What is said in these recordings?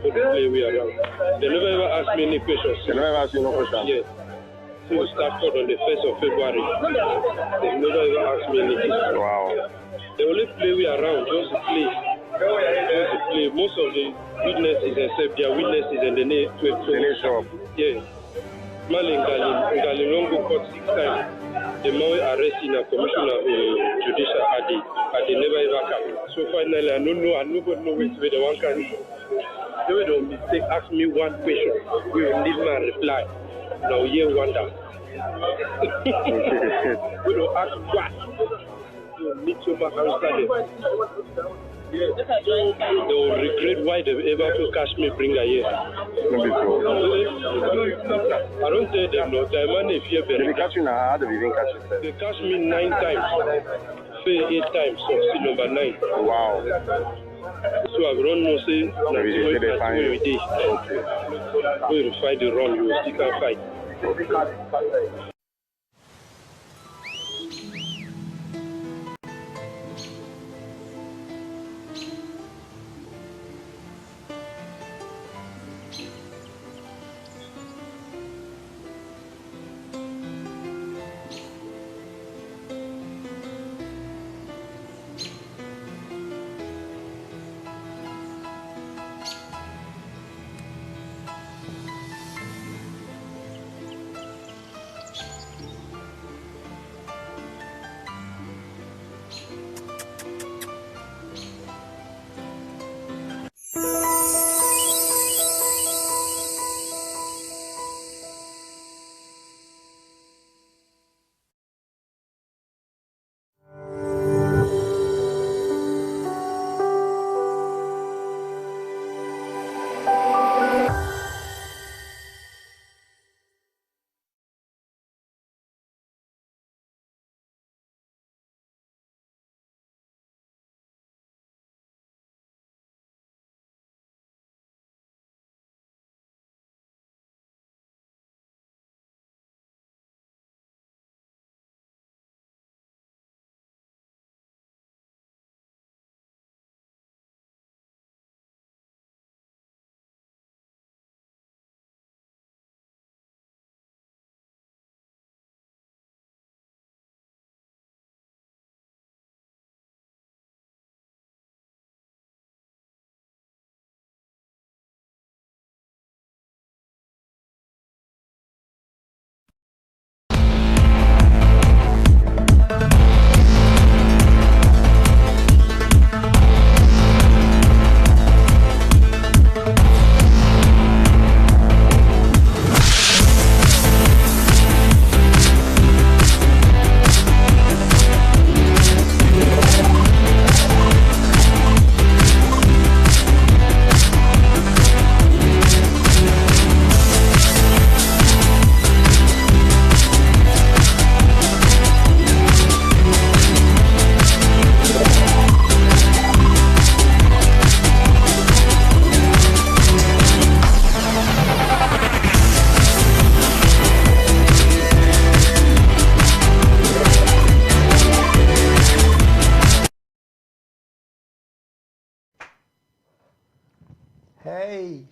for the play we around. They never ever asked me any questions. They never asked you no questions? Yes. We started on the 1st of February. They never ever asked me anything. Wow. They only play we around, just to play. Just to play. Most of the witnesses, except their witnesses and the name to shop. Yes. Mali Ngalinongo caught 6 times. The man arrested a commissioner of judicial at the never ever come. So finally, I don't know, and nobody knows which way the one can. They will mistake, ask me one question. We will need my reply. Now, here wonder. We don't ask what. You need to answer them. Yes. They will regret why they ever to catch me bring a year. I don't tell them no. The man if you they catch you now, how do you even catch you? They catch me 9 times. Fail 8 times, so still number 9. Wow. So I don't know say we did. We will fight the wrong, you will still can fight.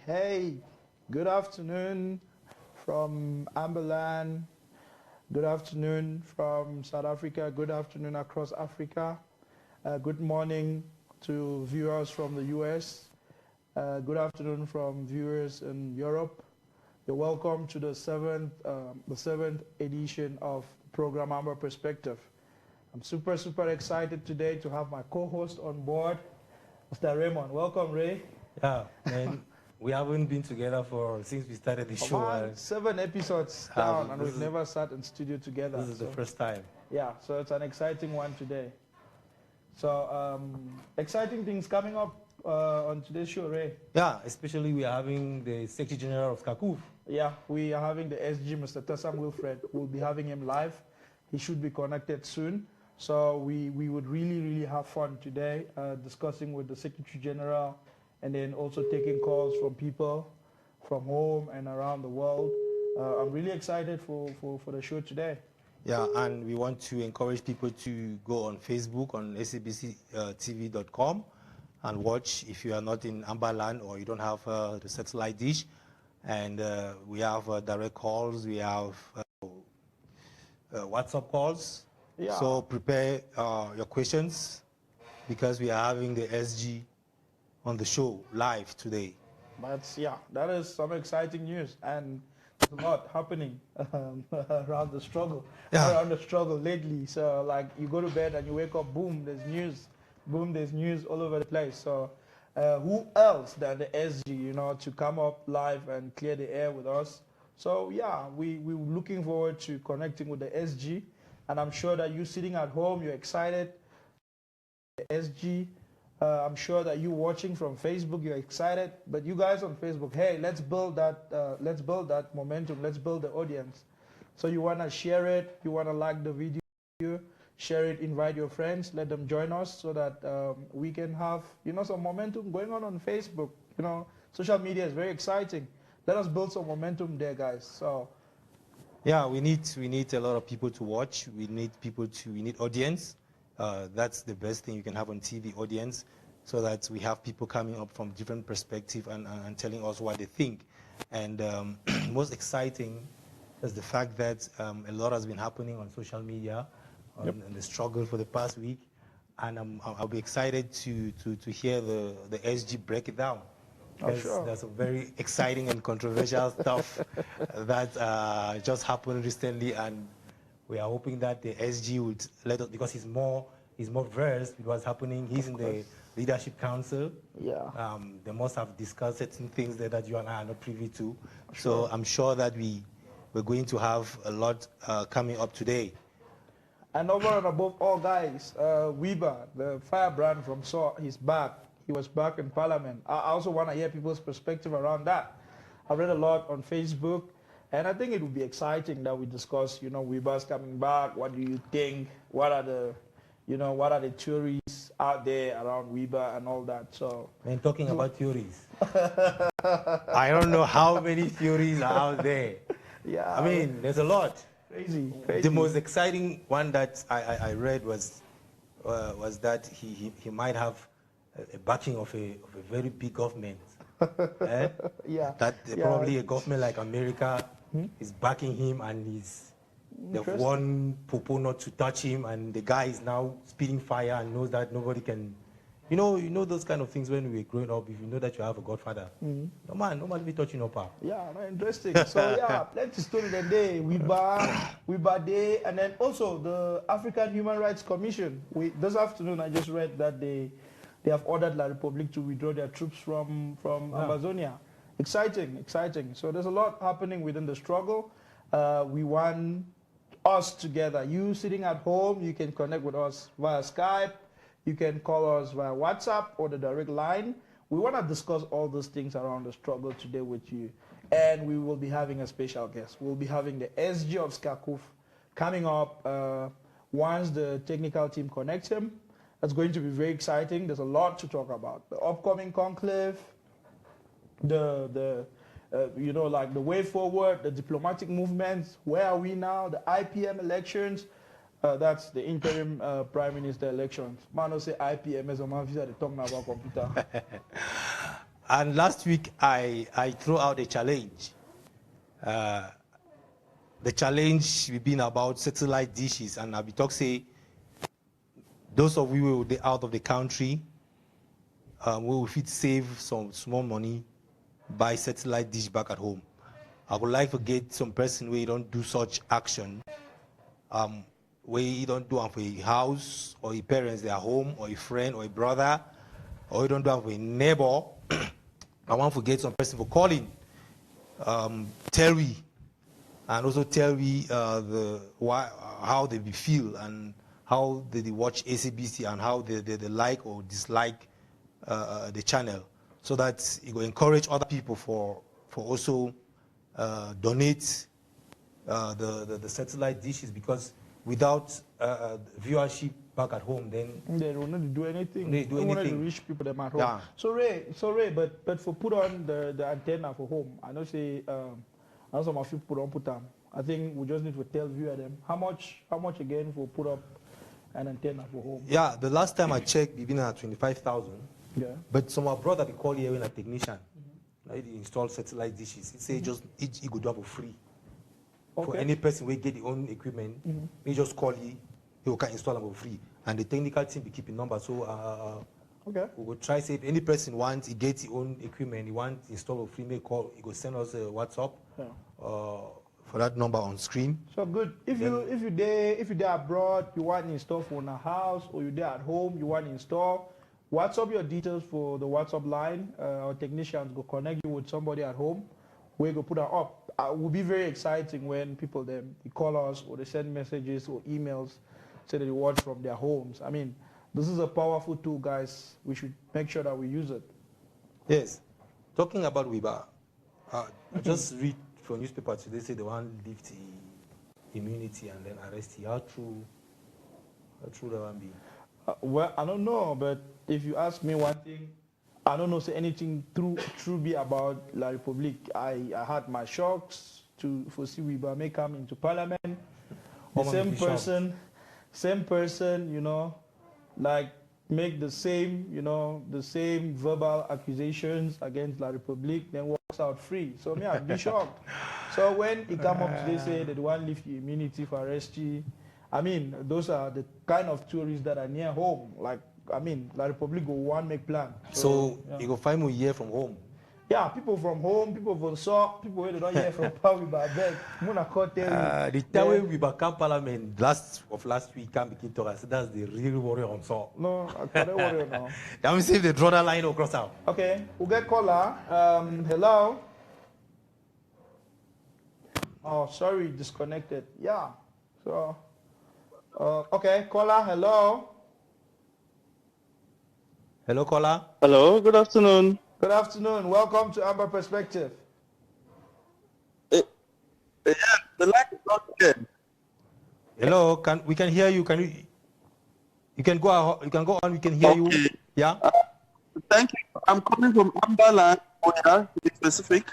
Hey, good afternoon from Amba. Good afternoon from South Africa. Good afternoon across Africa. Good morning to viewers from the US. Good afternoon from viewers in Europe. You're welcome to the seventh edition of program Amba Perspective. I'm super excited today to have my co-host on board, Mr. Raymond. Welcome, Ray. Yeah, man. We haven't been together since we started the show. 7 episodes down, and we've never sat in studio together. This is the first time. Yeah, so it's an exciting one today. So exciting things coming up on today's show, Ray. Yeah, especially we are having the Secretary General of SCACUF. Yeah, we are having the SG, Mr. Tessam Wilfred. We'll be having him live. He should be connected soon. So we would really have fun today discussing with the Secretary General, and then also taking calls from people from home and around the world. I'm really excited for the show today. Yeah, and we want to encourage people to go on Facebook on sabctv.com and watch if you are not in Amba land or you don't have the satellite dish. And we have direct calls, we have WhatsApp calls. Yeah. So prepare your questions because we are having the SG on the show live today. But yeah, that is some exciting news, and there's a lot happening around the struggle, lately. So like you go to bed and you wake up, boom, there's news all over the place. So who else than the SG, you know, to come up live and clear the air with us? So yeah, we're looking forward to connecting with the SG, and I'm sure that you sitting at home, you're excited. The SG. I'm sure that you watching from Facebook, you're excited. But you guys on Facebook, hey, let's build that momentum. Let's build the audience. So you wanna share it, you wanna like the video, share it, invite your friends, let them join us so that we can have, you know, some momentum going on Facebook. You know, social media is very exciting. Let us build some momentum there, guys. So yeah, we need a lot of people to watch. We need audience. That's the best thing you can have on TV, audience, so that we have people coming up from different perspectives and telling us what they think. And most exciting is the fact that a lot has been happening on social media and the struggle for the past week. And I'll be excited to hear the SG break it down. Because there's some very exciting and controversial stuff that just happened recently, and we are hoping that the SG would let us, because he's more versed with what's happening. He's in the leadership council. Yeah. They must have discussed certain things there that you and I are not privy to. So I'm sure that we're going to have a lot coming up today. And over and above all, guys, Weber, the firebrand from SAW, he's back. He was back in Parliament. I also want to hear people's perspective around that. I read a lot on Facebook, and I think it would be exciting that we discuss, you know, Weber's coming back. What do you think? What are the theories out there around Weber and all that? So, and talking about theories, I don't know how many theories are out there. Yeah, I mean, there's a lot. Crazy. The most exciting one that I read was that he might have a backing of a very big government. Yeah. That probably a government like America is backing him, and they've warned Popo not to touch him, and the guy is now spitting fire and knows that nobody can. You know those kind of things when we were growing up. If you know that you have a godfather, no man be touching up. Yeah, no, interesting. So yeah, plenty story that day. Weber Day, and then also the African Human Rights Commission. This afternoon I just read that they have ordered La Republic to withdraw their troops from Amazonia. Exciting. So there's a lot happening within the struggle. We want us together. You sitting at home, you can connect with us via Skype. You can call us via WhatsApp or the direct line. We want to discuss all those things around the struggle today with you. And we will be having a special guest. We'll be having the SG of Skakuf coming up once the technical team connects him. That's going to be very exciting. There's a lot to talk about. The upcoming conclave, you know, like the way forward, the diplomatic movements, where are we now, the IPM elections, that's the interim prime minister elections. Man, say IPM as a man visa, they talk about computer. And last week, I threw out a challenge. The challenge will be about satellite dishes, and I'll be talking, say, those of you who are out of the country, we will fit save some small money, buy satellite dish back at home. I would like to get some person where you don't do such action, where you don't do it for a house or your parents, their home, or a friend or a brother, or you don't do it for a neighbor. I want to get some person for calling, tell me, and also tell me how they feel and how they watch ACBC and how they like or dislike the channel, so that it will encourage other people for also donate the satellite dishes, because without viewership back at home, then they don't need to do anything. They do want to anything. reach people them at home. Yeah. So Ray, but for put on the antenna for home, I know say I know some of you don't put them. I think we just need to tell viewer them how much again for put up an antenna for home. Yeah, the last time I checked, we've been at 25,000. Yeah. But some of our brother, they call here when a technician, like they install satellite dishes. He say just each he go do for free. For Okay. any person who get the own equipment, they just call he can install them for free. And the technical team be keeping numbers. So Okay. we will try say if any person wants, he gets his own equipment, he wants install for free, make call, he go send us a WhatsApp for that number on screen. So good. If you there abroad, you want to install for in a house, or you there at home, you want to install, WhatsApp your details for the WhatsApp line. Our technicians go connect you with somebody at home. We go put her up. It will be very exciting when people they call us or they send messages or emails, say that they watch from their homes. I mean, this is a powerful tool, guys. We should make sure that we use it. Yes. Talking about WIBA, I just read from newspaper today say they want to lift the immunity and then arrest you. How true that one be? Well, I don't know, but if you ask me one thing, I don't know say anything true be about La Republique. I had my shocks to foresee Wiba may come into parliament. The same person, you know, like make the same verbal accusations against La Republique, then walks out free. So me, I'd be shocked. So when he come up today say that they want to lift the immunity for arrestee, I mean, those are the kind of tourists that are near home. Like, I mean, La Republique go one make plan. So yeah. you go find me here from home. Yeah, people from home, people from South, people who don't hear from Power by beg. The time when we became parliament last week, can begin to us. That's the real warrior on South. No, I can't worry now. Let me see if they draw that line across out. Okay, we'll get caller. Hello. Oh, sorry, disconnected. Yeah. So, okay, caller. Hello. Hello, caller. Hello, good afternoon. Good afternoon. Welcome to Amba Perspective. Yeah, the line is not good. Hello, we can hear you. You can go on. We can hear you. Yeah. Thank you. I'm calling from Amba, to be specific.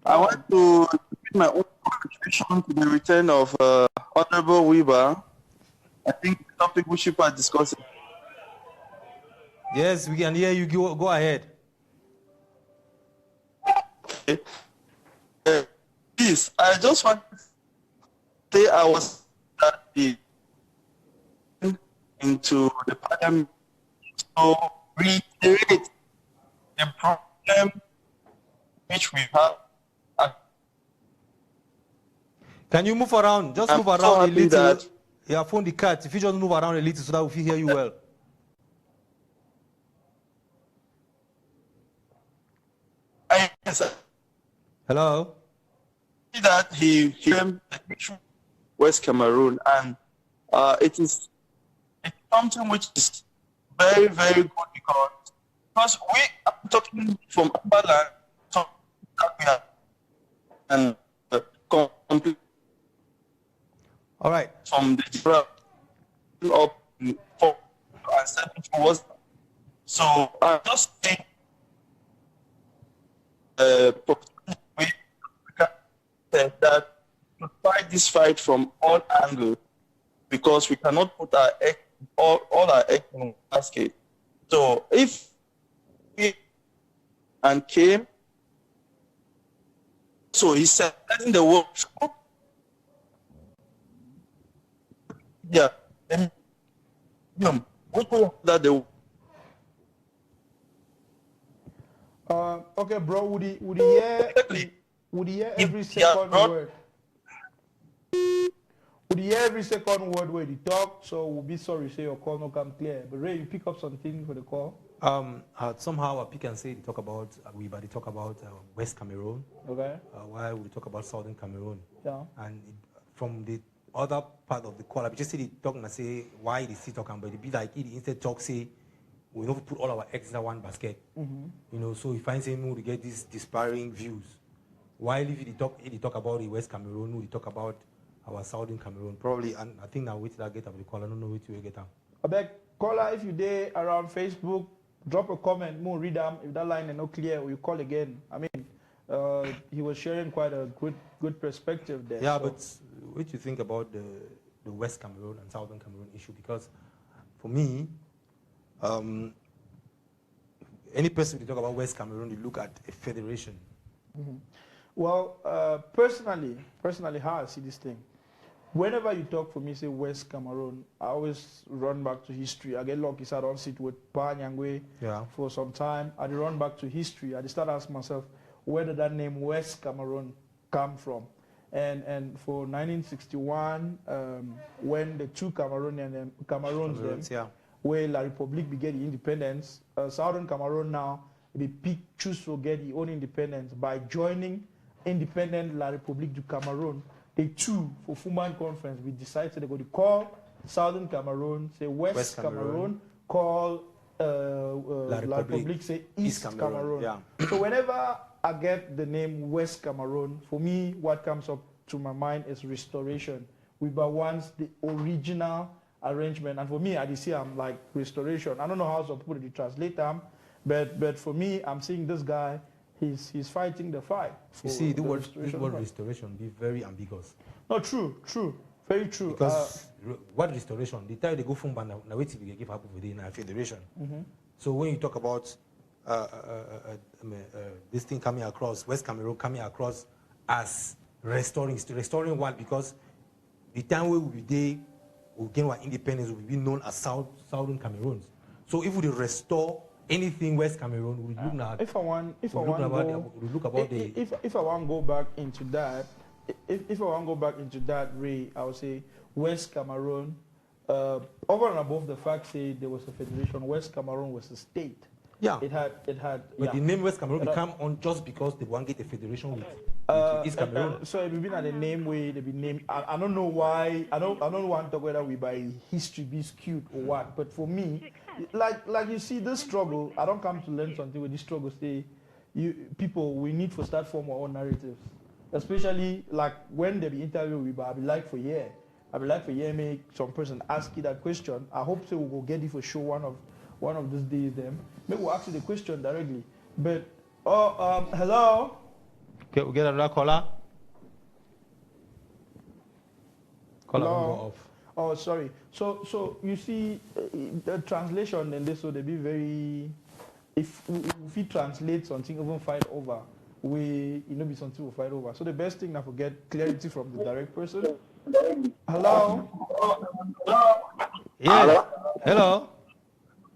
I want to give my own contribution to the return of Honorable Weber. I think the topic we should be discussing. Yes, we can hear you. Go ahead. Okay. Please, I just want to say I was into the parliament to reiterate the problem which we have. Can you move around? Just move around a little. Yeah, phone the cat. If you just move around a little so that we can hear you well. Yes, sir. Hello. That he came to West Cameroon, and it's something which is very, very good because we are talking from Amba and complete. All right. From the up and 7 towards. So I just think that to fight this fight from all angles, because we cannot put all our eggs in one basket. So if we and came, so he said letting the world, yeah, what that the. Okay, bro. Would he hear every second word? Would he hear every second word where he talk? So we'll be sorry, say your call no come clear. But Ray, you pick up something for the call. Somehow I pick and say they talk about they talk about West Cameroon. Okay. While we talk about Southern Cameroon. Yeah. And from the other part of the call, I just see they talk and say why they still talking, but it be like instead talk say we don't put all our eggs in one basket. You know, so we find saying we get these disparaging views. While if they talk about the West Cameroon, we talk about our Southern Cameroon. Probably, and I think now wait till I get up the call. I don't know which way get up. I beg caller, if you there around Facebook, drop a comment, more read them. If that line is not clear, we call again. I mean, he was sharing quite a good perspective there. Yeah, so. But what do you think about the West Cameroon and Southern Cameroon issue? Because for me, any person we talk about West Cameroon, you look at a federation. Well, personally, how I see this thing, whenever you talk for me, say West Cameroon, I always run back to history. I get lucky, so I don't sit with Pa Nyangwe for some time. I run back to history. I just start asking myself, where did that name West Cameroon come from? And for 1961, when the two Cameroons where La République began the independence, Southern Cameroon now, they choose to get the own independence by joining independent La République du Cameroon. They too, for Fuman Conference, we decided they're going to call Southern Cameroon, say West Cameroon, call La République, say East Cameroon. Yeah. So whenever I get the name West Cameroon, for me, what comes up to my mind is restoration. We were once the original arrangement, and for me, I see I'm like restoration. I don't know how some people translate them, but for me, I'm seeing this guy. He's fighting the fight. You see, the word restoration be very ambiguous. No, true, very true. Because what restoration? The time they go from Banda, now wait till they give up within a federation. So when you talk about this thing coming across, West Cameroon coming across as restoring what? Because the time we will be there, we'll gain our independence, will be known as Southern Cameroons. So if we restore anything West Cameroon, we look at. If I want to go back into that, Ray, I would say West Cameroon. Over and above the fact say there was a federation, West Cameroon was a state. Yeah. It had. But the name West Cameroon became on just because they want to get a federation with East Cameroon. So it will be at the name way they be named. I don't know why. I don't want to talk whether we by history be skewed or what. But for me, like you see this struggle, I don't come to learn something with this struggle. Say, we need to start form our own narratives. Especially like when they be interviewed with, I be like for year. Make some person ask you that question. I hope so we will get it for sure one of these days. Them maybe we'll ask you the question directly. But hello. Okay, we get another caller. Caller off. Oh, sorry. So you see the translation and this, so they be very. If we translate something, even fight over, be something we fight over. So the best thing now to get clarity from the direct person. Hello. Yes. Hello.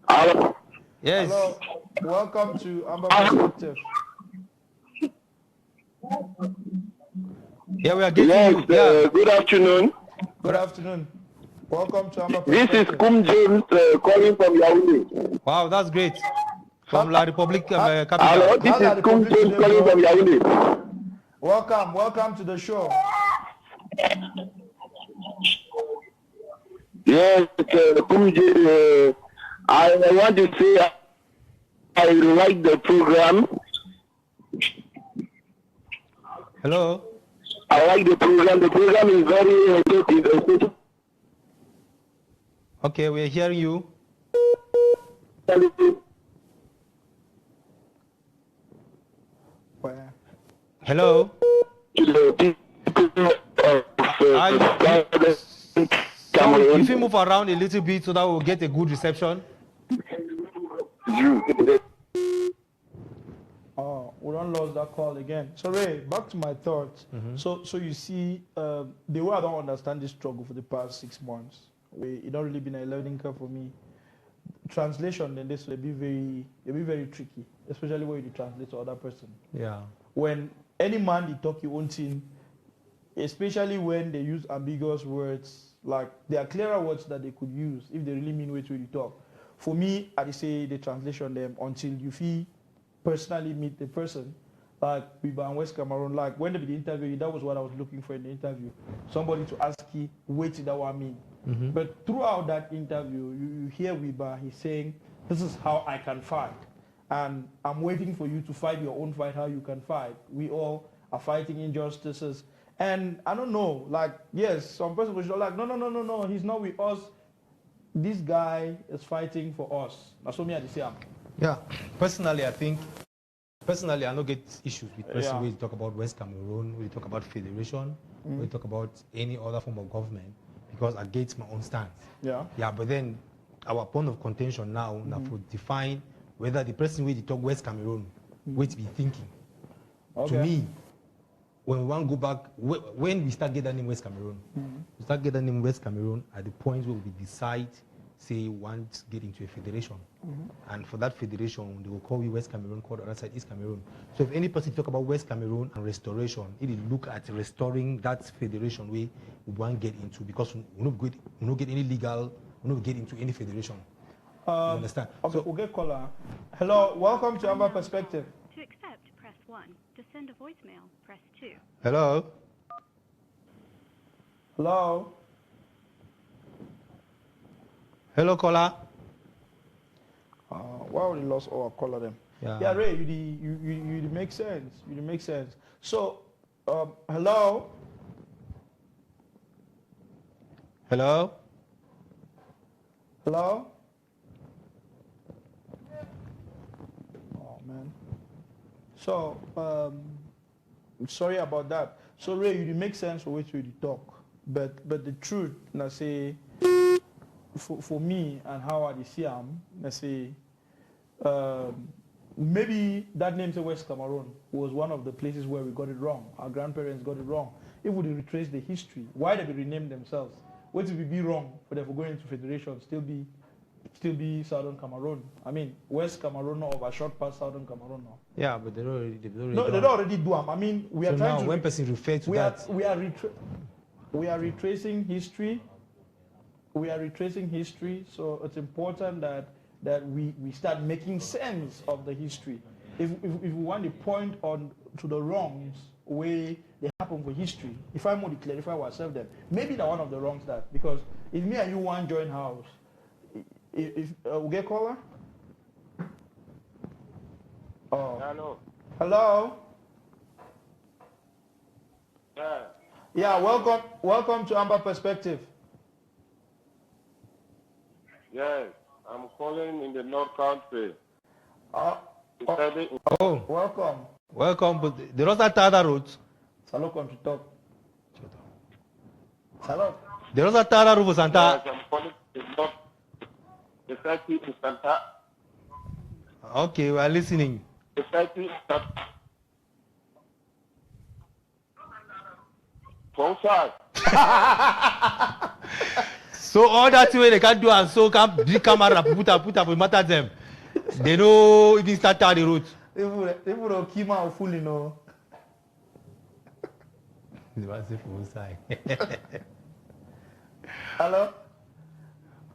Hello. Yes. Hello. Welcome to Amba Perspective. Yeah, we are getting you. Yeah. Good afternoon. Good afternoon. Welcome to Amba This Perspective. is Kum James calling from Yaoundé. Wow, that's great. From La République capital. Hello, this is Kum James calling from Yaoundé. Welcome to the show. Yes, Kum James. I want to say I like the program. Hello. I like the program. The program is very effective. Okay, we're hearing you. Hello. If you move around a little bit so that we'll get a good reception. Oh, we don't lose that call again. So Ray, back to my thoughts. So you see, the way I don't understand this struggle for the past 6 months, it don't really been a learning curve for me. Translation then this will be very tricky, especially when you translate to other person. Yeah. When any man they talk your own thing, especially when they use ambiguous words, like there are clearer words that they could use if they really mean what you talk. For me, I say the translation them until you feel personally meet the person. Like we in West Cameroon, like when they did the interview, that was what I was looking for in the interview. Somebody to ask you, what did that one mean? But throughout that interview, you hear Wiba, he's saying, this is how I can fight. And I'm waiting for you to fight your own fight, how you can fight. We all are fighting injustices. And I don't know, like, yes, some person was like, no, he's not with us. This guy is fighting for us. That's what me I say. Yeah, personally, I don't get issues with person when you talk about West Cameroon, when you talk about federation, when you talk about any other form of government, because I get my own stance. Yeah. Yeah, but then our point of contention now to define whether the person wey dey talk West Cameroon, wait be thinking. Okay. To me, when we want to go back, when we start getting name West Cameroon, we start getting name West Cameroon at the point where we decide, say, want to get into a federation. And for that federation, they will call you West Cameroon, call the other side East Cameroon. So if any person talk about West Cameroon and restoration, it will look at restoring that federation way we want to get into, because we don't get any legal, we don't get into any federation. You understand? Okay, So, we'll get caller. Hello, welcome to Amba Perspective. To accept, press 1. To send a voicemail, press 2. hello? Hello? Hello, caller? Why would we lost our caller then? Yeah. Ray, you make sense. You make sense. So, hello? Hello? Hello? Oh, man. So, sorry about that. So, Ray, you make sense for which you talk. But the truth, I say, for me and how I see him, I say, maybe that name, say West Cameroon, was one of the places where we got it wrong. Our grandparents got it wrong. If we retrace the history, why did they rename themselves? What if it be wrong for them for going into federation, still be Southern Cameroon? I mean, West Cameroon or a short past Southern Cameroon now. Yeah, but they've already No, they don't already do them. I mean, we are so trying now to. when person refer to that, We are retracing history. We are retracing history, so it's important that we start making sense of the history. If we want to point on to the wrongs where they happen for history, if I want to clarify ourselves then, maybe that one of the wrongs that, because if me and you want join house, if we get caller? Oh. Hello. Hello? Yeah. Yeah, welcome to Amba Perspective. Yes, I'm calling in the North Country. oh, Welcome. but they don't start other roads. Hello, come to talk. Hello. They don't start other roads for Santa. Yes, I'm calling in the North. The city in Santa. Okay, we are listening. The city in Santa. Concert. So all that way they can do and so can the camera put up for matter them. They know even start the road. People don't keep out full, you know. Hello?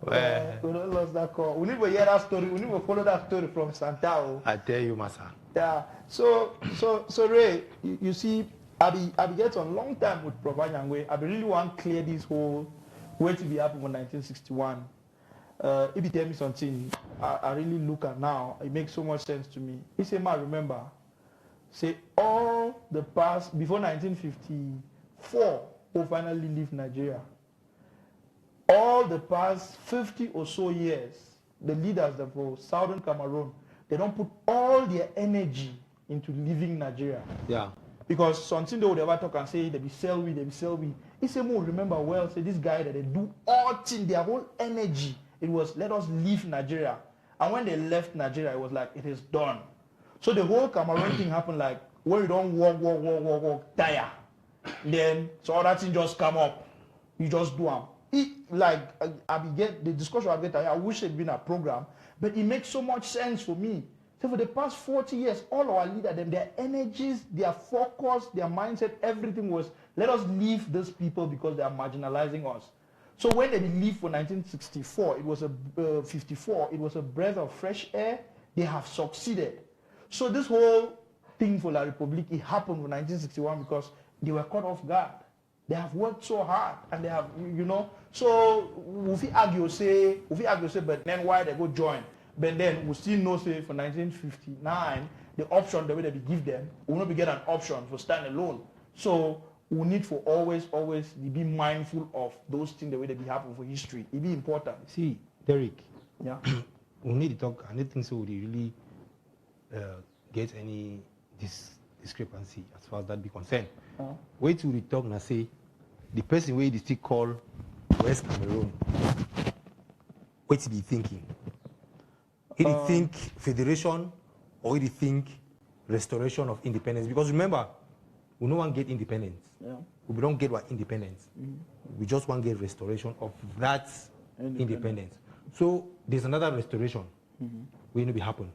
Well, We don't lost that call. We need to hear that story. We need to follow that story from Santao. I tell you, Massa. Yeah. So Ray, you see, I be get on long time with Prof. Nyangwe. I be really want to clear this whole way to be happened in 1961. If you tell me something, I really look at now, it makes so much sense to me. He say, man, remember, say all the past, before 1954, we finally leave Nigeria. All the past 50 or so years, the leaders of Southern Cameroon, they don't put all their energy into leaving Nigeria. Yeah. Because something they would ever talk and say, they be sell we. He say, more remember well, say this guy that they do all things, their whole energy, it was let us leave Nigeria. And when they left Nigeria, it was like, it is done. So the whole Cameroon thing happened like, where you don't walk, tire. Then, so all that thing just come up. You just do them. I get the discussion I get, I wish it'd been a program, but it makes so much sense for me. So for the past 40 years, all our leaders, their energies, their focus, their mindset, everything was, let us leave these people because they are marginalizing us. So when they leave for 1964, it was a 54, it was a breath of fresh air. They have succeeded. So this whole thing for La Republique, it happened in 1961 because they were caught off guard. They have worked so hard and they have, so if we argue say, but then why they go join? But then we still know say for 1959, the option, the way that we give them, we will not be get an option for stand alone. So we need for always be mindful of those things the way they be happen for history. It be important. See, Derrick. Yeah. We need to talk. I don't think so. We really get any discrepancy as far as that be concerned. Wait till we talk and say the person where they still call West Cameroon. What to be thinking? He think federation or he think restoration of independence. Because remember, we no one get independence. Yeah. We don't get what independence. We just want to get restoration of that independence. So there's another restoration will be happen.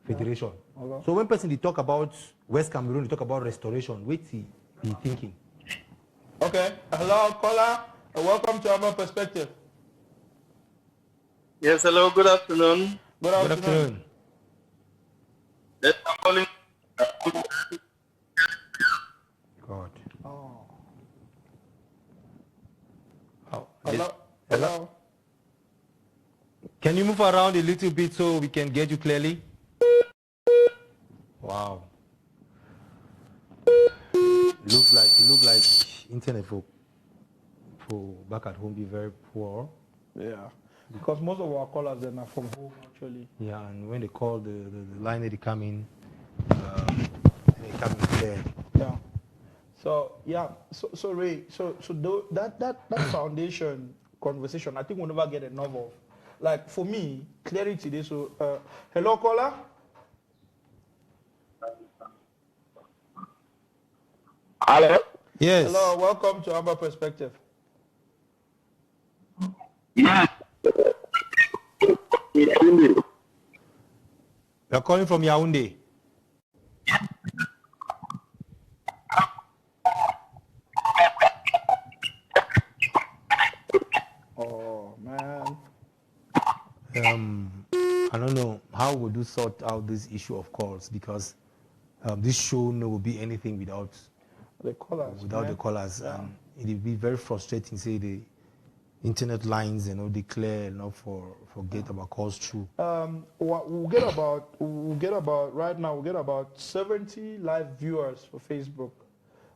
Federation. Yeah. Okay. So when person they talk about West Cameroon, they talk about restoration. What's he thinking? Okay. Hello, caller. Welcome to Amba Perspective. Yes, hello, good afternoon. Good afternoon. Yes, I'm calling. God. Oh. Hello? Can you move around a little bit so we can get you clearly? Wow. Look like internet for back at home be very poor. Yeah. Because most of our callers then are from home actually. Yeah, and when they call the line they come in, they come in clear. Yeah. So yeah, so Ray, that foundation conversation, I think we'll never get enough of. Like for me, clarity this. So hello caller. Hello. Yes. Hello, welcome to Amba Perspective. Yeah. You're calling from Yaoundé. Oh man. I don't know how would you sort out this issue of calls, because this show no will be anything without the callers. The callers, yeah. And it will be very frustrating. Say the internet lines, declare, forget about calls through. We'll get about right now. We'll get about 70 live viewers for Facebook.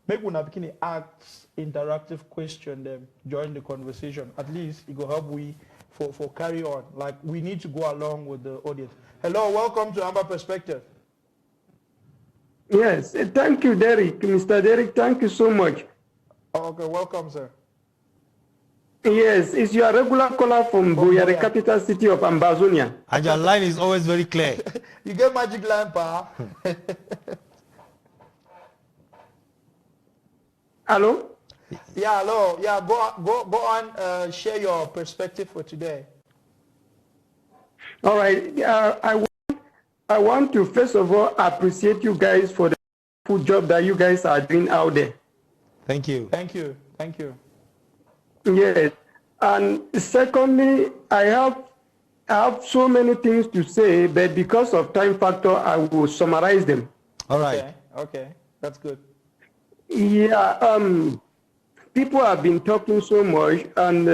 Make one bikini ask interactive question them join the conversation. At least it will help we for carry on. Like we need to go along with the audience. Hello, welcome to Amba Perspective. Yes, thank you, Derrick. Mr. Derrick, thank you so much. Okay, welcome, sir. Yes, it's your regular caller from Buea, the capital city of Ambazonia. And your line is always very clear. You get magic line, pa. Hello? Yeah, hello. Yeah, go on, share your perspective for today. All right. I want to first of all appreciate you guys for the good job that you guys are doing out there. Thank you. Thank you. Thank you. Yes. And secondly, I have so many things to say, but because of time factor, I will summarize them. All right. Okay. That's good. Yeah. People have been talking so much, and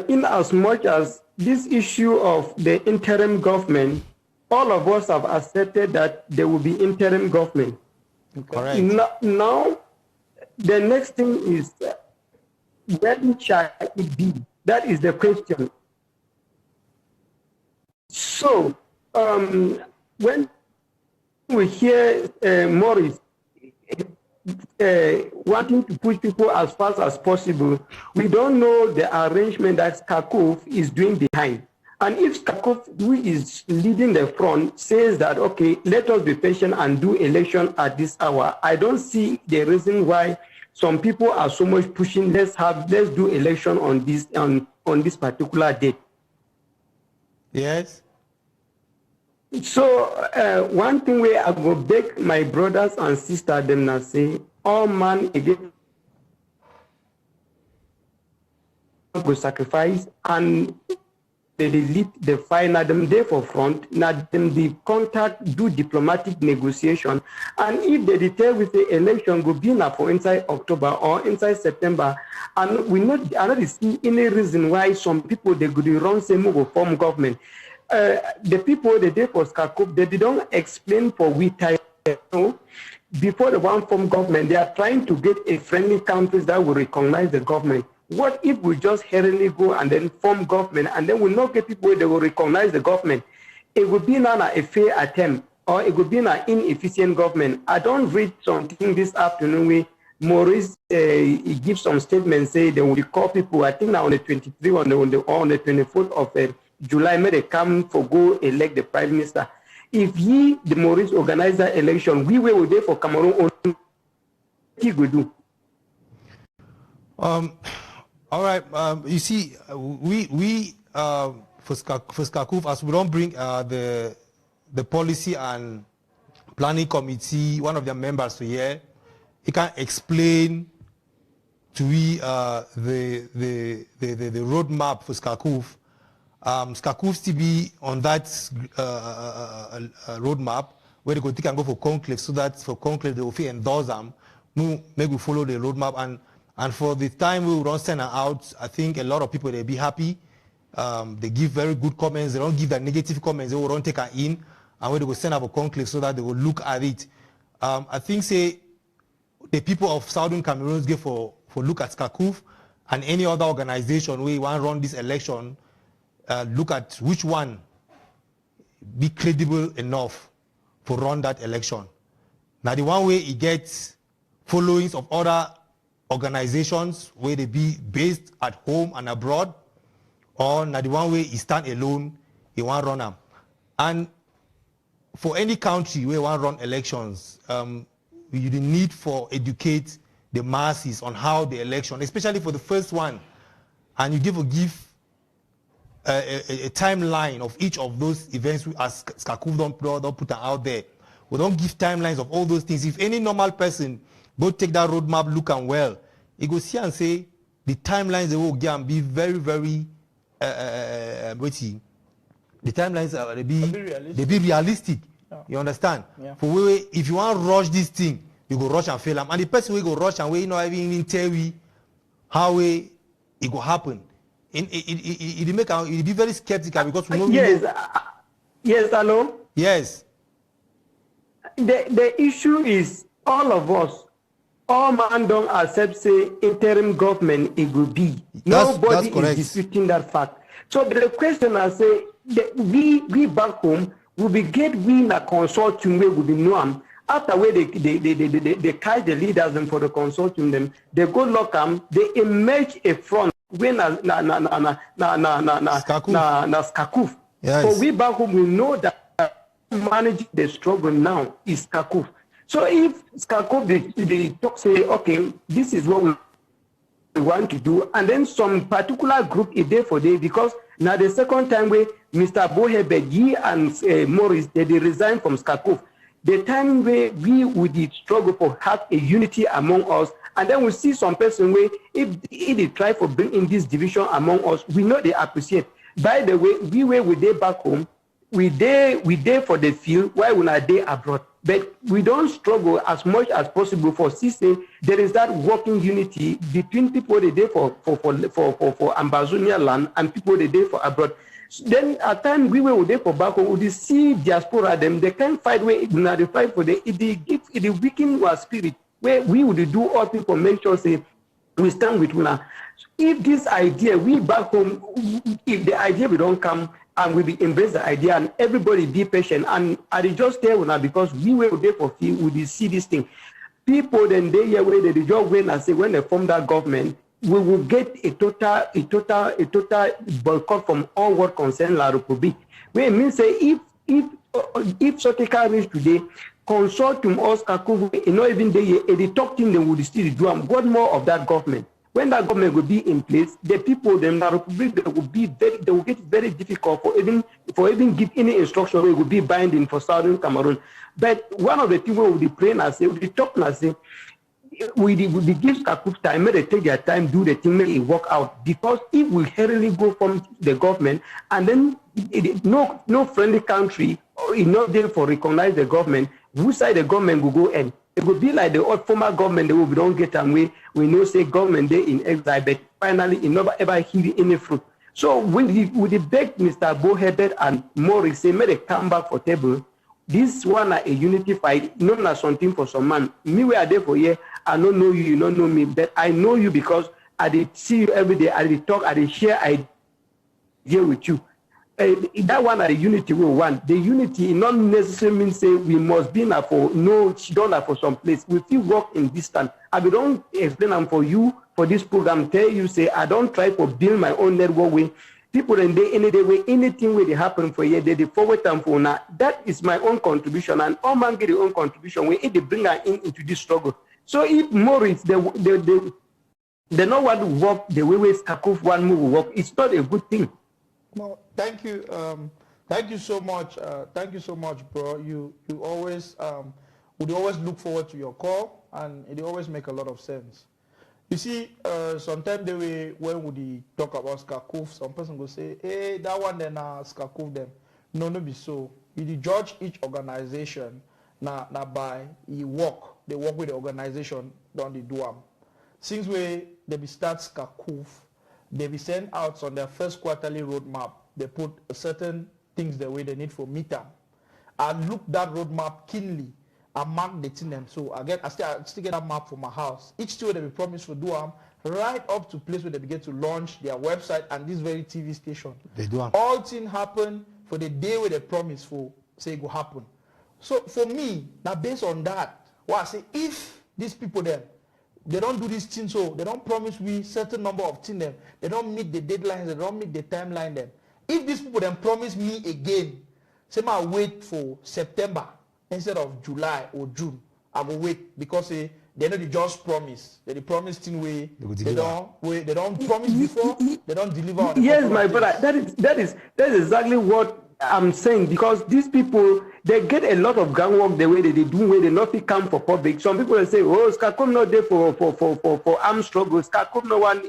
in as much as this issue of the interim government, all of us have accepted that there will be interim government. Correct. Now, the next thing is, when shall it be? That is the question. So, when we hear Maurice wanting to push people as fast as possible, we don't know the arrangement that Skakov is doing behind. And if Skakov, who is leading the front, says that, okay, let us be patient and do election at this hour, I don't see the reason why some people are so much pushing, let's do election on this particular date. Yes. So one thing where I go beg my brothers and sisters, them now say, all man again go sacrifice, and they lead the fight. Now them there for front. Now them the contact, do diplomatic negotiation, and if they detail with the election go be now for inside October or inside September, and I not see any reason why some people they could run same go form government. The people they did for Skakop, they don't explain for we time. Before the one form government, they are trying to get a friendly countries that will recognize the government. What if we just hurriedly go and then form government, and then we not get people that will recognize the government? It would be not a fair attempt, or it would be an inefficient government. I don't read something this afternoon where Maurice he gives some statements, say they will call people, I think now on the 23rd or on the 24th of July, may they come for go elect the prime minister. If ye, the Maurice, organize that election, we will there for Cameroon on he will do. All right. You see, we for SCACUF, as we don't bring the policy and planning committee, one of their members to here, he can explain to we the roadmap for SCACUF. SCACUF still be on that roadmap where they can go for conclave, so that for conclave they will endorse them. Maybe we follow the roadmap, and for the time we will don't send out, I think a lot of people they'll be happy. They give very good comments. They don't give the negative comments. They will don't take her in, and where they will send up a conclave so that they will look at it. I think say the people of Southern Cameroon give for look at SCACUF and any other organization where you want to run this election. Look at which one be credible enough to run that election. Now the one way it gets followings of other organizations where they be based at home and abroad, or now the one way he stand alone, he want run them. And for any country where you want run elections, you need for educate the masses on how the election, especially for the first one, and you give a timeline of each of those events as SCACUF don't put out there. We don't give timelines of all those things. If any normal person go take that roadmap, look and well, he go see and say the timelines they will give and be very, very waiting. The timelines they be realistic. Yeah. You understand? Yeah. For if you want to rush this thing, you go rush and fail them. And the person will go rush and we not even tell you how it go happen. It be very skeptical because we know. Yes. Yes, hello? Yes. The issue is all of us, all man don't accept say interim government it will be. Nobody is disputing that fact. So the question I say we back home will be get we a consortium where will be known. After where they catch the leaders and for the consortium them, they go lock them, they emerge a front when SCACUF. Yes. So we back home we know that managing the struggle now is SCACUF. So if SCACUF they talk say okay, this is what we want to do, and then some particular group is there for day because now the second time where Mr. Bohebedi and Maurice they resign from SCACUF. The time where we would struggle for have a unity among us, and then we see some person where if they try for bring in this division among us, we know they appreciate. By the way, we were with they back home, we there for the field while we are there abroad. But we don't struggle as much as possible for saying there is that working unity between people they there for Ambazonia land and people they there for abroad. Then at time we were there for back home, we see diaspora them, they can't fight where they fight for the it weaken our spirit, where we would do all people make sure say we stand with una. If this idea we back home, if the idea we don't come and we embrace the idea and everybody be patient and I just tell una because we were there for feel we see this thing. People then they hear where they just win and say when they form that government, we will get a total boycott from all what concern La Republique. Where it means say if Sotika reach today, consortium or SCACUF, not even the talk thing they would still do. What more of that government? When that government will be in place, the people them La Republique they will get very difficult for even give any instruction. It will be binding for Southern Cameroon. But one of the things we will be praying and say, we be talking and say. We give SCACUF time, may they take their time, do the thing, make it work out. Because if we hurriedly go from the government and then no friendly country is not there for recognize the government, whose side the government will go in? It will be like the old former government that we don't get them way. We know say government there in exile, but finally it never ever hear any fruit. So we beg Mr. Bohebed and Maurice say, may they come back for table. This one are a unity fight, not as something for some man. Me we are there for here. I don't know you, you don't know me, but I know you because I did see you every day. I did talk, I did share idea with you. That one are the unity we want. The unity not necessarily means say we must be now for no dollar for some place. We still work in distance. I don't explain them for you for this program. Tell you say I don't try to build my own network way. people in the any day way anything will happen for you, they forward them for now. That is my own contribution, and all man get their own contribution when they bring her into this struggle. So if Morris they know what to work the way Skakov one move work, it's not a good thing. No, thank you. Thank you so much. Thank you so much, bro. You always would always look forward to your call, and it always make a lot of sense. You see, sometimes the way when we talk about Skakov, some person will say, hey, that one then Skakov them. No, be so. You judge each organization now by they work with the organization, don't they do them. Since they be start Skakov, they be sent out on their first quarterly roadmap. They put certain things the way they need for meter. I look that roadmap keenly. I mark the thing them. So I still get that map for my house. Each two they be promised to do them right up to place where they begin to launch their website and this very TV station. They do them. All things happen for the day where they promise for say it will happen. So for me, now based on that, what I say, if these people then they don't do this thing, so they don't promise we certain number of things them, they don't meet the deadlines, they don't meet the timeline them. If these people then promise me again, say I wait for September instead of July or June, I will wait because they know they just promise. They promise thing way they don't promise before, they don't deliver on the yes, my brother, that is exactly what I'm saying, because these people they get a lot of groundwork the way they do, where they not come for public. Some people will say, oh, Skakov not there for armed struggle. Skakov no one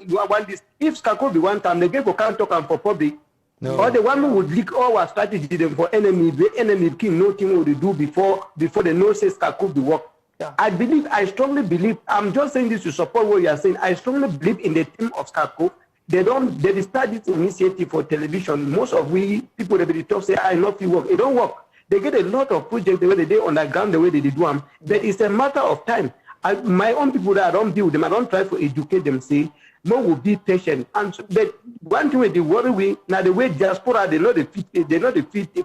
this. If Skakov be one time, they get for can't talk and for public. No. Or the one who would leak all our strategy for enemy, the enemy king no thing would do before they know say Skakov be work. Yeah. I strongly believe, I'm just saying this to support what you are saying. I strongly believe in the team of Skakov. They start this initiative for television. Most of we people that be talk say I not feel work. It don't work. They get a lot of projects the way they do underground, the way they do them. But it's a matter of time. My own people that I don't deal with them, I don't try to educate them, say, more will be patient. And so, but one thing with the worry we now the way diaspora they know the fit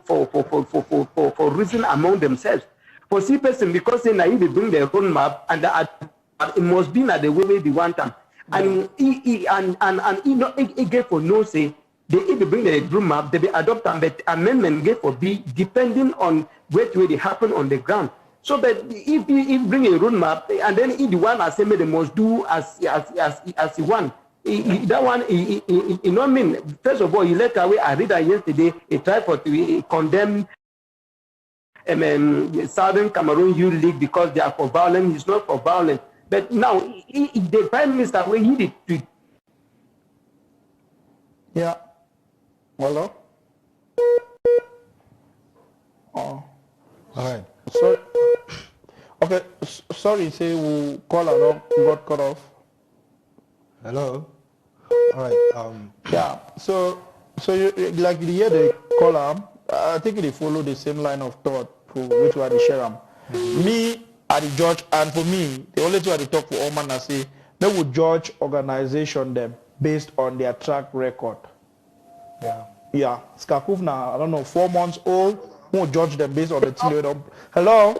for reason among themselves. For see person because they now they bring their own map and it must be not the way they want them. And he get for no say. If they bring the road map, they be adopt and but amendment get for be depending on where they happen on the ground. So that if bring a road map and then the one assembly they must do as he want. That one you know what I mean. First of all, he let away. I read that yesterday. He tried to condemn Southern Cameroon Youth League because they are for violence. He's not for violence. But now the Prime Minister when he did tweet. Yeah. Hello? Oh. All right. So, okay. Sorry, say we call her got cut off. Hello? All right. Yeah. So you like you hear the caller. I think they follow the same line of thought for which one they share them. Me, I the judge, and for me, the only two I talk for all man I say they would judge organization them based on their track record. Yeah. Yeah. Skakov now, I don't know, 4 months old. Won't judge them based on the thing they don't. Hello?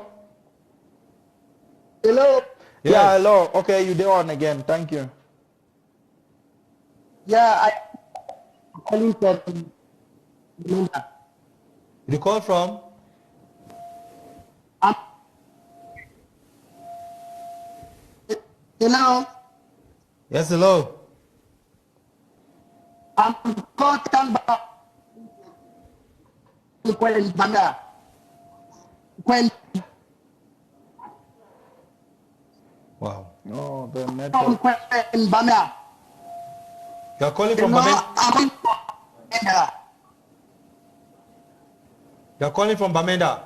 Hello? Yes. Yeah, hello. Okay, you there on again. Thank you. Yeah, I'm calling from Amba. You call from? Hello? Yes, hello. I'm calling Amba. Wow. Oh, the network. You're calling from Bamenda? You're calling from Bamenda?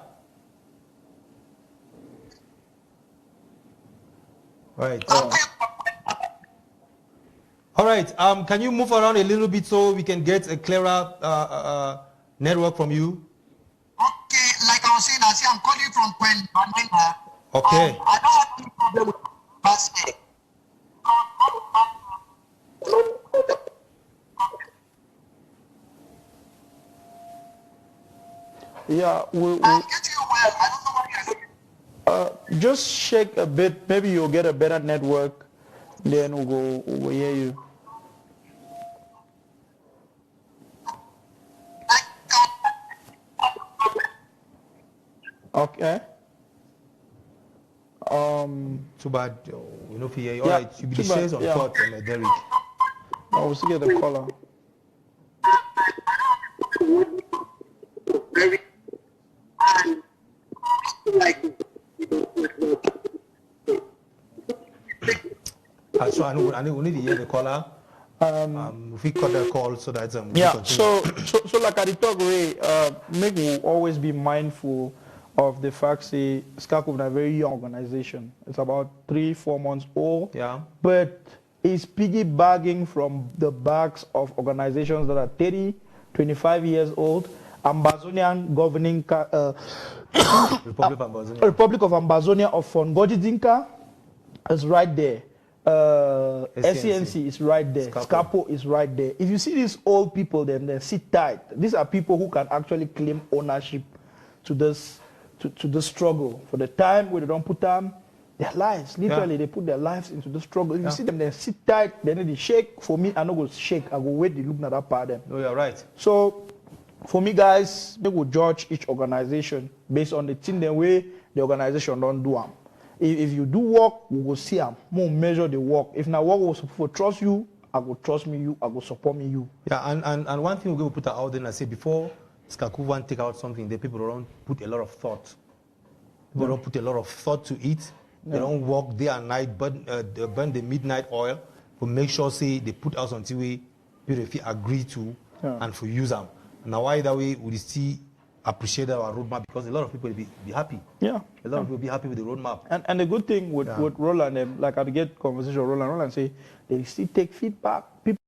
Right. All right. Can you move around a little bit so we can get a clearer network from you? Okay, like I was saying, I'm calling from Bamenda. Okay. I don't have any problem with basket. Yeah, I'm getting well. I don't know what you're doing. Just shake a bit. Maybe you'll get a better network. Then we'll hear you. Okay. Too bad. You know, Yeah, all right. You be the too bad, shares on yeah. thought, Derrick. No, we'll still get the caller. So I know we need to hear the caller. If we cut the call so that we Yeah, continue. so like I talk away, make we always be mindful of the fact say SCACO is a very young organization. It's about 3-4 months old. Yeah. But it's piggybacking from the backs of organizations that are 30, 25 years old. Ambazonian governing Republic of Ambazonia of Fongojidinka is right there. SCNC is right there. SCAPO is right there. If you see these old people, then they sit tight. These are people who can actually claim ownership to this struggle. For the time where they don't put their lives, literally they put their lives into the struggle. If you see them, they sit tight, then they shake. For me, I don't go shake. I go wait, they look at that part of them. No, you're right. So for me, guys, we will judge each organization based on the thing the way the organization don't do them. If you do work, we will see them. More measure the work. If now work will support, trust you, I will trust me you, I will support me you. Yeah, and one thing we're going to put out there and I say before SCACO take out something, the people don't put a lot of thought. They don't put a lot of thought to it. They don't work day and night, burn the midnight oil to make sure say they put out something we people agree to and for use them. Now why that way we still appreciate our roadmap because a lot of people will be happy. Yeah. A lot of people will be happy with the roadmap. And the good thing with Roland, like I get conversation with Roland say they still take feedback. People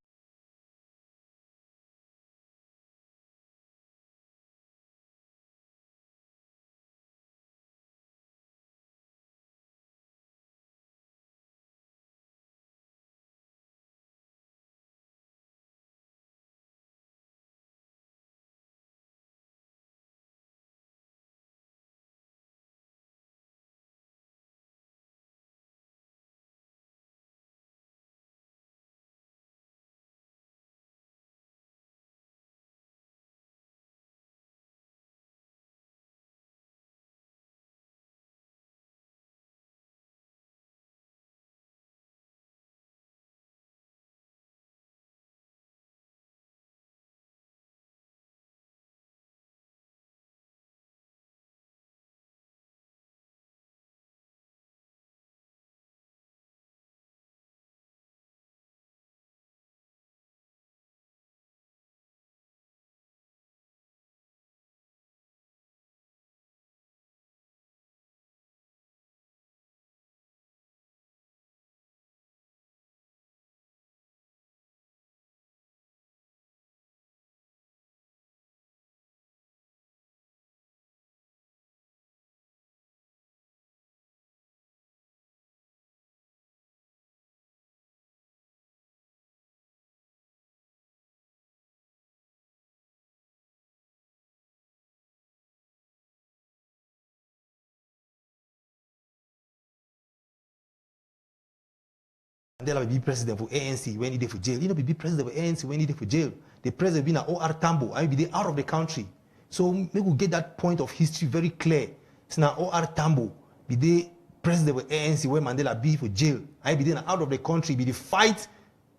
Mandela will be president for ANC when he did for jail. He not be president for ANC when he did for jail. The president be na O.R. Tambo, I be out of the country. So we will get that point of history very clear. So now O.R. Tambo be the president for ANC when Mandela be for jail. I be then out of the country, be the fight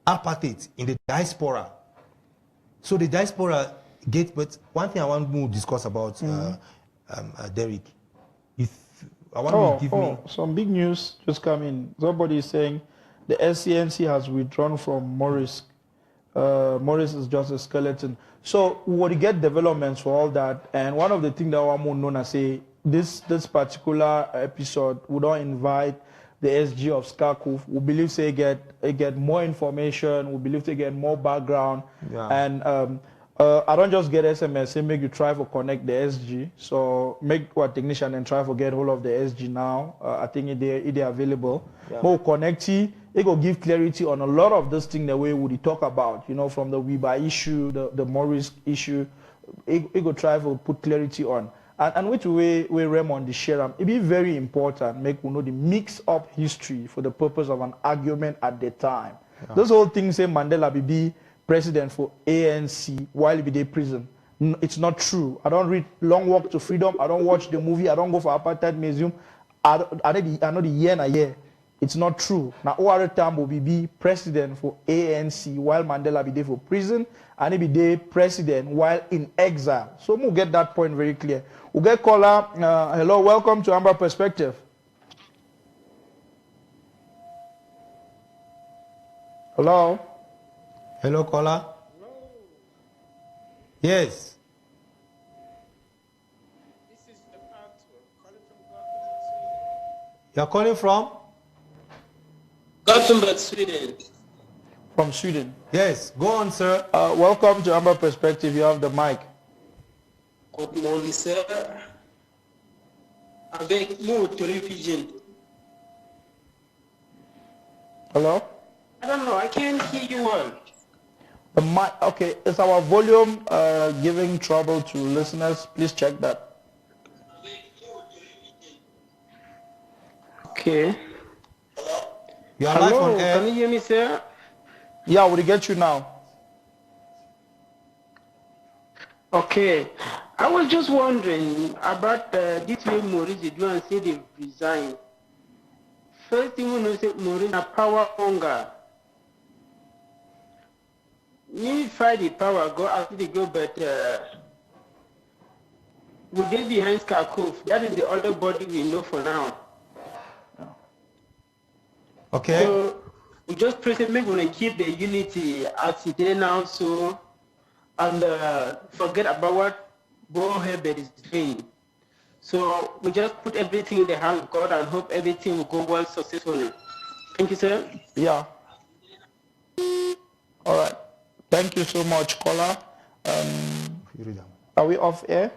apartheid in the diaspora. So the diaspora get, but one thing I want to discuss about Derrick is I want you to give me some big news just come in. Somebody is saying the SCNC has withdrawn from Morris. Morris is just a skeleton. So we will get developments for all that. And one of the things that I want to know, say this particular episode, we don't invite the SG of SCACO. We believe they get more information. We believe they get more background. Yeah. And I don't just get SMS. Say make you try to connect the SG. So make our technician and try to get hold of the SG now. I think it available. Yeah. More connect it will give clarity on a lot of this thing the way we talk about, you know, from the WIBA issue, the Morris issue. It will try to put clarity on. And which way Raymond share it be very important, make we know the mix up history for the purpose of an argument at the time. Yeah. Those whole things say Mandela be president for ANC while he be in prison. It's not true. I don't read Long Walk to Freedom. I don't watch the movie. I don't go for Apartheid Museum. I know the year and a year. It's not true. Now, OR Tambo will be president for ANC while Mandela be there for prison, and he be there president while in exile. So we'll get that point very clear. We'll get caller. Hello, welcome to Amba Perspective. Hello. Hello, caller. Yes. This is the pastor calling from Gothenburg, Sweden. You're calling from? Gothenburg, Sweden. From Sweden. Yes, go on, sir. Welcome to Amba Perspective. You have the mic. Good morning, sir. Avec more to pigeon. Hello? I don't know, I can't hear you well. The mic, okay, is our volume giving trouble to listeners? Please check that. Okay. You are live Hello, on air. can you hear me, sir? Yeah, we'll get you now. Okay. I was just wondering about this way Maurice do and say they resign. First thing we know is Maurice a power hunger. You fight the power, go after they go, but would they behind Skarkov? That is the other body we know for now. Okay. So we just pray that maybe we keep the unity as it is now, so and forget about what Bo Herbert is doing. So we just put everything in the hand of God and hope everything will go well successfully. Thank you, sir. Yeah. All right. Thank you so much, caller. Are we off air?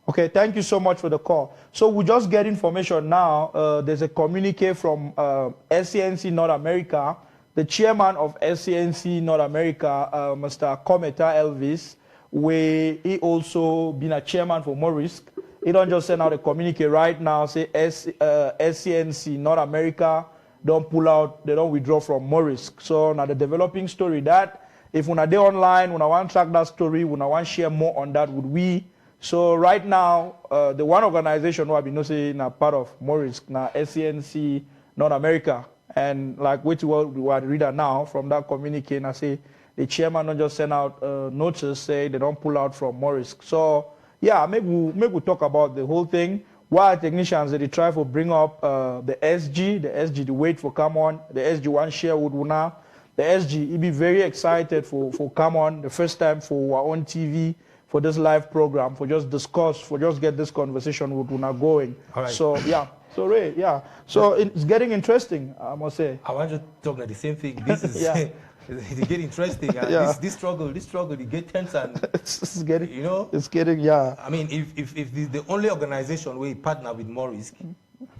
Okay, thank you so much for the call. So we just get information now. There's a communique from SCNC North America. The chairman of SCNC North America, Mr. Cometa Elvis, where he also been a chairman for Maurice. He don't just send out a communique right now, say SCNC North America don't pull out, they don't withdraw from Maurice. So now the developing story that if una dey online, una want track that story, una want share more on that with we. So right now, the one organization who I've been saying a part of Maurice, now SCNC North America, and like what we are reading now from that communique, and I say the chairman don't just send out notice say they don't pull out from Maurice. So yeah, maybe we talk about the whole thing. Why technicians they try to bring up the SG, the wait for come on, the SG one share with Una. The SG, he be very excited for come on the first time for our own TV, for this live program, for just discuss, for just get this conversation with Una going. All right. So yeah, so Ray, yeah. So it's getting interesting, I must say. I want to talk about the same thing. This is Yeah. it get interesting. And Yeah. this struggle, it get tense and it's getting, you know. it's getting, yeah. I mean, if the only organization where he partner with Maurice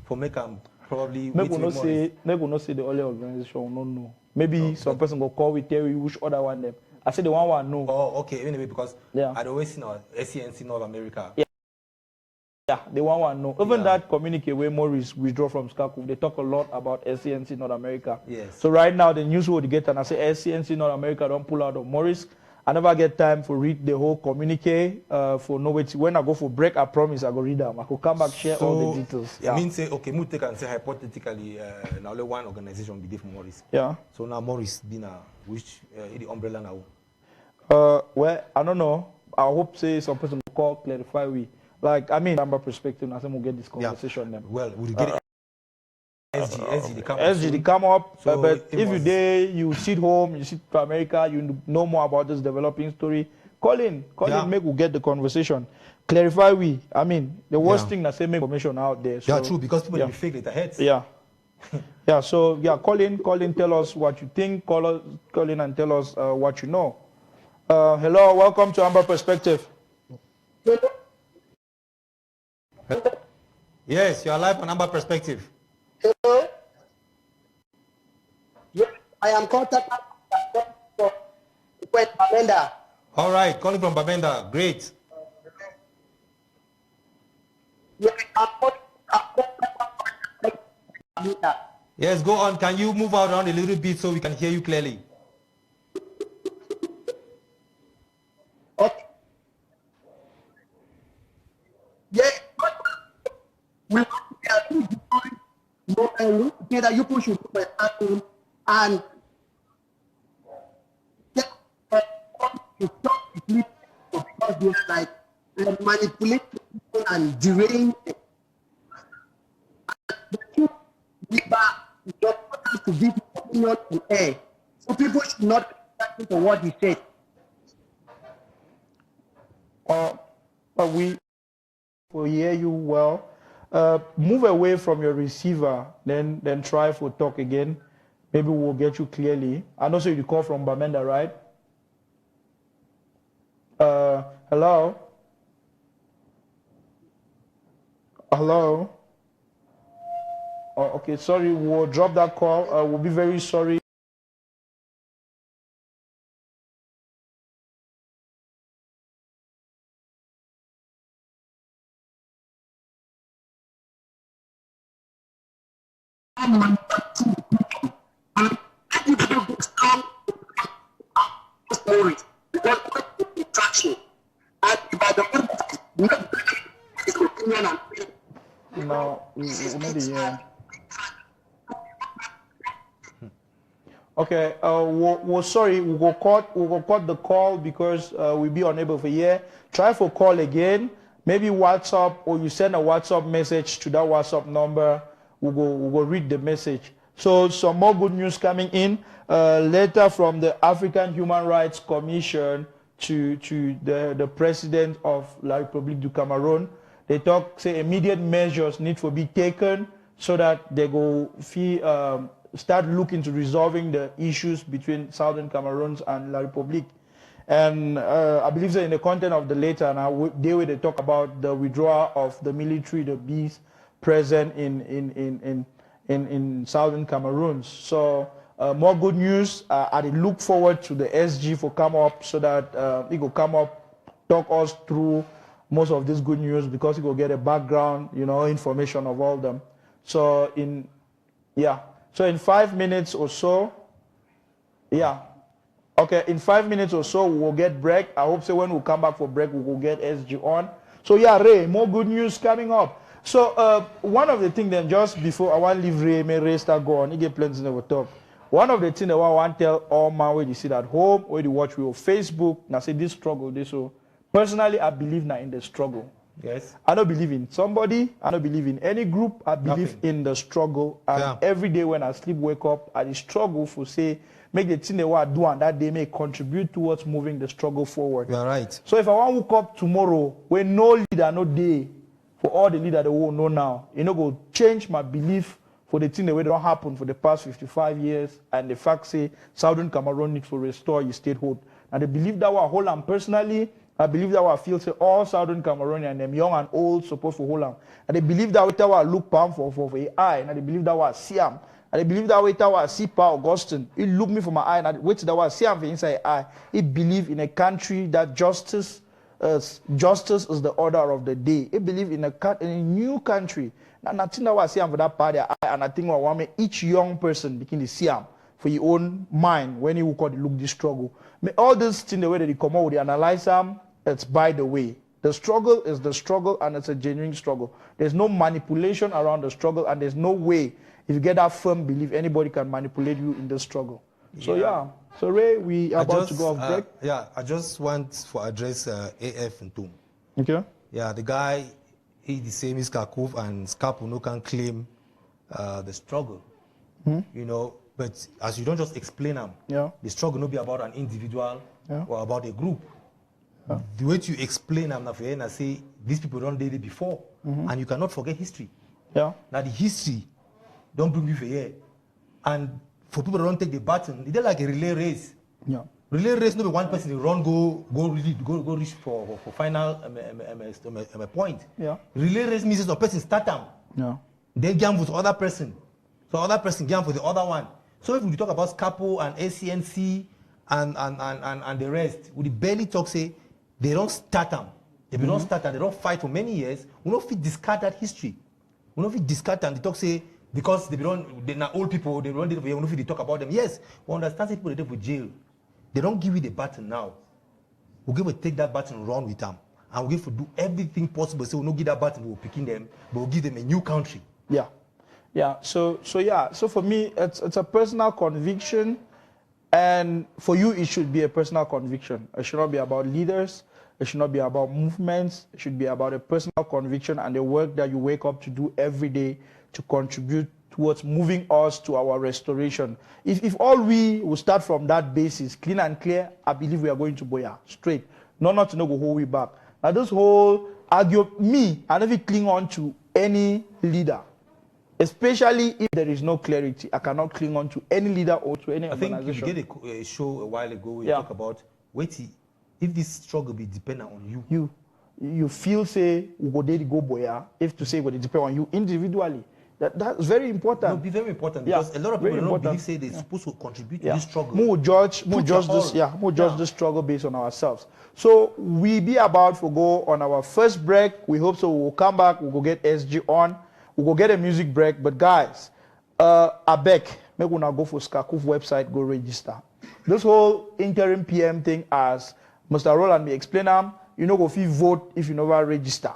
for make him probably Maybe we with not say, maybe we not say the only organization. We don't know. Maybe some person go call with Terry, which other one them. I say the one know. Oh, okay. Anyway, because Yeah. I'd always seen our SCNC North America. Yeah. Yeah, the one know. Even Yeah. that communique where Maurice withdraw from SCACU, they talk a lot about SCNC North America. Yes. So right now the news will get and I say SCNC North America don't pull out of Maurice. I never get time for read the whole communique for no way. When I go for break, I promise I go read them. I could come back share all the details. I mean, say okay, we take and say hypothetically, now only one organization be there for Maurice. Yeah. So now Maurice been which the umbrella now. Well, I don't know. I hope say some person will call clarify we. Like I mean, number perspective. I think we'll get this conversation then. Well, we'll get SG, they come up. SG, they come up, So but it if you was- there, you sit home, you sit to America, you know more about this developing story. Call in, Yeah. make we get the conversation. Clarify we. I mean, the worst Yeah. thing that say make information out there. So, Yeah, true, because people yeah. be fake letterheads. Yeah. Yeah, so yeah, call in, tell us what you think, call in and tell us what you know. Hello, welcome to Amba Perspective. Yes, you are live on Amba Perspective. Hello? Yes, I am contacting from Amanda. All right, calling from Babenda. Great. Yes, Yes, go on. Can you move around a little bit so we can hear you clearly? okay. and that you push and to stop people because they are like manipulating people and derailing them. To give opinion on air, so people should not listen to what he said. But we will hear you well. Move away from your receiver, then try for talk again. Maybe we'll get you clearly. I know so you call from Bamenda, right? Hello? Hello? Oh, okay, sorry, we'll drop that call. We'll be very sorry. No, okay, we're sorry, we'll cut the call because we'll be unable for hear. Try for call again, maybe WhatsApp, or you send a WhatsApp message to that WhatsApp number. We'll go read the message. So some more good news coming in. Letter from the African Human Rights Commission to the president of La République du Cameroon. They talk, say immediate measures need to be taken so that they go start looking to resolving the issues between Southern Cameroon and La République. And I believe that in the content of the letter now, they talk about the withdrawal of the military, the bees present in Southern Cameroon. So more good news. I look forward to the SG for come up so that he will come up, talk us through most of this good news because he will get a background, information of all them. So in 5 minutes or so, okay, in 5 minutes or so we'll get break. I hope so when we come back for break we will get SG on. So Ray, more good news coming up. So one of the things then just before I want to leave Ray start go on, he get plenty of talk. One of the things that I want to tell all man when you sit at home, when you watch with Facebook, now say this struggle, this so. Personally, I believe now in the struggle. Yes. I don't believe in somebody. I don't believe in any group. I believe in the struggle. And every day when I sleep, wake up, I struggle for say, make the thing they want to do and that they may contribute towards moving the struggle forward. You are right. So if I want to wake up tomorrow, when no leader, no day, for all the leader they won't know now, go change my belief for the thing that don't happen for the past 55 years and the fact say Southern Cameroon need to restore your statehood. And they believe that I hold on personally. I believe that I feel say all Southern Cameroonians, them young and old, supposed to hold on. And they believe that I look palm for AI, and they believe that I see him. And they believe that I see Pa Augustine. He look me for my eye, and wait that I see him for inside eye. He believe in a country that justice is the order of the day. He believe in a new country. And I think that I see him for that part of eye, and I think I want me each young person begin to see him for your own mind when you look this struggle. All this thing, the way that they come out, they analyze them, it's by the way. The struggle is the struggle, and it's a genuine struggle. There's no manipulation around the struggle, and there's no way, if you get that firm belief, anybody can manipulate you in the struggle. So so Ray, we are about to go off break. I just want to address AF Ndim. Okay. Yeah, the guy, he the same as Kakuf and Skapu no can claim the struggle. But as you don't just explain them, the struggle not be about an individual or about a group. The way you explain them, I say these people don't did it before, and you cannot forget history. Now the history don't bring you here, and for people that don't take the baton, they're like a relay race. Relay race, no be one person run go reach for final point. Relay race means the person start them. Then gamble with other person, so other person gamble for the other one. So if we talk about SCAPO and ACNC and the rest, we barely talk say they don't start them. If they don't start and they don't fight for many years, we don't fit discard that history. We don't fit discard them. They talk say because they're not old people, they don't fit to talk about them. Yes, we understand people they do for jail. They don't give you the baton now. We're going to take that baton and run with them. And we're going to do everything possible. So we'll not give that baton, we'll pick them, but we'll give them a new country. Yeah. So for me, it's a personal conviction, and for you, it should be a personal conviction. It should not be about leaders. It should not be about movements. It should be about a personal conviction and the work that you wake up to do every day to contribute towards moving us to our restoration. If all we will start from that basis, clean and clear, I believe we are going to Boya straight. Not to know go whole way back. Now this whole argue, I never cling on to any leader, especially if there is no clarity. I cannot cling on to any leader or to any organization. I think you did a show a while ago where you talk about if this struggle be dependent on you. You feel say we go there to go Boya, if to say it depend on you individually. That's very important. No, be very important because a lot of people don't believe say they're supposed to contribute to this struggle. More judge this struggle based on ourselves. So we be about to go on our first break. We hope so. We'll come back. We'll go get SG on. We'll go get a music break. But guys, I beg, make we now go for Skakuf website, go register. This whole interim PM thing, as Mr. Roland me explain you know go fee vote if you never register.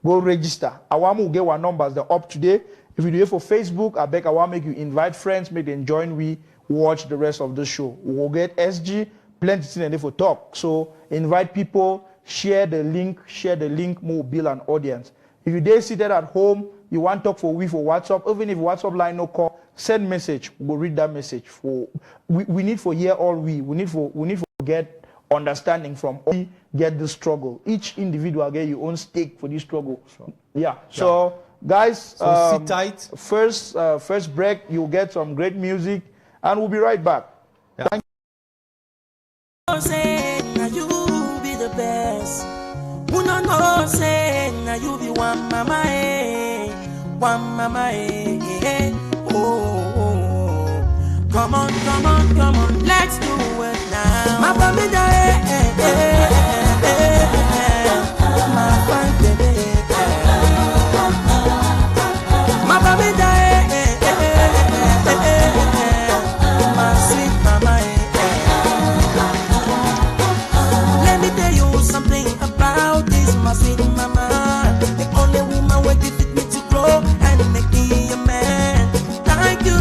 Go register. I want to get our numbers. They're up today. If you do it for Facebook, I beg I want to make you invite friends, make them join we watch the rest of the show. We'll get SG, plenty of things for talk. So invite people, share the link, more build an audience. If you dare seated at home, you want to talk for WhatsApp, even if WhatsApp line no call, send message. We'll read that message. We need for hear all we need for get understanding from all we get the struggle. Each individual get your own stake for this struggle. So guys, sit tight. First break, you'll get some great music, and we'll be right back. Thank you. Say, now you be the best. Who no say, now you be one mama, one mama, oh. Come on, let's do it now. My baby, my fine baby. My baby my sweet mama. Let me tell you something about this, my sweet mama. The only woman who gifted me to grow and make me a man. Thank you,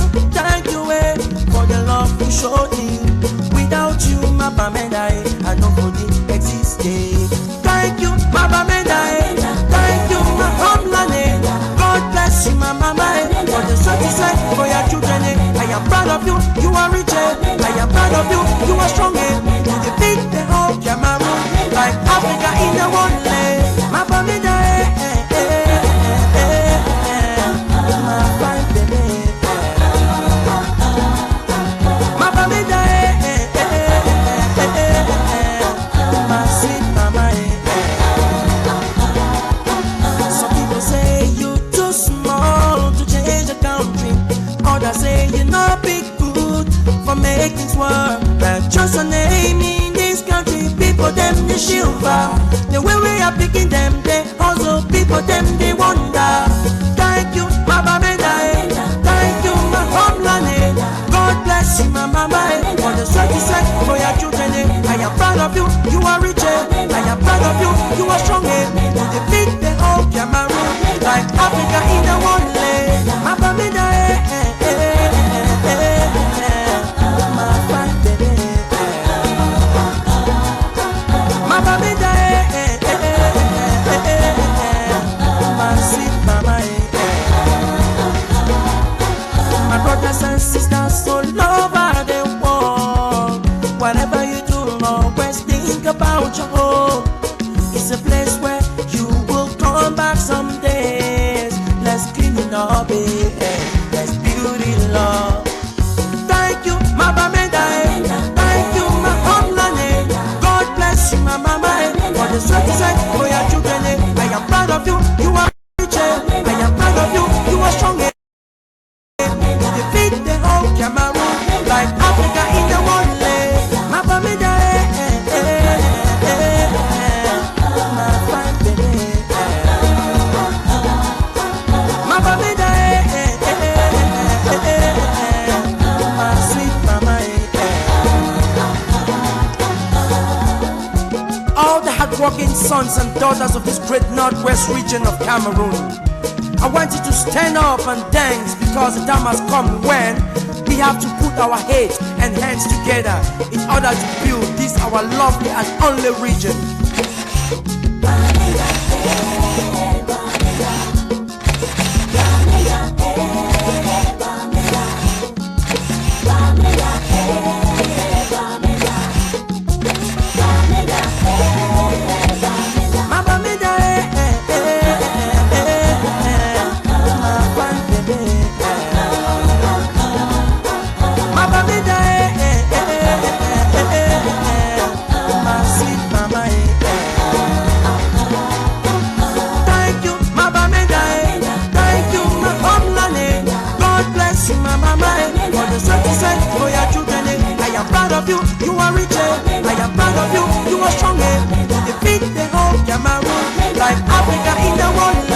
for the love you showed me. Without you, my baby, I don't believe existed. Thank you, my baby. Thank you, my homeland. God bless you, my mama, for the satisfied for your children. I am proud of you, you are rich. I am proud of you, you are strong. You defeat the whole Cameroon, like Africa in the one land. My family, my fine baby. My family, my sweet mama. Some people say you too small to change the country. Others say you're not big good for making things work. But just a name in this country, people them they shiver. The way we are picking them, they also people them they wonder. Thank you, my baby. Thank you, my homeland. God bless you, my mama, for the satisfied for your children. I am proud of you, you are rich. I am proud of you, you are strong. You defeat the whole Cameroon, like Africa in the one land. My baby, my fine baby. My baby, my sweet mama. My brothers and sisters all over the world. Whatever you do, always think about your home. It's a place where you will come back some days. Let's clean it up, let's build it, love. Thank you, my baby. Thank you, my homeland. God bless you, my mama, for the satisfied for your children. I am proud of you, you are rich. I am proud of you, you are strong. You defeat the whole Cameroon, like Africa in the one land. My baby, my fine baby. My baby, my sweet mama. All the hardworking sons and daughters of this great northwest region of Cameroon, I want you to stand up and dance because the time has come when we have to put our heads and hands together in order to build this our lovely and only region. I am proud of you, you are rich. I am proud of you, you are strong. Defeat the whole Cameroon like Africa in the wonderland.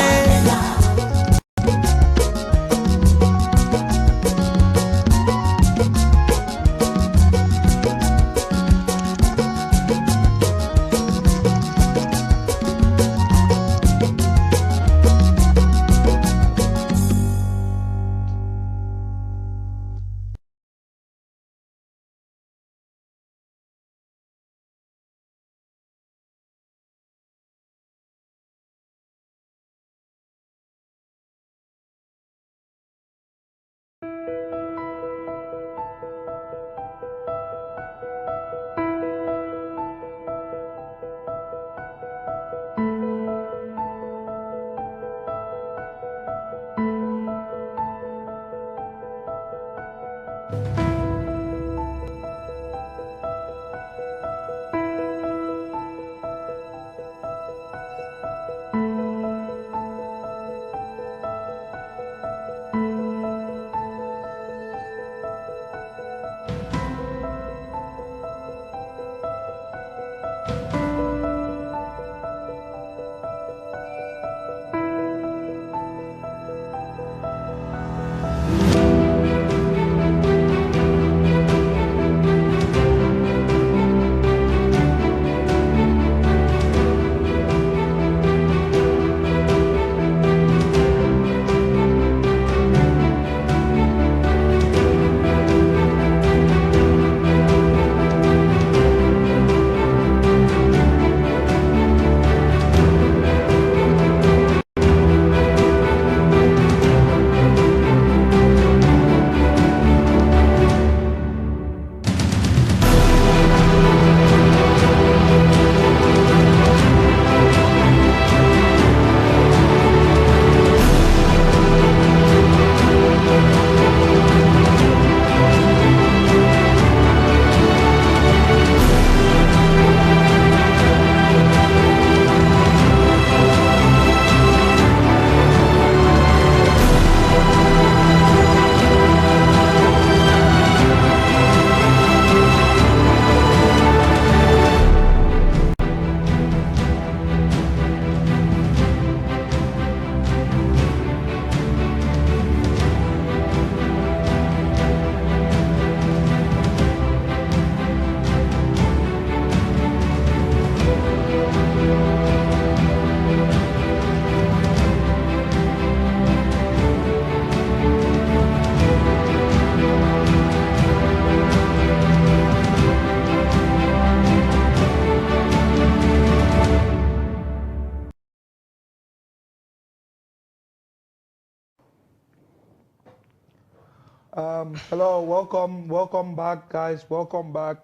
Hello, welcome back, guys. Welcome back.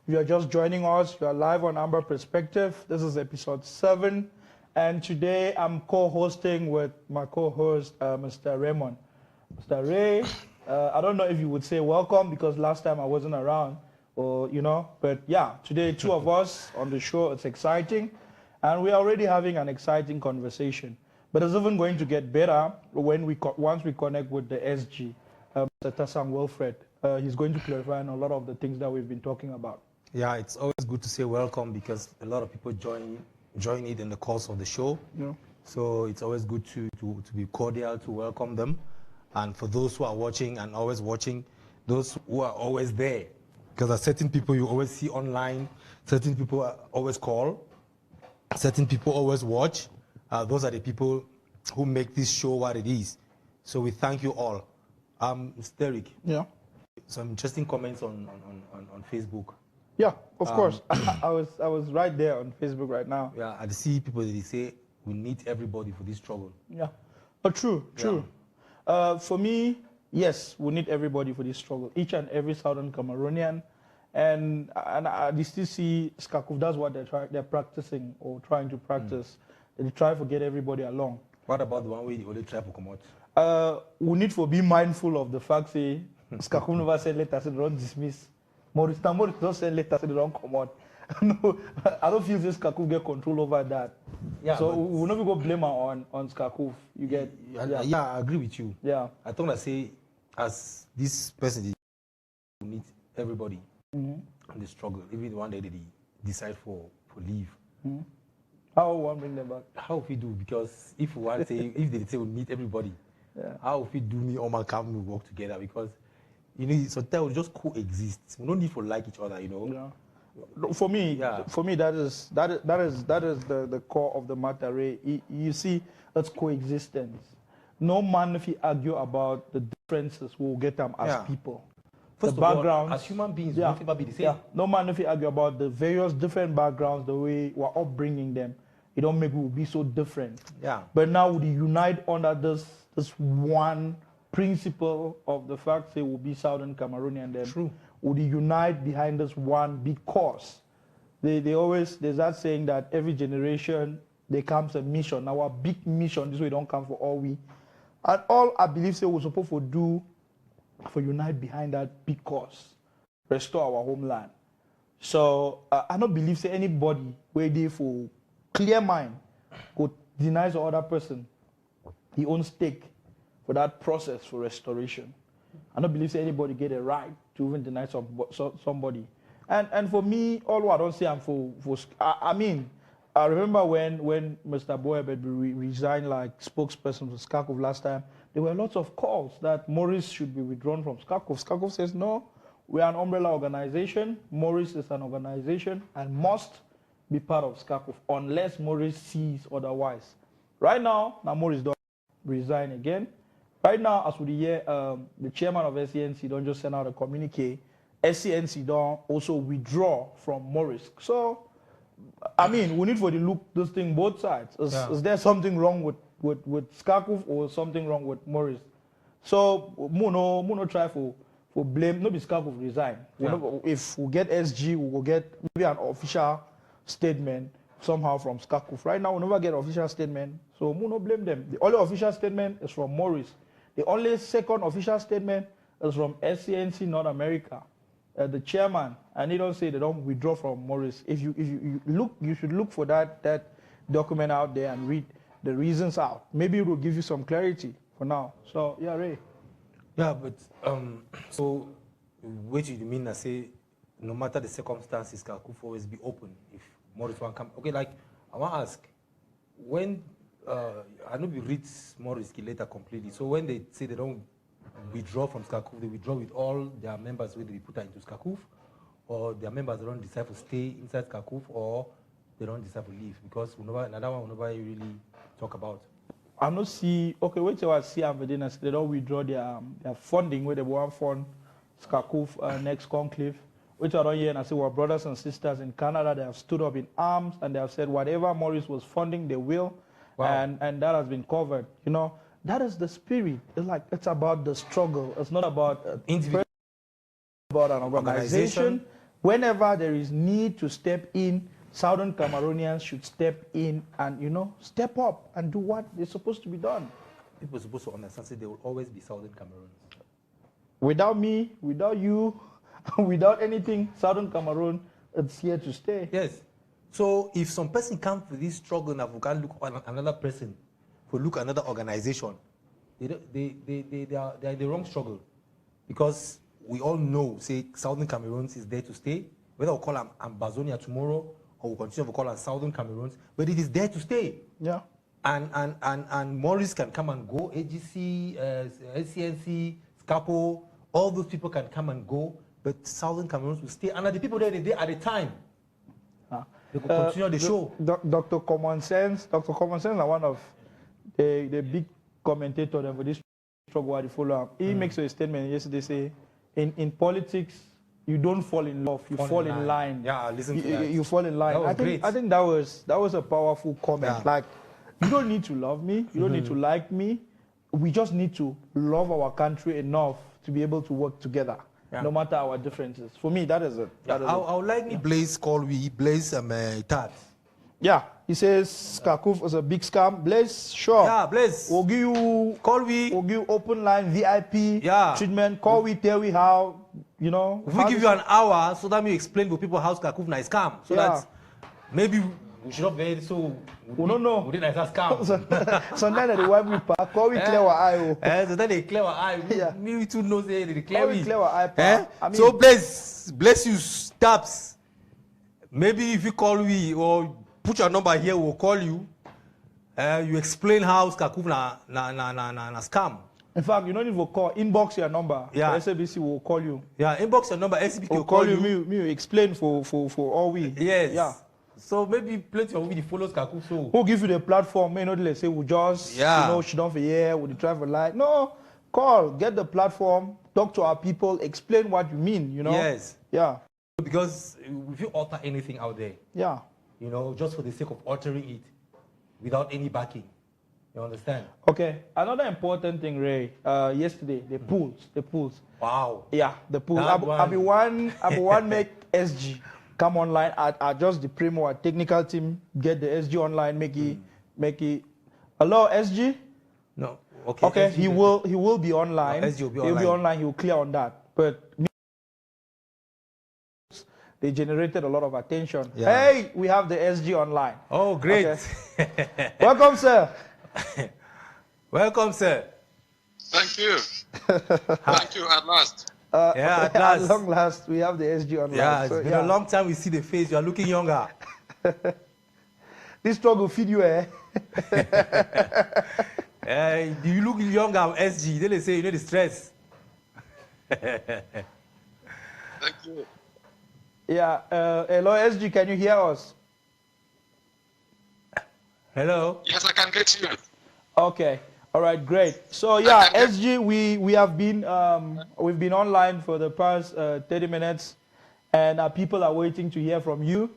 If you are just joining us, you are live on Amba Perspective. This is episode 7, and today I'm co-hosting with my co-host, Mr. Raymond. Mr. Ray, I don't know if you would say welcome because last time I wasn't around, or but yeah, today 2 of us on the show. It's exciting, and we're already having an exciting conversation. But it's even going to get better when once we connect with the SG. Mr. Tasang Wilfred. He's going to clarify on a lot of the things that we've been talking about. Yeah, it's always good to say welcome because a lot of people join it in the course of the show. Yeah. So it's always good to be cordial, to welcome them. And for those who are watching and always watching, those who are always there, because there are certain people you always see online, certain people always call, certain people always watch. Those are the people who make this show what it is. So we thank you all. Mr. Derrick. Yeah. Some interesting comments on Facebook. Yeah, of course. I was right there on Facebook right now. Yeah, I see people that they say we need everybody for this struggle. Yeah, true. For me, yes, we need everybody for this struggle. Each and every Southern Cameroonian, and I still see Skakuf. That's what they're practicing or trying to practice. They try to get everybody along. What about the one way you only try to come out? We need to be mindful of the fact that Skakuf never said let us don't dismiss. Maurice don't say let us don't come out. No, I don't feel this Skakuf get control over that. Yeah, so we'll not go blame on Skakuf. You get? Yeah, I agree with you. Yeah. I thought I say as this person we need everybody in the struggle, even the one that they decide for leave. How will we bring them back? How if we do? Because if we want to say, if they say we meet everybody, how if we do me or my camp we work together? Because sometimes we just coexist. We don't need to like each other, Yeah. For me, that is the core of the matter. Ray. You see, that's coexistence. No man if he argue about the differences will get them as people. First the of backgrounds, all, as human beings, we don't ever be the same. No man if he argue about the various different backgrounds, the way we're upbringing them, it don't make we be so different. Yeah. But now we unite under this one principle of the fact that we'll be Southern Cameroonian. Then True. Would unite behind this one big cause. There's that saying that every generation there comes a mission. Our big mission, this way don't come for all we. And all I believe say we're supposed to do for unite behind that big cause. Restore our homeland. So I don't believe say anybody where they for clear mind could deny the other person his own stake for that process for restoration. I don't believe say anybody get a right to even deny somebody. And for me, all I don't say I'm for I mean, I remember when Mr. Boebed resigned like spokesperson for Skakuf last time, there were lots of calls that Maurice should be withdrawn from Skakuf. Skakuf says, no, we are an umbrella organization. Maurice is an organization and must be part of Skakuf unless Maurice sees otherwise. Right now Maurice don't resign again. Right now, as we hear, the chairman of SCNC don't just send out a communique. SCNC don't also withdraw from Maurice. So, I mean, we need to look this thing both sides. Is there something wrong with Skakuf or something wrong with Maurice? So, Muno try for blame. No, be Skakuf resign. If we get SG, we will get maybe an official statement somehow from Skakuf. Right now, we never get an official statement. So, Muno blame them. The only official statement is from Maurice. The only second official statement is from SCNC North America, the chairman, and he don't say they don't withdraw from Maurice. If you look, you should look for that document out there and read the reasons out. Maybe it will give you some clarity for now. So yeah, Ray. Yeah, but so what do you mean? I say no matter the circumstances, Skakuf always be open if Maurice want come. Okay, like I want to ask when. I know we read Maurice later completely. So when they say they don't withdraw from Skakuf, they withdraw with all their members whether they put into Skakuf, or their members don't decide to stay inside Skakuf, or they don't decide to leave. Because another one we never really talk about. I not see. Okay, wait till I see Ambedina. They don't withdraw their funding where they want fund Skakuf next conclave. Which I don't hear and I say, well, brothers and sisters in Canada, they have stood up in arms and they have said whatever Maurice was funding, they will. Wow. And that has been covered. That is the spirit. It's about the struggle. It's not about individual, about an organization. Whenever there is need to step in, Southern Cameroonians should step in and step up and do what is supposed to be done. People are supposed to understand that there will always be Southern Cameroons. Without me, without you, without anything, Southern Cameroon, it's here to stay. Yes. So if some person comes to this struggle now, we can look at another person, we look at another organization, they are in the wrong struggle. Because we all know, say, Southern Cameroons is there to stay. Whether we call them Ambazonia tomorrow, or we continue to call them Southern Cameroons, but it is there to stay. Yeah. And Maurice can come and go, AGC, SCNC, SCAPO, all those people can come and go, but Southern Cameroons will stay. And the people there at the time. They could continue the show. Dr. Common Sense is one of the big commentator for this struggle, the follow-up, he makes a statement yesterday, say, in politics, you don't fall in love, you fall in line. Yeah, listen to that. You fall in line. I think that was a powerful comment. Yeah. Like, you don't need to love me, you don't need to like me. We just need to love our country enough to be able to work together, no matter our differences. For me, that is it. I would like me Blaze call we Blaze Tat. Yeah, he says Kakuf was a big scam. Blaze, sure. Yeah, Blaze. We'll give you call we. We'll give you open line VIP treatment. Call we, tell we how, you know. If we give you an hour so that we explain to people how Kakuf is scam. So that maybe we should not be so. We don't know. We didn't have scam. Sometimes they want we pack. Call we clear our eye. So then they clear our eye. Me too know they clear we. Clear our eye. I mean, so bless you stabs. Maybe if you call we or put your number here, we'll call you. You explain how Kakuf na scam. In fact, you don't need to call. Inbox your number. Yeah. SABC will call you. Yeah, inbox your number. SABC will call you. Me explain for all we. Yes. Yeah. So maybe plenty of the follows Kakuf. So who give you the platform? May not let's say we just you know she don't for year with the travel light. No, call, get the platform, talk to our people, explain what you mean. You know. Yes. Yeah. Because if you alter anything out there. Yeah. You know, just for the sake of altering it, without any backing. You understand? Okay. Another important thing, Ray. Yesterday, the pools. Wow. Yeah, the pools. I'll be one make SG come online. I just the primo technical team get the SG online. Make it. Hello, SG. No. Okay. Okay. SG He will be online. No, SG will be online. He'll be online. He will clear on that. But they generated a lot of attention. Yeah. Hey, we have the SG online. Oh, great. Okay. Welcome, sir. Welcome, sir. Thank you. Thank you, at last. At last. At long last, we have the SG online. Yeah, it's been a long time we see the face. You are looking younger. This struggle feed you, eh? You look younger, SG. Then they say you need the stress. Thank you. Yeah, hello SG, can you hear us? Hello? Yes, I can get you. Okay, all right, great. So yeah, SG, we have been, we've been online for the past 30 minutes and people are waiting to hear from you.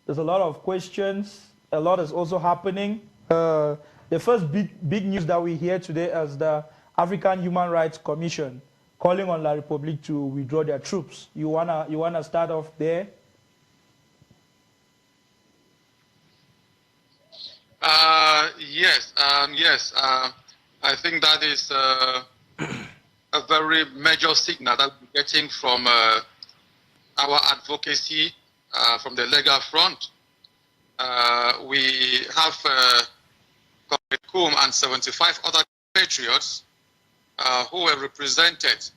There's a lot of questions, a lot is also happening. The first big news that we hear today is the African Human Rights Commission calling on La Republique to withdraw their troops. You wanna start off there? Yes. I think that is a very major signal that we're getting from our advocacy from the legal front. We have Kum and 75 other patriots who were represented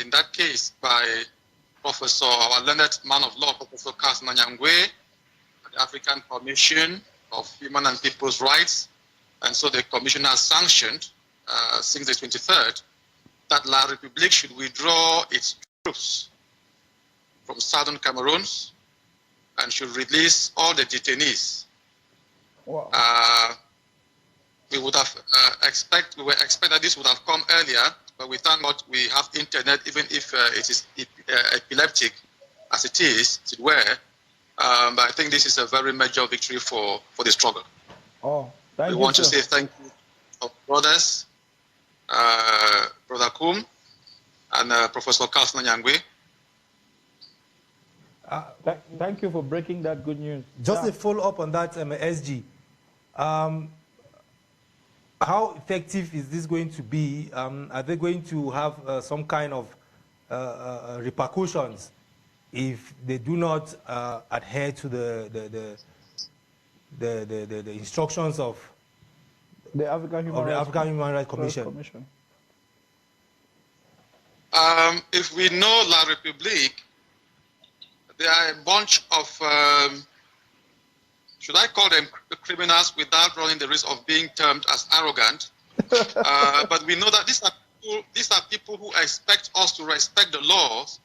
in that case by our learned man of law, Professor Kasna Nyangwe, the African Commission of Human and People's Rights. And so the Commission has sanctioned, since the 23rd, that La République should withdraw its troops from southern Cameroon and should release all the detainees. Wow. We would have expect that this would have come earlier, but we thank God we have internet, even if it is epileptic as it is, as it were. But I think this is a very major victory for the struggle. Oh, thank you. We want to say thank you to our brothers, Brother Kum and Professor Kasna Nyangwe. Thank you for breaking that good news. Just a follow-up on that, SG. How effective is this going to be? Are they going to have some kind of repercussions if they do not adhere to the instructions of the African Human Rights Commission? If we know La République, there are a bunch of, should I call them criminals without running the risk of being termed as arrogant? But we know that these are people who expect us to respect the laws,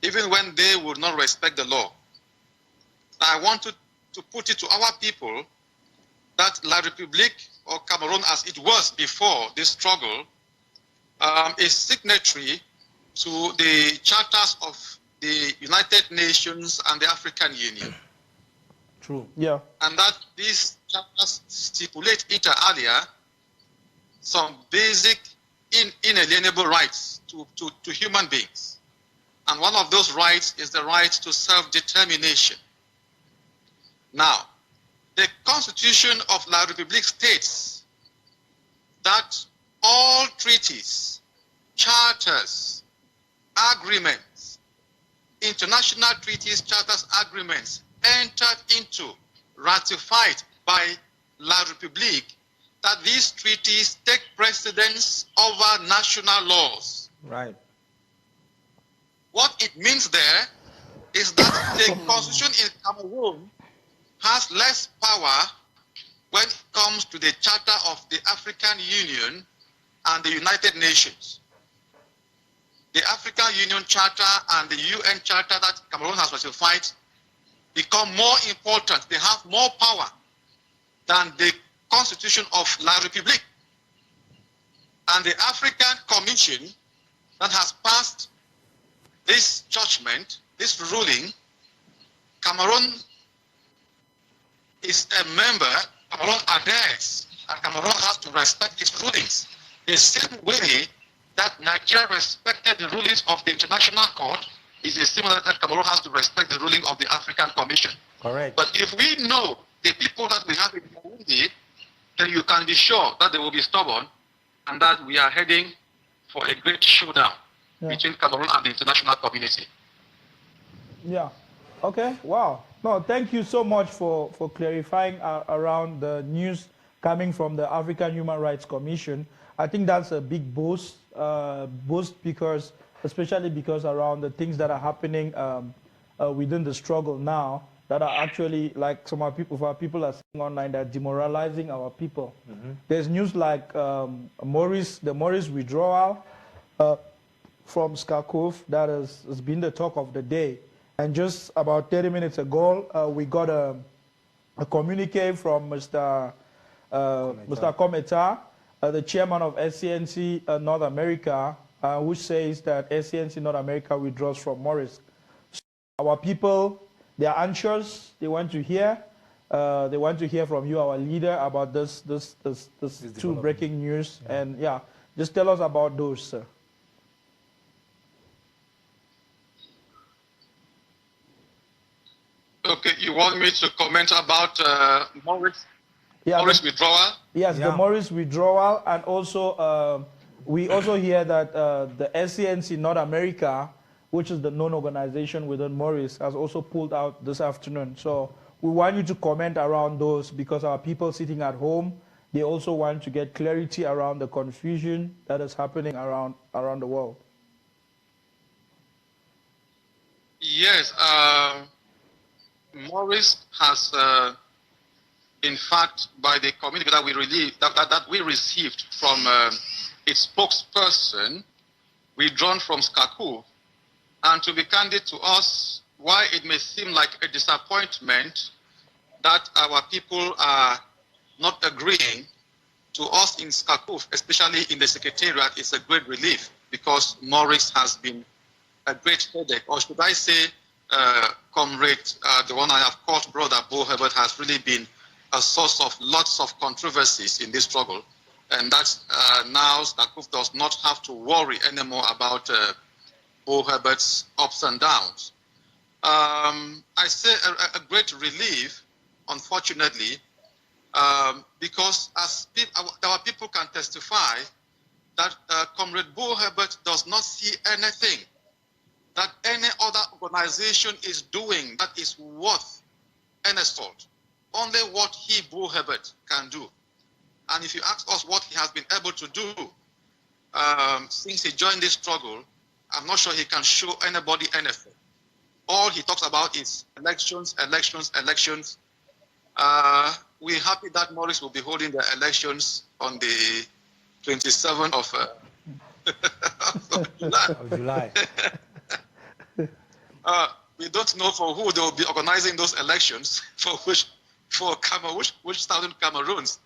even when they would not respect the law. I want to put it to our people that La République or Cameroon as it was before this struggle, is signatory to the charters of the United Nations and the African Union. True. Yeah. And that these charters stipulate inter alia some basic inalienable rights to human beings. And one of those rights is the right to self-determination. Now, the Constitution of La République states that all treaties, charters, agreements, international treaties, charters, agreements entered into, ratified by La République, that these treaties take precedence over national laws. Right. What it means there is that the constitution in Cameroon has less power when it comes to the Charter of the African Union and the United Nations. The African Union Charter and the UN Charter that Cameroon has ratified become more important. They have more power than the Constitution of La République. And the African Commission that has passed this judgment, this ruling, Cameroon is a member, Cameroon adheres, and Cameroon has to respect its rulings. The same way that Nigeria respected the rulings of the International Court is a similar that Cameroon has to respect the ruling of the African Commission. Correct. But if we know the people that we have in Burundi, then you can be sure that they will be stubborn and that we are heading for a great showdown between Cameroon and the international community. Yeah. Okay. Wow. No, thank you so much for clarifying around the news coming from the African Human Rights Commission. I think that's a big boost because, especially because around the things that are happening within the struggle now, that are actually, like some of our people are saying online, that demoralizing our people. Mm-hmm. There's news like the Maurice withdrawal from Skakov that has been the talk of the day. And just about 30 minutes ago, we got a communique from Mr. Kometa, the chairman of SCNC North America, which says that SCNC North America withdraws from Maurice. So our people, they are anxious. They want to hear. They want to hear from you, our leader, about this two breaking news. Yeah. And yeah, just tell us about those, sir. Okay, you want me to comment about Maurice? Yeah, Maurice withdrawal? Yes, the Maurice withdrawal, and also we also hear that the SCNC North America, which is the known organization within Maurice, has also pulled out this afternoon. So we want you to comment around those because our people sitting at home, they also want to get clarity around the confusion that is happening around the world. Yes, Maurice has, in fact, by the communique that we received from its spokesperson, withdrawn from Skaku. And to be candid to us, why it may seem like a disappointment that our people are not agreeing, to us in Skaku, especially in the Secretariat, is a great relief because Maurice has been a great headache, or should I say, comrade, the one I have called brother Bo Herbert, has really been a source of lots of controversies in this struggle. And that now Skaku does not have to worry anymore about Bo Herbert's ups and downs. I say a great relief, unfortunately, because as our people can testify that Comrade Bo Herbert does not see anything that any other organization is doing that is worth an assault. Only what he, Bo Herbert, can do. And if you ask us what he has been able to do since he joined this struggle, I'm not sure he can show anybody anything. All he talks about is elections, elections, elections. We're happy that Maurice will be holding the elections on the 27th of July. We don't know for who they will be organizing those elections, for which thousand Cameroons.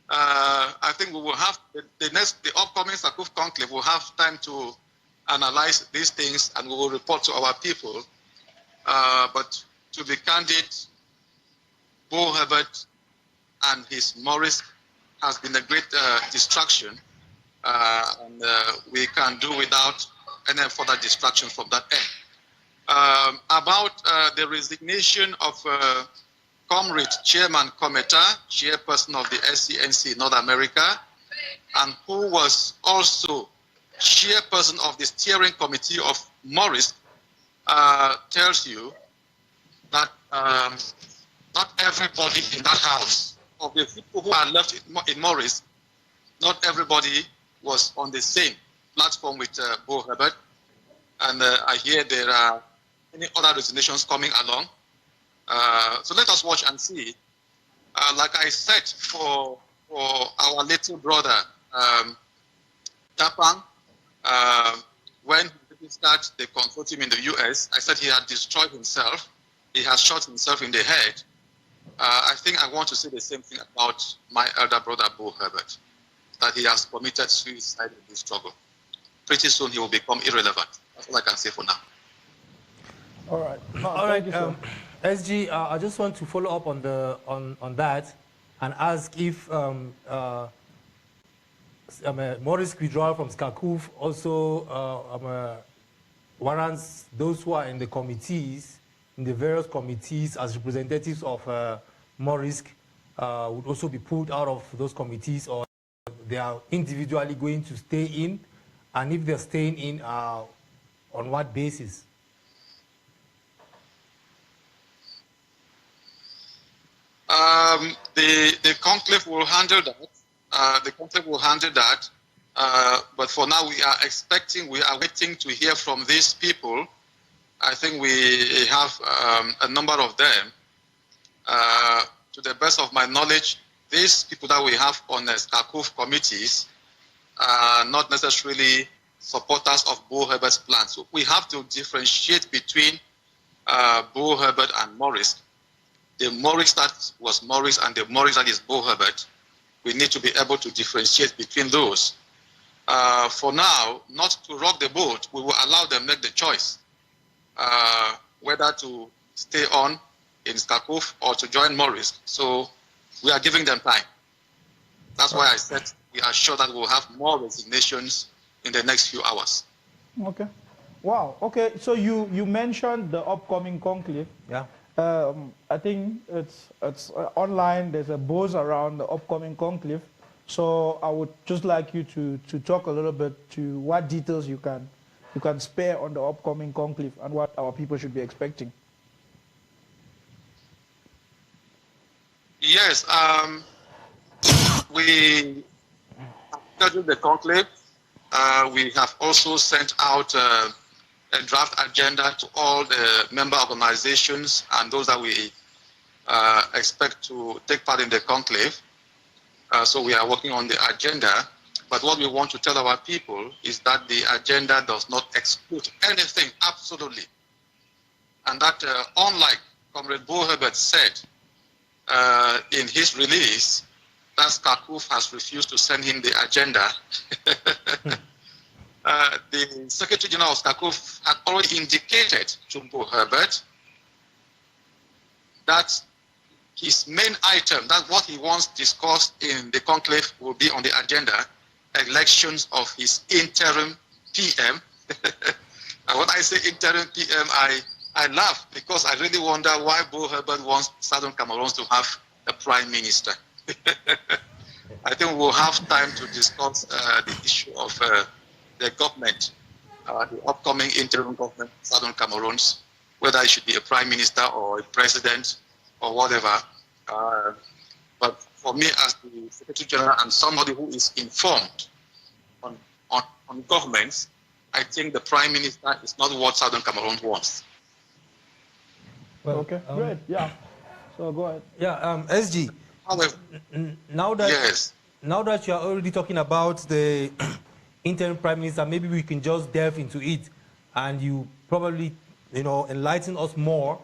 I think we will have the upcoming Sakuf conclave will have time to analyze these things, and we will report to our people. But to be candid, Bo Herbert and his Morris has been a great distraction, and we can do without any further distraction from that end. About the resignation of Comrade Chairman Kometa, chairperson of the SCNC North America, and who was also chairperson of the steering committee of Morris, tells you that not everybody in that house, of the people who are left in Morris, not everybody was on the same platform with Bo Herbert. And I hear there are many other resignations coming along. So let us watch and see. Like I said, for our little brother, Tapang, when he started the consortium in the US, I said he had destroyed himself. He has shot himself in the head. I think I want to say the same thing about my elder brother, Bo Herbert, that he has committed suicide in this struggle. Pretty soon he will become irrelevant. That's all I can say for now. All right. No, all right. SG, I just want to follow up on that and ask if Morris withdrawal from Skakuf also warrants those who are in the committees, in the various committees as representatives of Morris, would also be pulled out of those committees, or they are individually going to stay in, and if they're staying in, on what basis? The conclave will handle that. The conclave will handle that. But for now, we are waiting to hear from these people. I think we have a number of them. To the best of my knowledge, these people that we have on the Skakuf committees are not necessarily supporters of Bo Herbert's plan. So we have to differentiate between Bo Herbert and Morris. The Morris that was Morris and the Morris that is Bo Herbert, we need to be able to differentiate between those. For now, not to rock the boat, we will allow them make the choice whether to stay on in Skakuf or to join Morris. So we are giving them time. That's why I said we are sure that we'll have more resignations in the next few hours. Okay. Wow. Okay. So you mentioned the upcoming conclave. Yeah. I think it's online. There's a buzz around the upcoming conclave. So I would just like you to talk a little bit to what details you can spare on the upcoming conclave and what our people should be expecting. Yes, we scheduled the conclave. We have also sent out a draft agenda to all the member organizations and those that we expect to take part in the conclave. So we are working on the agenda. But what we want to tell our people is that the agenda does not exclude anything, absolutely. And that unlike Comrade Bo Herbert said in his release, that Skakuf has refused to send him the agenda. The Secretary General of Skakuf had already indicated to Bo Herbert that his main item, that what he wants discussed in the conclave, will be on the agenda, elections of his interim PM. And when I say interim PM, I laugh because I really wonder why Bo Herbert wants Southern Cameroons to have a prime minister. I think we'll have time to discuss the issue of the government, the upcoming interim government of Southern Cameroons, whether it should be a prime minister or a president or whatever. But for me, as the Secretary General and somebody who is informed on governments, I think the prime minister is not what Southern Cameroon wants. Well, okay, great. Yeah. So go ahead. Yeah, SG. However, now that yes. Now that you are already talking about the interim prime minister, maybe we can just delve into it, and you probably, enlighten us more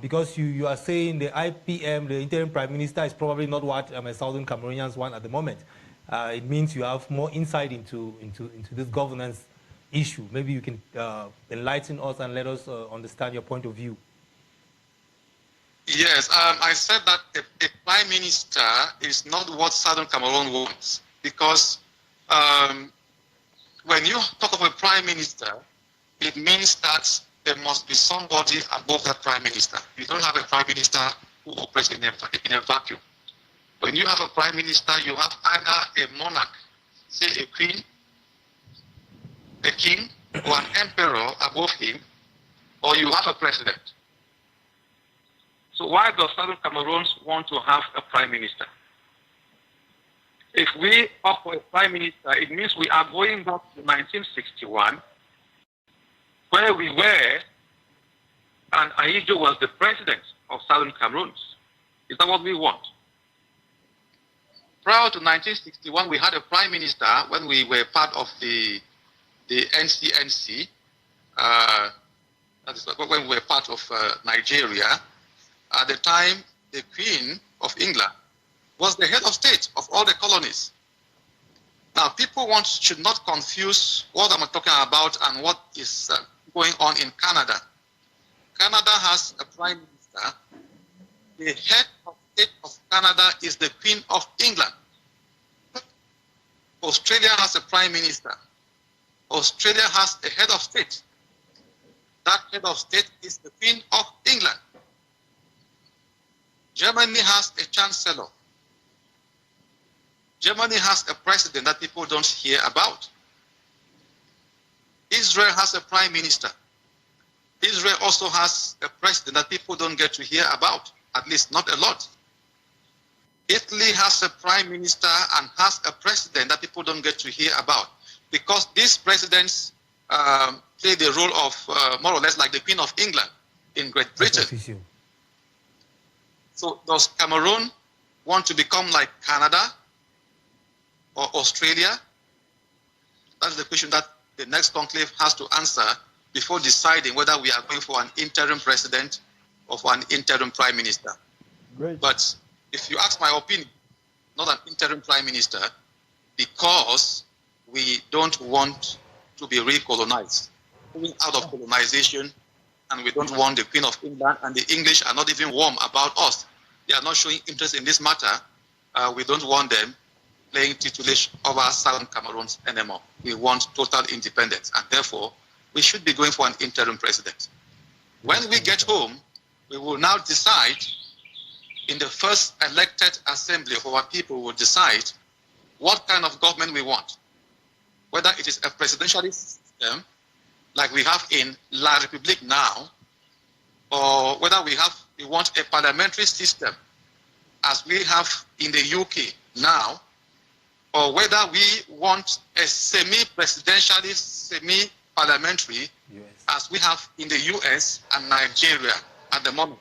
because you are saying the IPM, the interim prime minister, is probably not what Southern Cameroonians want at the moment. It means you have more insight into this governance issue. Maybe you can enlighten us and let us understand your point of view. Yes, I said that a prime minister is not what Southern Cameroon wants, because when you talk of a prime minister, it means that there must be somebody above that prime minister. You don't have a prime minister who operates in a vacuum. When you have a prime minister, you have either a monarch, say a queen, a king, or an emperor above him, or you have a president. So why does Southern Cameroons want to have a prime minister? If we opt for a prime minister, it means we are going back to 1961, where we were, and Ahidjo was the president of Southern Cameroons. Is that what we want? Prior to 1961, we had a prime minister when we were part of the NCNC. That is when we were part of Nigeria. At the time, the Queen of England was the head of state of all the colonies. Now, people should not confuse what I'm talking about and what is going on in Canada. Canada has a prime minister. The head of state of Canada is the Queen of England. Australia has a prime minister. Australia has a head of state. That head of state is the Queen of England. Germany has a chancellor. Germany has a president that people don't hear about. Israel has a prime minister. Israel also has a president that people don't get to hear about, at least not a lot. Italy has a prime minister and has a president that people don't get to hear about, because these presidents play the role of more or less like the Queen of England in Great Britain. So does Cameroon want to become like Canada or Australia? That's the question that the next conclave has to answer before deciding whether we are going for an interim president or for an interim prime minister. Great. But if you ask my opinion, not an interim prime minister, because we don't want to be recolonized. Moving out of colonization, and we don't want the Queen of England, and the English are not even warm about us. They are not showing interest in this matter. We don't want them playing tutelage over Southern Cameroons anymore. We want total independence, and therefore, we should be going for an interim president. When we get home, we will now decide, in the first elected assembly of our people, we will decide what kind of government we want. Whether it is a presidentialist system, like we have in La République now, or whether we want a parliamentary system, as we have in the UK now, or whether we want a semi-presidentialist, semi-parliamentary, as we have in the US and Nigeria at the moment.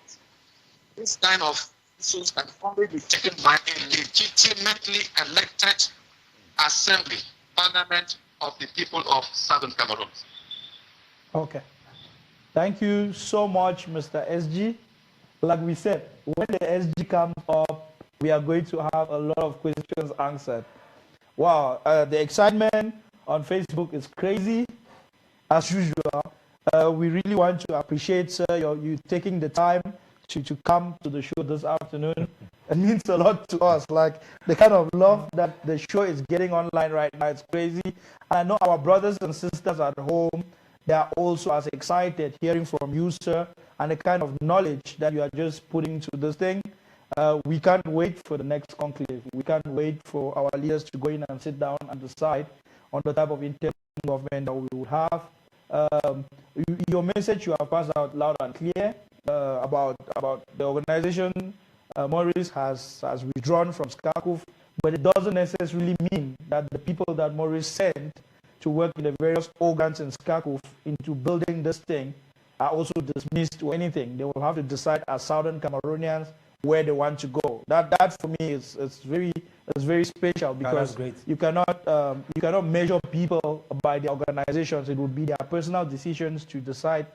This kind of issues can only be taken by a legitimately elected assembly, parliament of the people of Southern Cameroon. Okay. Thank you so much, Mr. SG. Like we said, when the SG comes up, we are going to have a lot of questions answered. Wow, the excitement on Facebook is crazy, as usual. We really want to appreciate, sir, you taking the time to come to the show this afternoon. It means a lot to us. Like, the kind of love that the show is getting online right now, it's crazy. And I know our brothers and sisters at home, they are also as excited hearing from you, sir, and the kind of knowledge that you are just putting to this thing. We can't wait for the next conclave. We can't wait for our leaders to go in and sit down and decide on the type of interim government that we would have. Your message you have passed out loud and clear about the organization. Maurice has withdrawn from SCACUF, but it doesn't necessarily mean that the people that Maurice sent to work in the various organs in SCACUF into building this thing are also dismissed or anything. They will have to decide as Southern Cameroonians where they want to go. That for me is very special, because you cannot measure people by the organizations. It would be their personal decisions to decide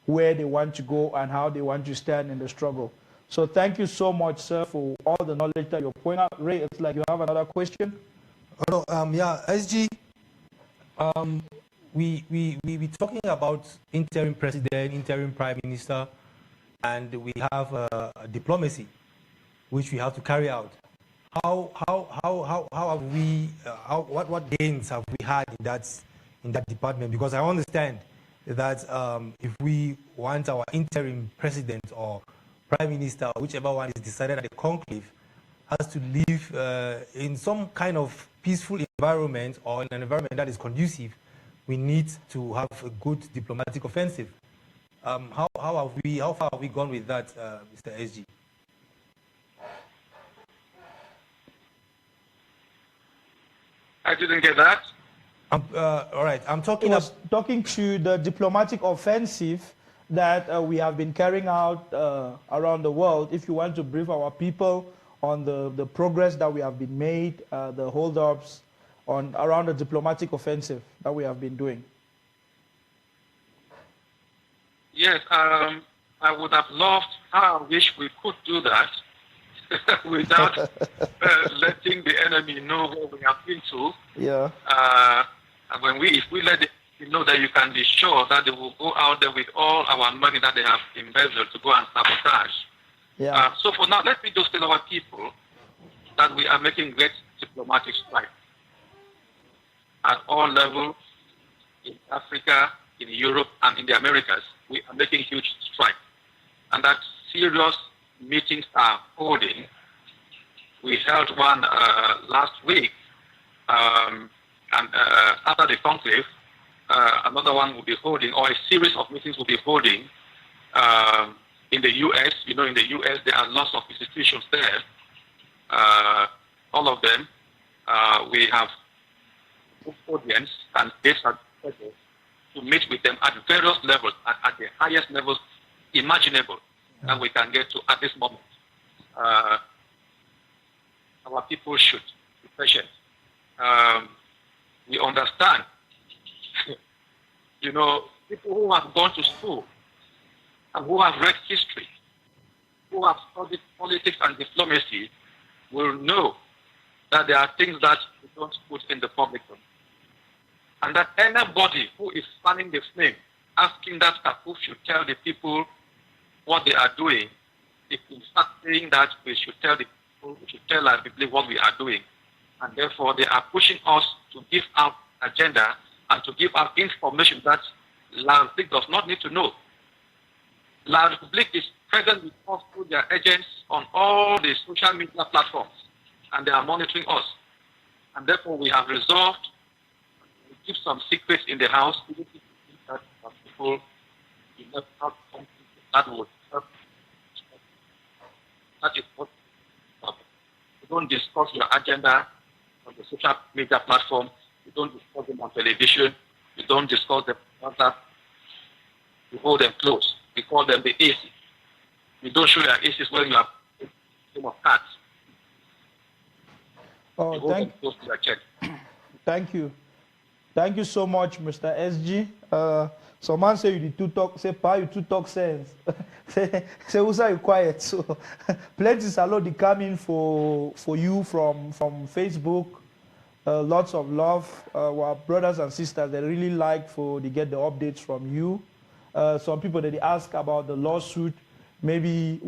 where they want to go and how they want to stand in the struggle. So thank you so much, sir, for all the knowledge that you're pointing out. Ray, it's like you have another question. Oh, no, yeah, SG. We talking about interim president, interim prime minister, and we have diplomacy, which we have to carry out. How have we? What gains have we had in that department? Because I understand that if we want our interim president or prime minister, whichever one is decided at the conclave, has to live in some kind of peaceful environment or in an environment that is conducive, we need to have a good diplomatic offensive. How far have we gone with that, Mr. SG? I didn't get that. All right, I'm talking to the diplomatic offensive that we have been carrying out around the world. If you want to brief our people on the progress that we have been made, the hold-ups around the diplomatic offensive that we have been doing. Yes, I would have loved, I wish we could do that without letting the enemy know what we have been to. Yeah. And if we let them know that you can be sure that they will go out there with all our money that they have embezzled to go and sabotage. Yeah. So for now, let me just tell our people that we are making great diplomatic strides at all levels in Africa, in Europe, and in the Americas. We are making huge strides, and that serious meetings are holding. We held one last week, and after the conclave, another one will be holding, or a series of meetings will be holding in the U.S. You know, in the U.S. there are lots of institutions there. All of them, we have audience and dates to meet with them at various levels, at the highest levels imaginable that we can get to at this moment. Our people should be patient. We understand, you know, people who have gone to school and who have read history, who have studied politics and diplomacy, will know that there are things that we don't put in the public domain. And that anybody who is fanning the flame, asking that who should tell the people what they are doing, if we start saying that we should tell the people, we should tell our people what we are doing. And therefore, they are pushing us to give out agenda and to give out information that La Republique does not need to know. La Republique is present with us through their agents on all the social media platforms, and they are monitoring us. And therefore, we have resolved to keep some secrets in the house, even if that people do not have something that would help. That is what you don't discuss your agenda on the social media platform. You don't discuss them on television. You don't discuss them on WhatsApp. You hold them close. We call them the aces. You don't show your aces when you have a game of cards. Oh, you hold them close to your chest. Thank you. Thank you so much, Mr. SG. Some man say you did two talk, say pa you two talk sense. say Usa you quiet. So plenty salute they coming for you from Facebook. Lots of love. Our brothers and sisters, they really like they get the updates from you. Some people that they ask about the lawsuit. Maybe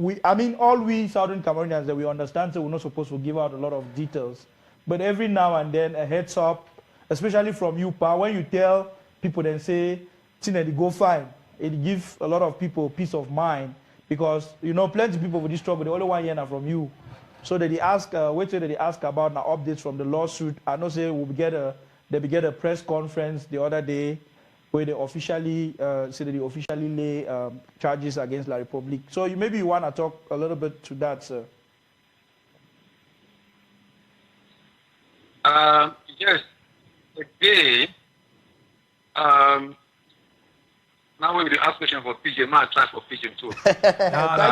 all we Southern Cameroonians that we understand, so we're not supposed to give out a lot of details. But every now and then a heads up, especially from you, Pa, when you tell people then say, Tina, they go fine. It gives a lot of people peace of mind because, you know, plenty of people with this trouble, the only one here now from you. So that they ask, they ask about now updates from the lawsuit. I know say they get a press conference the other day where they officially say that they officially lay charges against La Republique. So maybe you want to talk a little bit to that, sir. Yes. Today, now we will ask question for PJ. I try for PJ too. Thank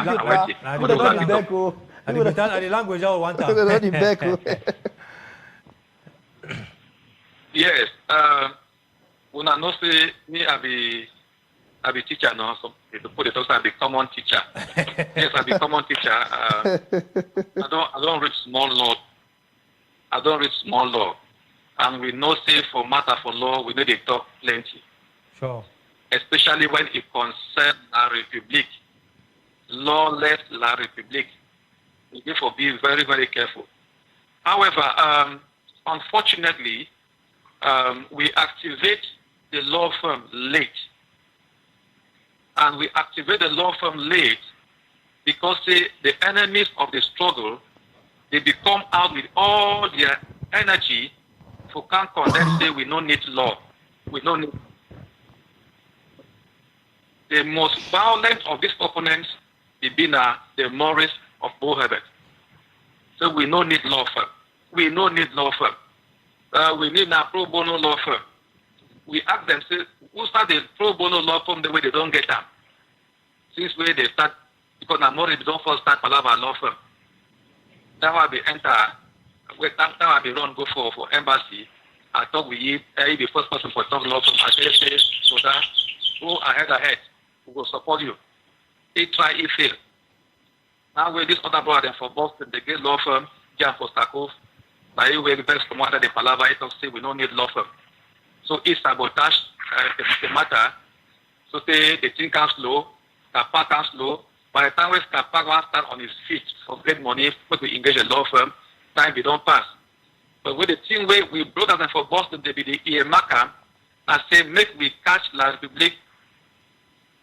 you, Pa. Put it on the back, oh. And the language I want to. Put it on the back, oh. Yes. When I know say me, I be I be teacher now, so they put it also I be common teacher. Yes, I be common teacher. I don't read small law. I don't read small law. And we know say for matter for law, we need to talk plenty. Sure. Especially when it concerns la République. Lawless la République. We therefore be very, very careful. However, unfortunately, we activate the law firm late. And we activate the law firm late because the enemies of the struggle, they become out with all their energy for can't condemn, say we don't need law. We don't need. The most violent of these opponents, the Morris of Boherbert. So we don't need law firm. We don't need law firm. We need a pro bono law firm. We ask them, say, who start the pro bono law firm the way they don't get them? Since where they start, because now Morris don't first start Palava law firm. That's why we enter, that's why we run go for embassy. I talk with you, the first person for talk law firm. I say, so that, go ahead. We will support you. He try, he fail. Now with this other brother for Boston, they get law firm, Jan for Stakov. By the way, the best commander, the Palava, it say we don't need law firm. So he sabotage the matter. So the thing comes slow, Kapa comes slow. By the time when Kapa wants to stand on his feet for great money, we engage a law firm, time we don't pass. But with the thing where we brought them for Boston, they be the EMACA, and say, make we catch La République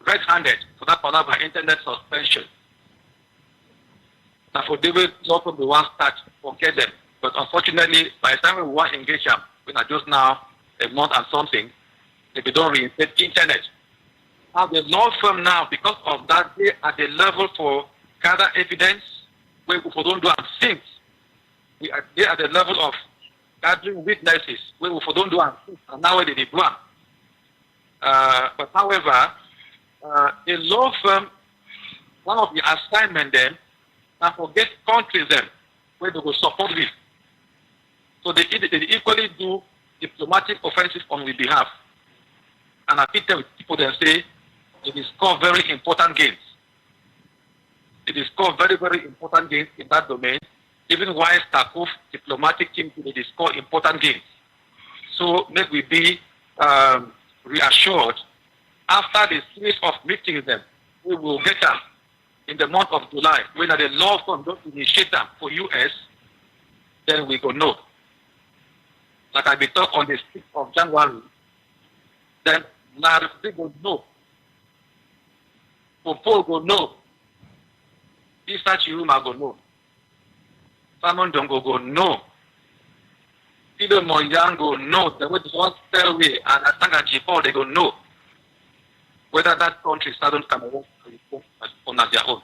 red-handed for that Palava internet suspension. Now for David, law firm we want to start, forget them. But unfortunately, by the time we want to engage them, we are just now a month and something, if we don't reinstate internet. Now the law firm now, because of that, they are at the level for gather evidence, where we don't do things. They are at the level of gathering witnesses, where we don't do things, and now they do one. But however, the law firm, one of the assignment then, now forget countries then, where they will support with. So they equally do diplomatic offensive on our behalf. And I think tell people then say, it is called very important gains. It is called very, very important gains in that domain. Even while Stakov diplomatic team, it is called important gains. So make we be reassured after the series of meetings them, we will get them in the month of July. When the law firm don't initiate them for US, then we go know. Like I be talk on the 6th of January, then they go know. Popo go know. Isa Chiruma go know. Simon Dongo go know. Peter Monyan go know. The way one stairway and Atanga Jipo they go know. Whether that country Southern Cameroon on their own.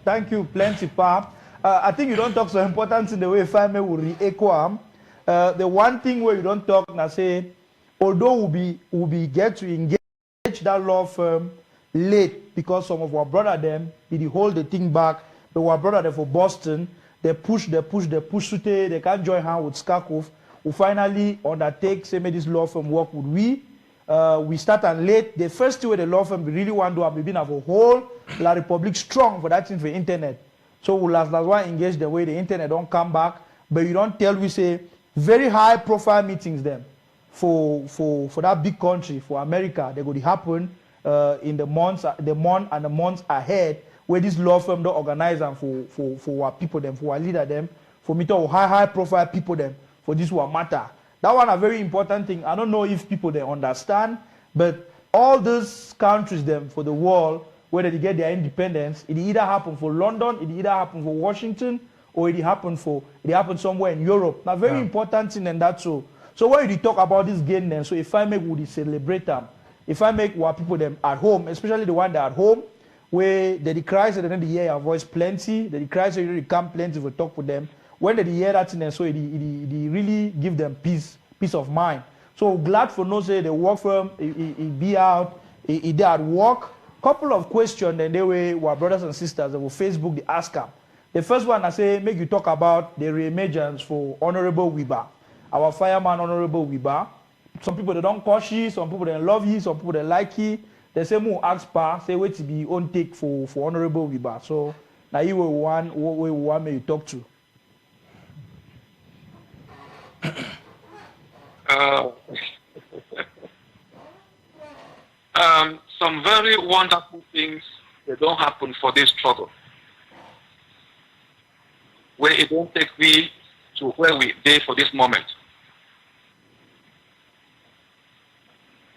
Thank you, plenty, Pap. I think you don't talk so important in the way F.R.A will re-echo. The one thing where you don't talk and say, although we get to engage that law firm late because some of our brother them did hold the thing back, but our brother them for Boston, they push, they can't join hand with Skarkov. We finally undertake, say, may this law firm work with we start and late. The first thing where the law firm we really want to have been have a whole La Republic strong for that thing for internet. So we'll that's why engage the way the internet don't come back, but you don't tell we say very high profile meetings them for that big country, for America, they're going to happen in the month and the months ahead, where this law firm don't organize them for our people them, for our leader them, for me to high profile people them, for this will matter. That one a very important thing. I don't know if people they understand, but all those countries them for the world, whether they get their independence, it either happen for London, it either happen for Washington, or it happen somewhere in Europe. Now very important thing and that's so. So when you talk about this game then, so if I make would celebrate them, if I make what people them at home, especially the one that at home, where they cry so they hear your voice plenty, they cry so you come plenty to talk with them. When they hear that thing, so it really give them peace of mind. So glad for no say the work firm, it be out, it at work. Couple of questions then they were our brothers and sisters over Facebook they ask them. The first one I say make you talk about the reemergence for Honorable Wiba, our fireman Honorable Wiba. some people they don't call she, some people they love you, some people they like you. They say more ask pa, say wait to be own take for Honorable Wiba. So now you will one may you talk to. Some very wonderful things they don't happen for this struggle. Where it don't take me to where we are for this moment.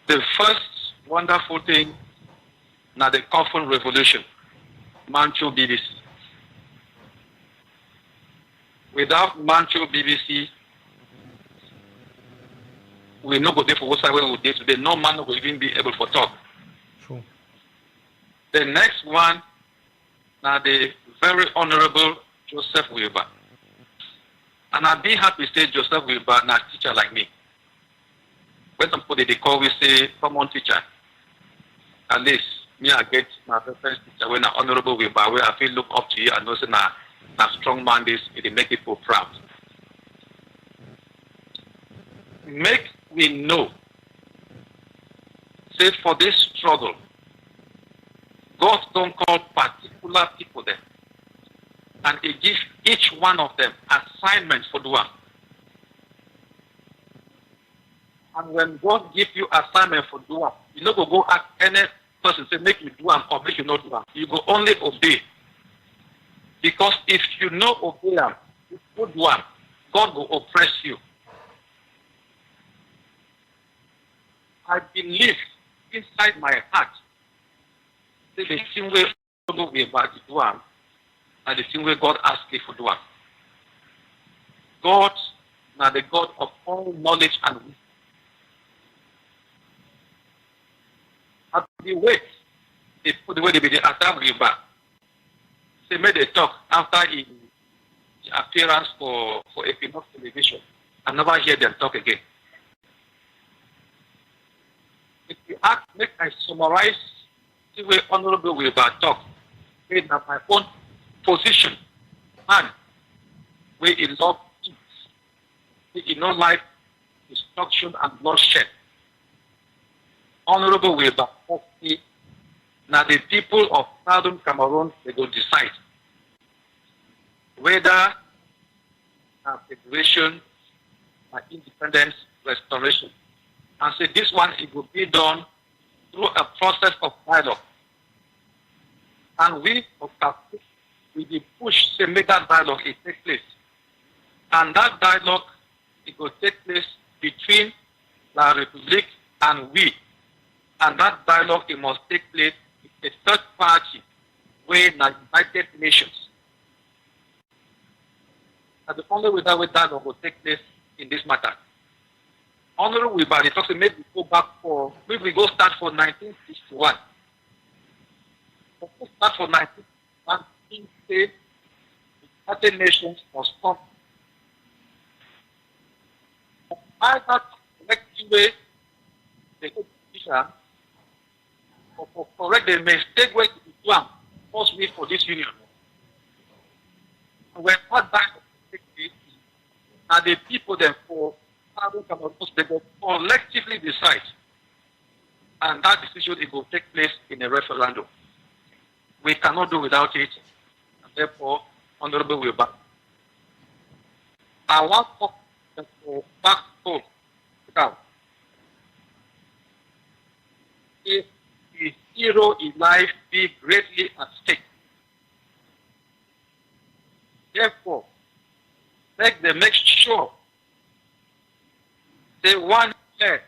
The first wonderful thing now the coffin revolution, Manchu BBC. Without Manchu BBC, we no go there for what side we day today. No man will even be able to talk. True. The next one, now the very honorable Joseph Wilbur. And I'd be happy to say Joseph Wilbur, not a teacher like me. When some people they call, we say common teacher. At least me, I get my reference teacher when I'm honorable Wilbur, where I feel look up to you and also now strong man this, it make people proud. Make we know, say for this struggle, God don't call particular people there. And he gives each one of them assignments for doing. And when God gives you assignment for doing, you don't go ask any person say make you do them or make you not do them. You go only obey. Because if you not obey them, you do them, God will oppress you. I believe inside my heart that the same way God will about to do them, and the same way God asked you for doing. God, now the God of all knowledge and wisdom. At the way they put the way they be the Adam River. They made a talk after his appearance for Equinox television. I never hear them talk again. If you ask, make I summarize the way Honorable Wilbur talk, made that my own position, man, where he loved peace, he no life, destruction and bloodshed. Honorable Wilbur, now the people of Southern Cameroon, they will decide whether federation or independence restoration. And say this one, it will be done through a process of dialogue. And we will push to make that dialogue it take place. And that dialogue, it will take place between the Republic and we. And that dialogue, it must take place with a third party, where the United Nations. And the only way that dialogue will take place in this matter. Honorable Wilbur, talks to maybe we go back for, maybe we go start for 1961. We'll start for 1961, say the United Nations must come. Either collective way, they go to or correct the mistake where to do first way for this union. When what that take place, and the people therefore they will collectively decide, and that decision it will take place in a referendum. We cannot do without it, and therefore, Honorable Wilbur. I want to back home now. If his hero in life be greatly at stake. Therefore, make them make sure they one head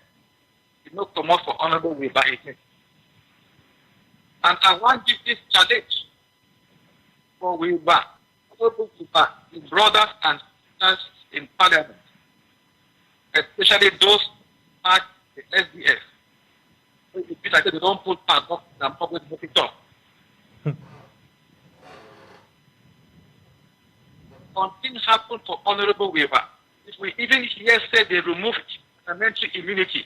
did not come out for Honorable Wilbur again. And I want to give this challenge for Wilbur, Honorable Wilbur, his brothers and sisters in Parliament, especially those at the SDF. I said they don't put part of the public moving talk. Something happened for Honorable Wilbur. If we even hear say they removed parliamentary immunity,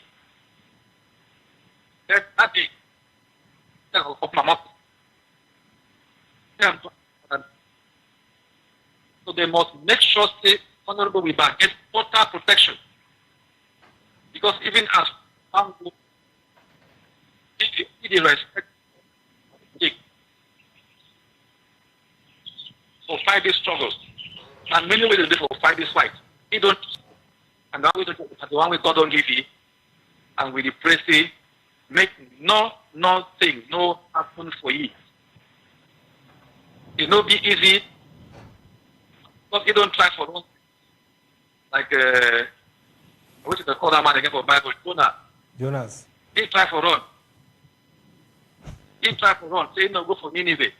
that's nothing. Of my mouth. So they must make sure say Honorable Wilbur gets total protection. Because even as he respect it for fight this struggle. And many ways they for fight this fight. He don't, and that way the one way God don't give you, and with the praise make nothing happen for you. It not be easy, but you don't try for long. Like what is the call that man again for Bible? Jonas. He try for run. He try for run. Say no go for Nineveh.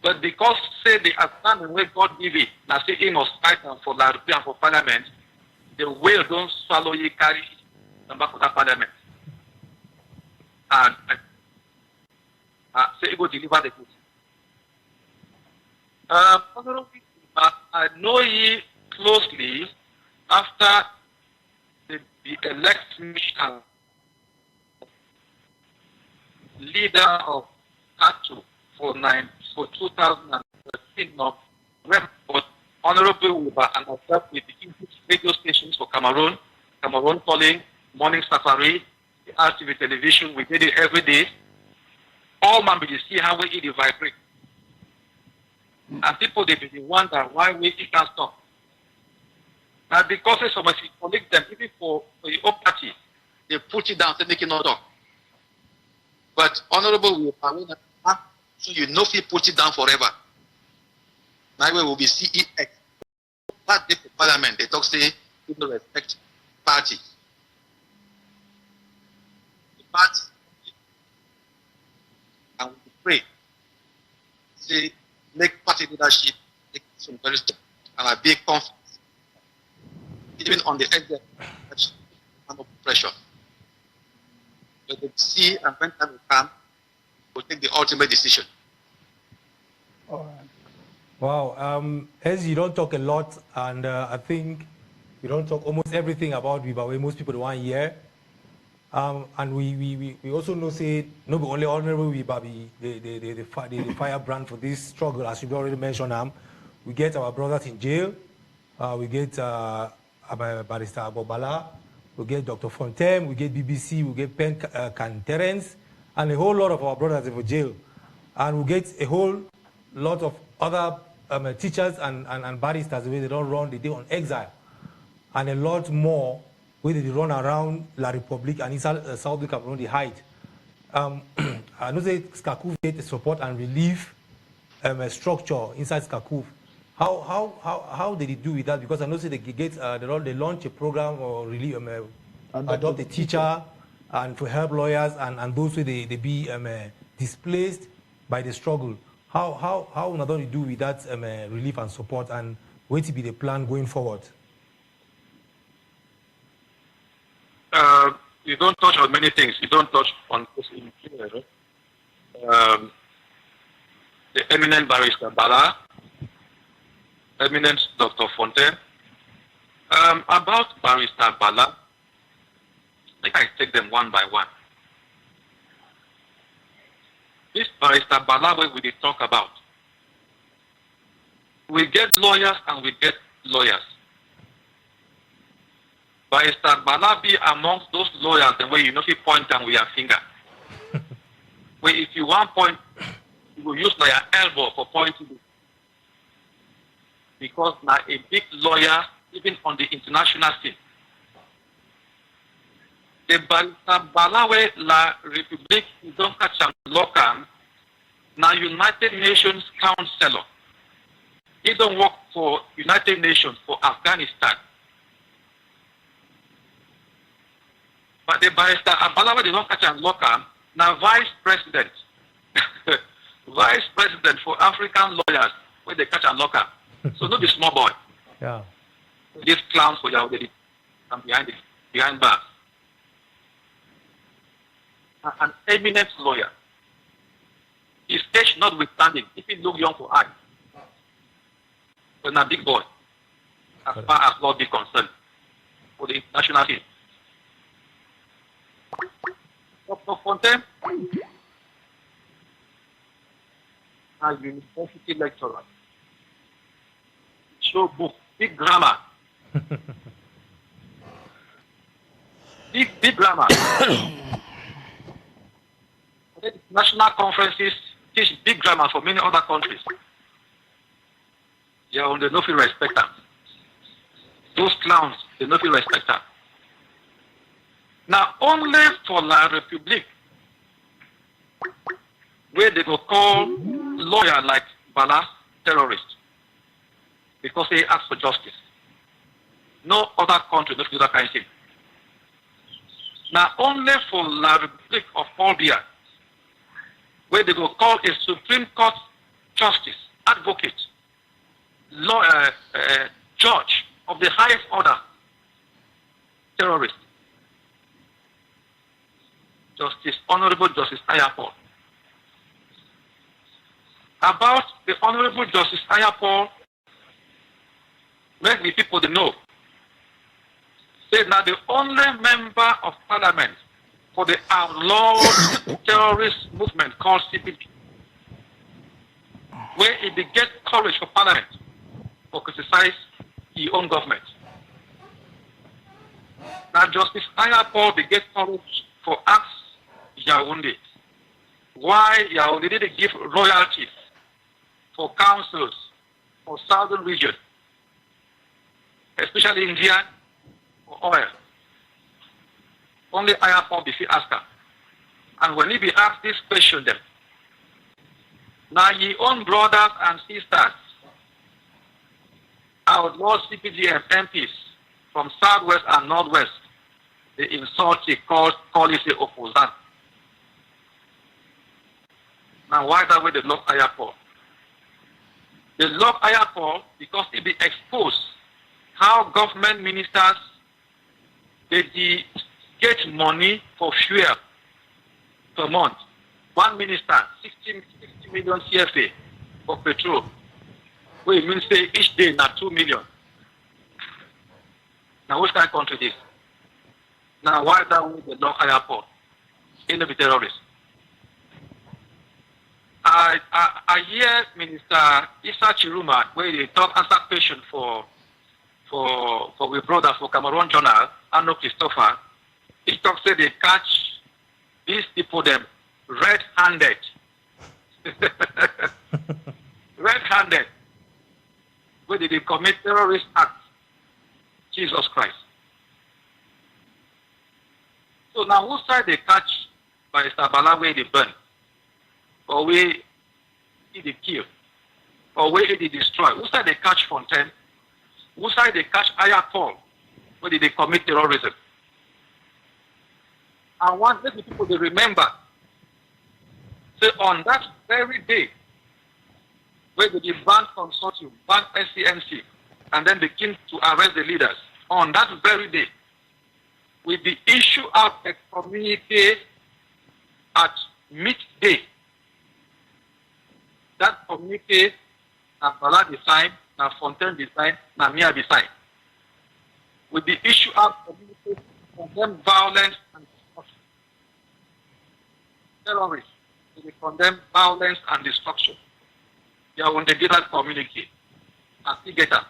But because say the assignment where God give it, now say he must fight for the European for Parliament, the whale don't swallow you carry them back for that Parliament. And say he go deliver the goods. I know ye closely after the election leader of Katu for 2013 of Raymond, Honorable Uba and myself with the English radio stations for Cameroon calling, Morning Safari, the RTV television, we did it every day. All man be see how we eat vibrate. And people they be wonder why we can't stop. Now because some of us collect them, even for your own party, they put it down to make it not talk. But Honorable Uba, so you know if you put it down forever. Now we will be CEX. That day for Parliament, they talk say people respect party. The party and we pray. Say make party leadership take some very step and a big confidence. Even on the exit under pressure. But they see and when time will come, we'll take the ultimate decision. All right. Wow, as you don't talk a lot, and I think you don't talk almost everything about Bibawe, most people don't want to hear. And we also know say no be only Honorable Bibawe the firebrand for this struggle, as you already mentioned. We get our brothers in jail, we get Barrister Abobala, we get Dr. Fontaine, we get BBC, we get Pen Terence, and a whole lot of our brothers in jail. And we get a whole lot of other teachers and barristers where they don't run, they do on exile. And a lot more where they run around La Republique and inside South Cameroon, they hide. I know that Skakouf get support and relief structure inside Skakouf. How did they do with that? Because I know that they launch a program or relief, adopt a teacher and to help lawyers and those who they be displaced by the struggle. How not only do with that relief and support, and what to be the plan going forward? You don't touch on many things. You don't touch on the eminent Barrister Bala, eminent Dr. Fontaine. About Barrister Bala, I think I take them one by one. This Barrister Bala we did talk about. We get lawyers and we get lawyers. Barrister Bala be amongst those lawyers the way you know he point them with your finger. Where if you want point, you will use your elbow for pointing. Because now a big lawyer, even on the international scene. The Barrister Bala La Republique don't catch a local, now United Nations counselor. He don't work for United Nations for Afghanistan. But the Barrister Bala they don't catch a local, now vice president. Vice president for African lawyers where they catch a local. So not the small boy. Yeah. These clowns for you and behind bars. An eminent lawyer. His age notwithstanding, if he look young for eye, but not big boy, as far as law be concerned, for the international team. Dr. Fontaine, a university lecturer, show book, big grammar. big grammar. National conferences teach big grammar for many other countries. Yeah, they don't feel respect them. Those clowns, they don't feel respect them. Now, only for La République, where they will call lawyer like Bala terrorist, because they ask for justice. No other country does do that kind of thing. Now, only for La République of Albia, where they will call a Supreme Court justice, advocate, lawyer, judge of the highest order, terrorist. Honorable Justice Ayapol. About the Honorable Justice Ayapol, let the people know. Say now the only member of parliament for the outlawed terrorist movement called CPD, where he get courage for parliament for criticize his own government. Now Justice Ayapol get courage for ask Yaoundé why Yaoundé didn't give royalties for councils for southern region, especially India, for oil. Only Ayapol be asked her. And when he be asked this question them, now your own brothers and sisters, outlaw CPGM MPs from southwest and northwest, they insult the policy opposition. Now why that way they lock Ayapol? They lock Ayapol because it be exposed how government ministers they get money for fuel per month. One minister, 60 million CFA for petrol. Which means say each day not 2 million. Now which kind of country this? Now why that way they lock Ayapol? In the terrorists. I hear Minister Issa Chiruma where they talk answer question for we brother for Cameroon Journal, Arno Christopher. He talks say they catch these people them red-handed. Red-handed. Where they commit terrorist acts. Jesus Christ. So now whose side they catch by Sabala where they burn? Or where they kill? Or where they destroy? Whose side they catch Fontaine? Whose side they catch Ayapol? Where did they commit terrorism? And one let the people they remember. Say on that very day, where they ban consortium, ban SCMC, and then begin to arrest the leaders. On that very day, with the issue of a communique at midday. That communique, na Bala design, na Fontaine design, na Mia design. With the issue of communique, condemn violence and destruction. Terrorists, they condemn violence and destruction. They are when they get that communique, and still get that.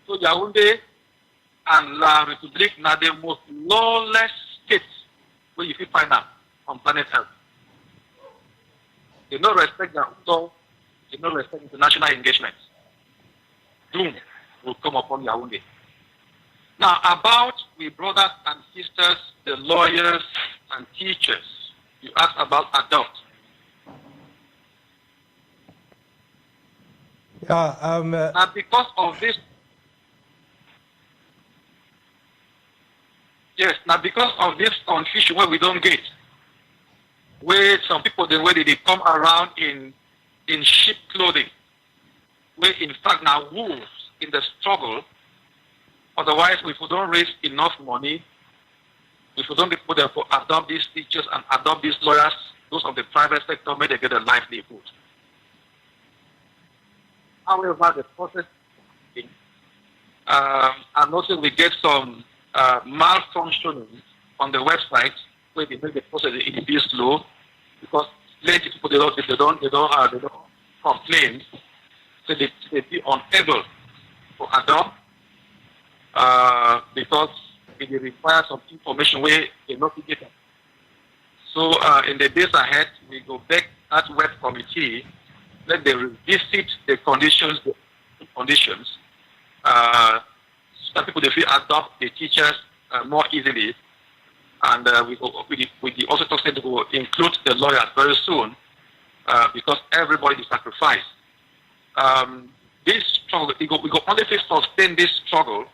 So Yaoundé and La République are the most lawless states where you can find out on planet Earth. They don't respect their law, they don't respect international engagements. Doom will come upon Yaoundé. Now about we brothers and sisters, the lawyers and teachers, you asked about adopt. Yeah, now because of this, yes, now because of this confusion where we don't get, where some people the way they come around in sheep clothing, where in fact now wolves in the struggle. Otherwise, if we don't raise enough money, if we don't be put there for adopt these teachers and adopt these lawyers, those of the private sector, may they get a livelihood. However, the process, and also we get some malfunctioning on the website where they make the process a bit slow because plenty people they don't complain, so they be unable to adopt. because it requires some information where they not get it. So in the days ahead, we go back at web committee, let them revisit the conditions, so that people they feel adopt the teachers more easily. And we also talk to will include the lawyers very soon because everybody is sacrificed. This struggle, we go only sustain this struggle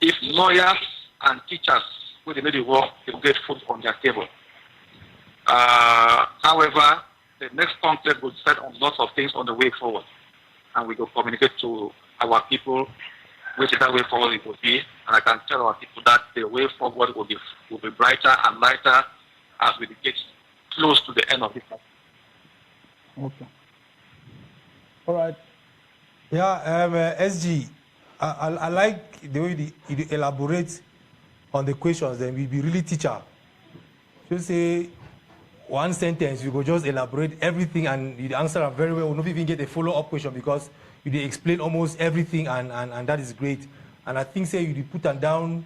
if lawyers and teachers who they know the work, they will get food on their table. However, the next conflict will set on lots of things on the way forward, and we will communicate to our people which that way forward it will be. And I can tell our people that the way forward will be brighter and lighter as we get close to the end of this. Okay. All right. Yeah, SG, I like the way you elaborate on the questions. Then we be really teacher. Just say one sentence, you go just elaborate everything and you answer them very well. We'll not even get a follow-up question because you explain almost everything and that is great. And I think say you put them down,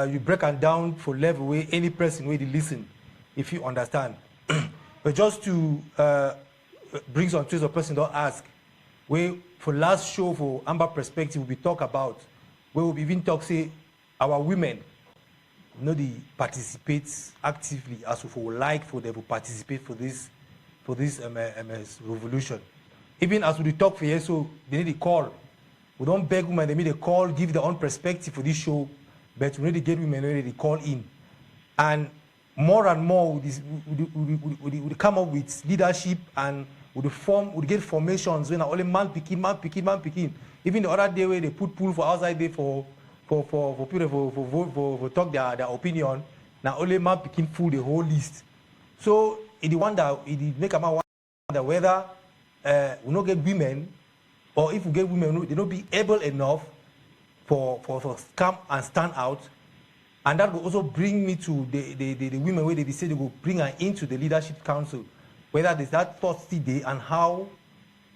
you break them down for level where any person where they listen, if you understand. But just to bring some choice of person don't ask, where for last show for Amba Perspective we talk about, where we even talk say our women, they participate actively as we would like for them to participate for this revolution. Even as we talk for here, so they need a call. We don't beg women, they need a call, give their own perspective for this show, but we need to get women ready to call in. And more we come up with leadership and we get formations when only man picking. Even the other day where they put pool for outside there for people for talk their opinion, now only man picking full the whole list. So it make a man wonder whether we not get women, or if we get women, they don't be able enough for come and stand out. And that will also bring me to the women where they say they will bring her into the leadership council, whether there's that Thursday day and how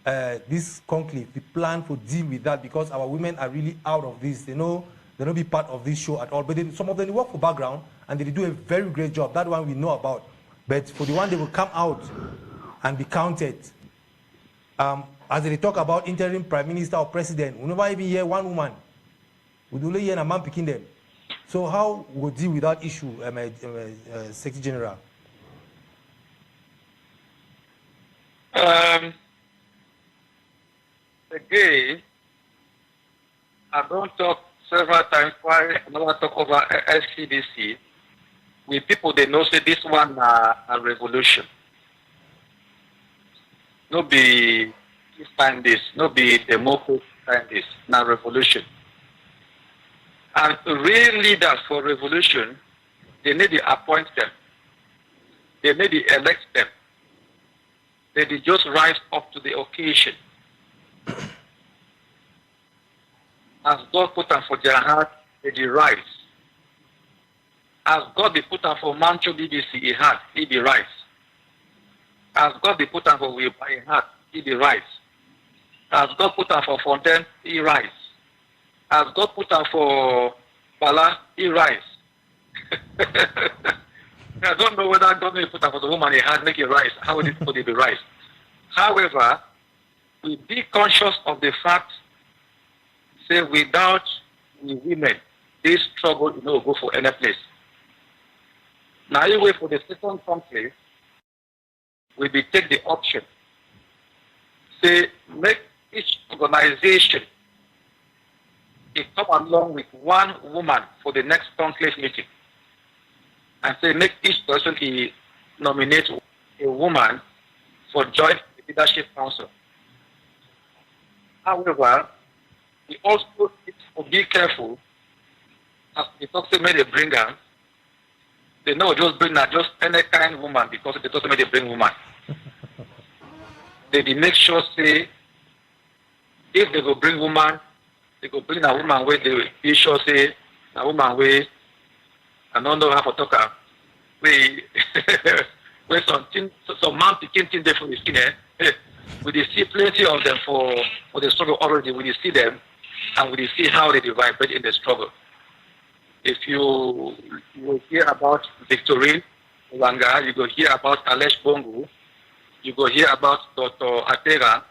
this conclave, we plan to deal with that, because our women are really out of this. They don't be part of this show at all. But some of them work for background and they do a very great job. That one we know about. But for the one they will come out and be counted. As they talk about interim prime minister or president, we never even hear one woman. We do only hear a man picking them. So how we will deal with that issue, Secretary General? Again, I don't talk several times why I never talk over SCDC. With people they know say this one a revolution. No be find this, no be democracy find this, now revolution. And real leaders for revolution, they need to appoint them. They need to elect them. They just rise up to the occasion. As God put them for their heart, they rise. As God they put them for Mancho BBC, he had, he rise. As God they put them for Wilba, he had, he rise. As God put them for Fontaine, he rise. As God put them for Bala, he rise. I don't know whether God may put them for the woman he had, make it rise. How would it be rise? However, we be conscious of the fact, say without the women, this struggle will not go for any place. Now you wait for the second conflict, we will take the option. Say make each organization come along with one woman for the next conclave meeting. And say make each person nominate a woman for joint leadership council. However, we also need to be careful as the toxic may they bring her. They know just bring her just any kind of woman because they toxic may they bring woman. They make sure say if they go bring woman, they go bring a woman where they be sure say a woman where I don't know how to talk her. Where some man picking things there for the skin, we see plenty of them for the struggle already. We see them and we see how they vibrate in the struggle. If you will hear about Victorine Wanga, you go hear about Alesh Bongo, you go hear about Dr. Atera,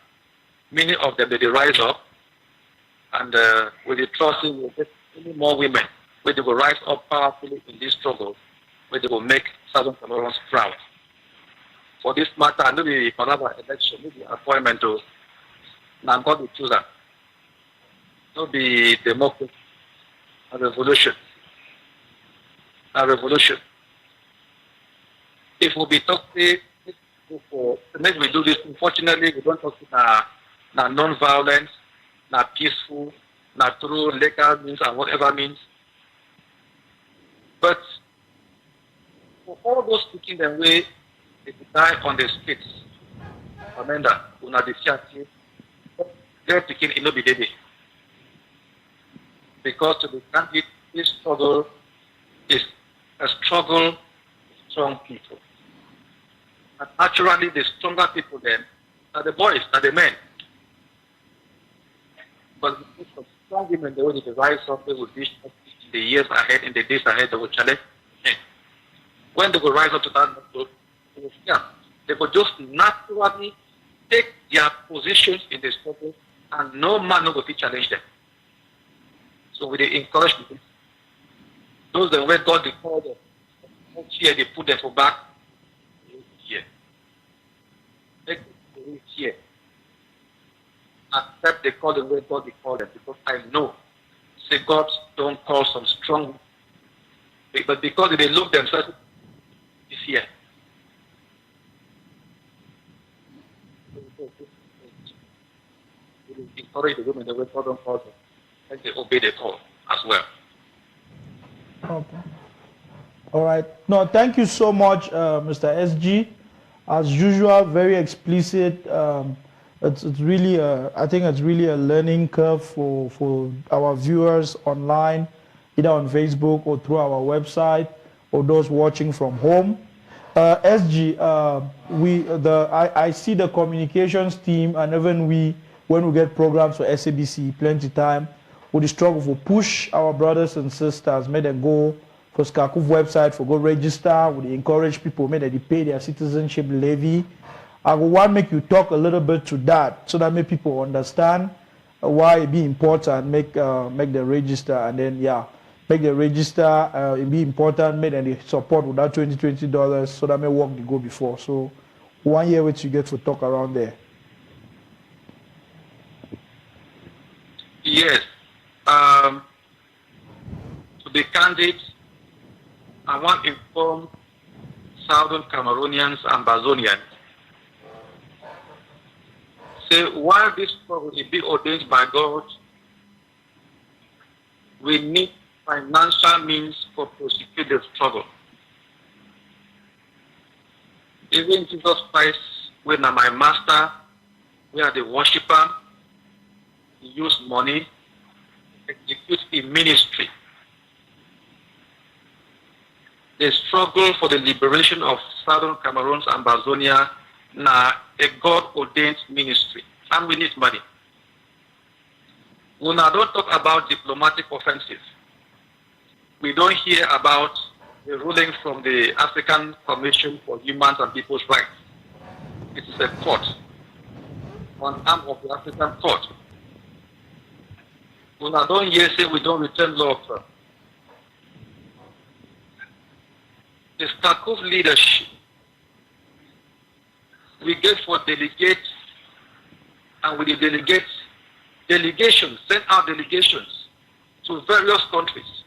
many of them, they rise up, and with the trust, we will get many more women, where they will rise up powerfully in this struggle, where they will make Southern Cameroons proud. For this matter, no be Palava election, no be appointment to now God will choose that. No be democracy, a revolution. A revolution. If we be talking for maybe we do this, unfortunately we don't talk na non-violence, na peaceful, na through legal means and whatever means. But for all those speaking the way they die on the streets, Amanda, una the fiati, they're taking in be dead. Because to be candid, this struggle is a struggle of strong people. And naturally, the stronger people then are the boys, are the men. But because of strong women, they will rise up, they will reach in the years ahead, in the days ahead, they will challenge. When they will rise up to that level, they will just naturally take their positions in the struggle, and no man will be challenge them. So we encourage people. Those that when God they call them, here they put them for back. Here. Make them here. Accept the call the way God they call them, because I know, say God don't call some strong, but because they look themselves, it's here. We encourage the women the way God don't call them, and they obey the call as well. Okay. All right. No, thank you so much, Mr. SG. As usual, very explicit. It's really, I think it's really a learning curve for our viewers online, either on Facebook or through our website, or those watching from home. SG, I see the communications team, and even when we get programs for SABC, plenty time, we struggle for push our brothers and sisters, make them go for SCACUF website, for go register, we encourage people, make them pay their citizenship levy. I want to make you talk a little bit to that, so that make people understand why it be important, make the register, and then make the register, it be important, make them support with that $20, so that may work to go before. So 1 year which you get to talk around there. Yes. To be candid, I want to inform Southern Cameroonians and Bazonians. Say, while this struggle is being ordained by God, we need financial means for prosecute the struggle. Even Jesus Christ, when my master, we are the worshiper, he used money to execute in ministry. The struggle for the liberation of Southern Cameroons and Bazonia now a God-ordained ministry, and we need money. We now don't talk about diplomatic offensive. We don't hear about the ruling from the African Commission for Human and People's Rights. It is a court, one arm of the African court. We now don't hear say we don't return law. The SCACUF leadership we get for delegates, and with the delegations, send out delegations to various countries.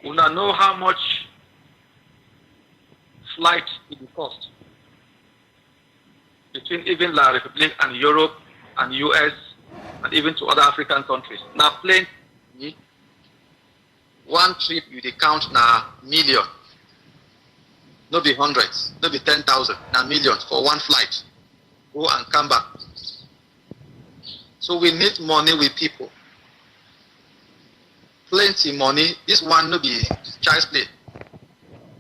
We now know how much flight it will cost between even La Republic and Europe and US and even to other African countries. Now plane, one trip you count now million. No be hundreds, no be 10,000, now millions for one flight. Go and come back. So we need money with people. Plenty money. This one no be child's play.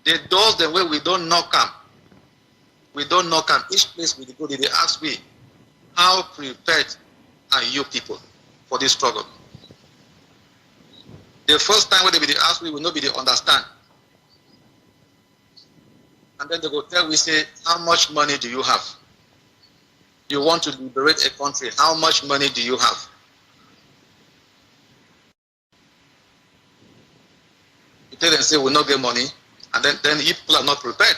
The doors the way we don't knock them. We don't knock them. Each place we go, they ask me, how prepared are you people for this struggle? The first time when they be the ask, we will not be the understand. And then they go tell we say, how much money do you have? You want to liberate a country, how much money do you have? You tell them, say, we'll not get money, and then people are not prepared.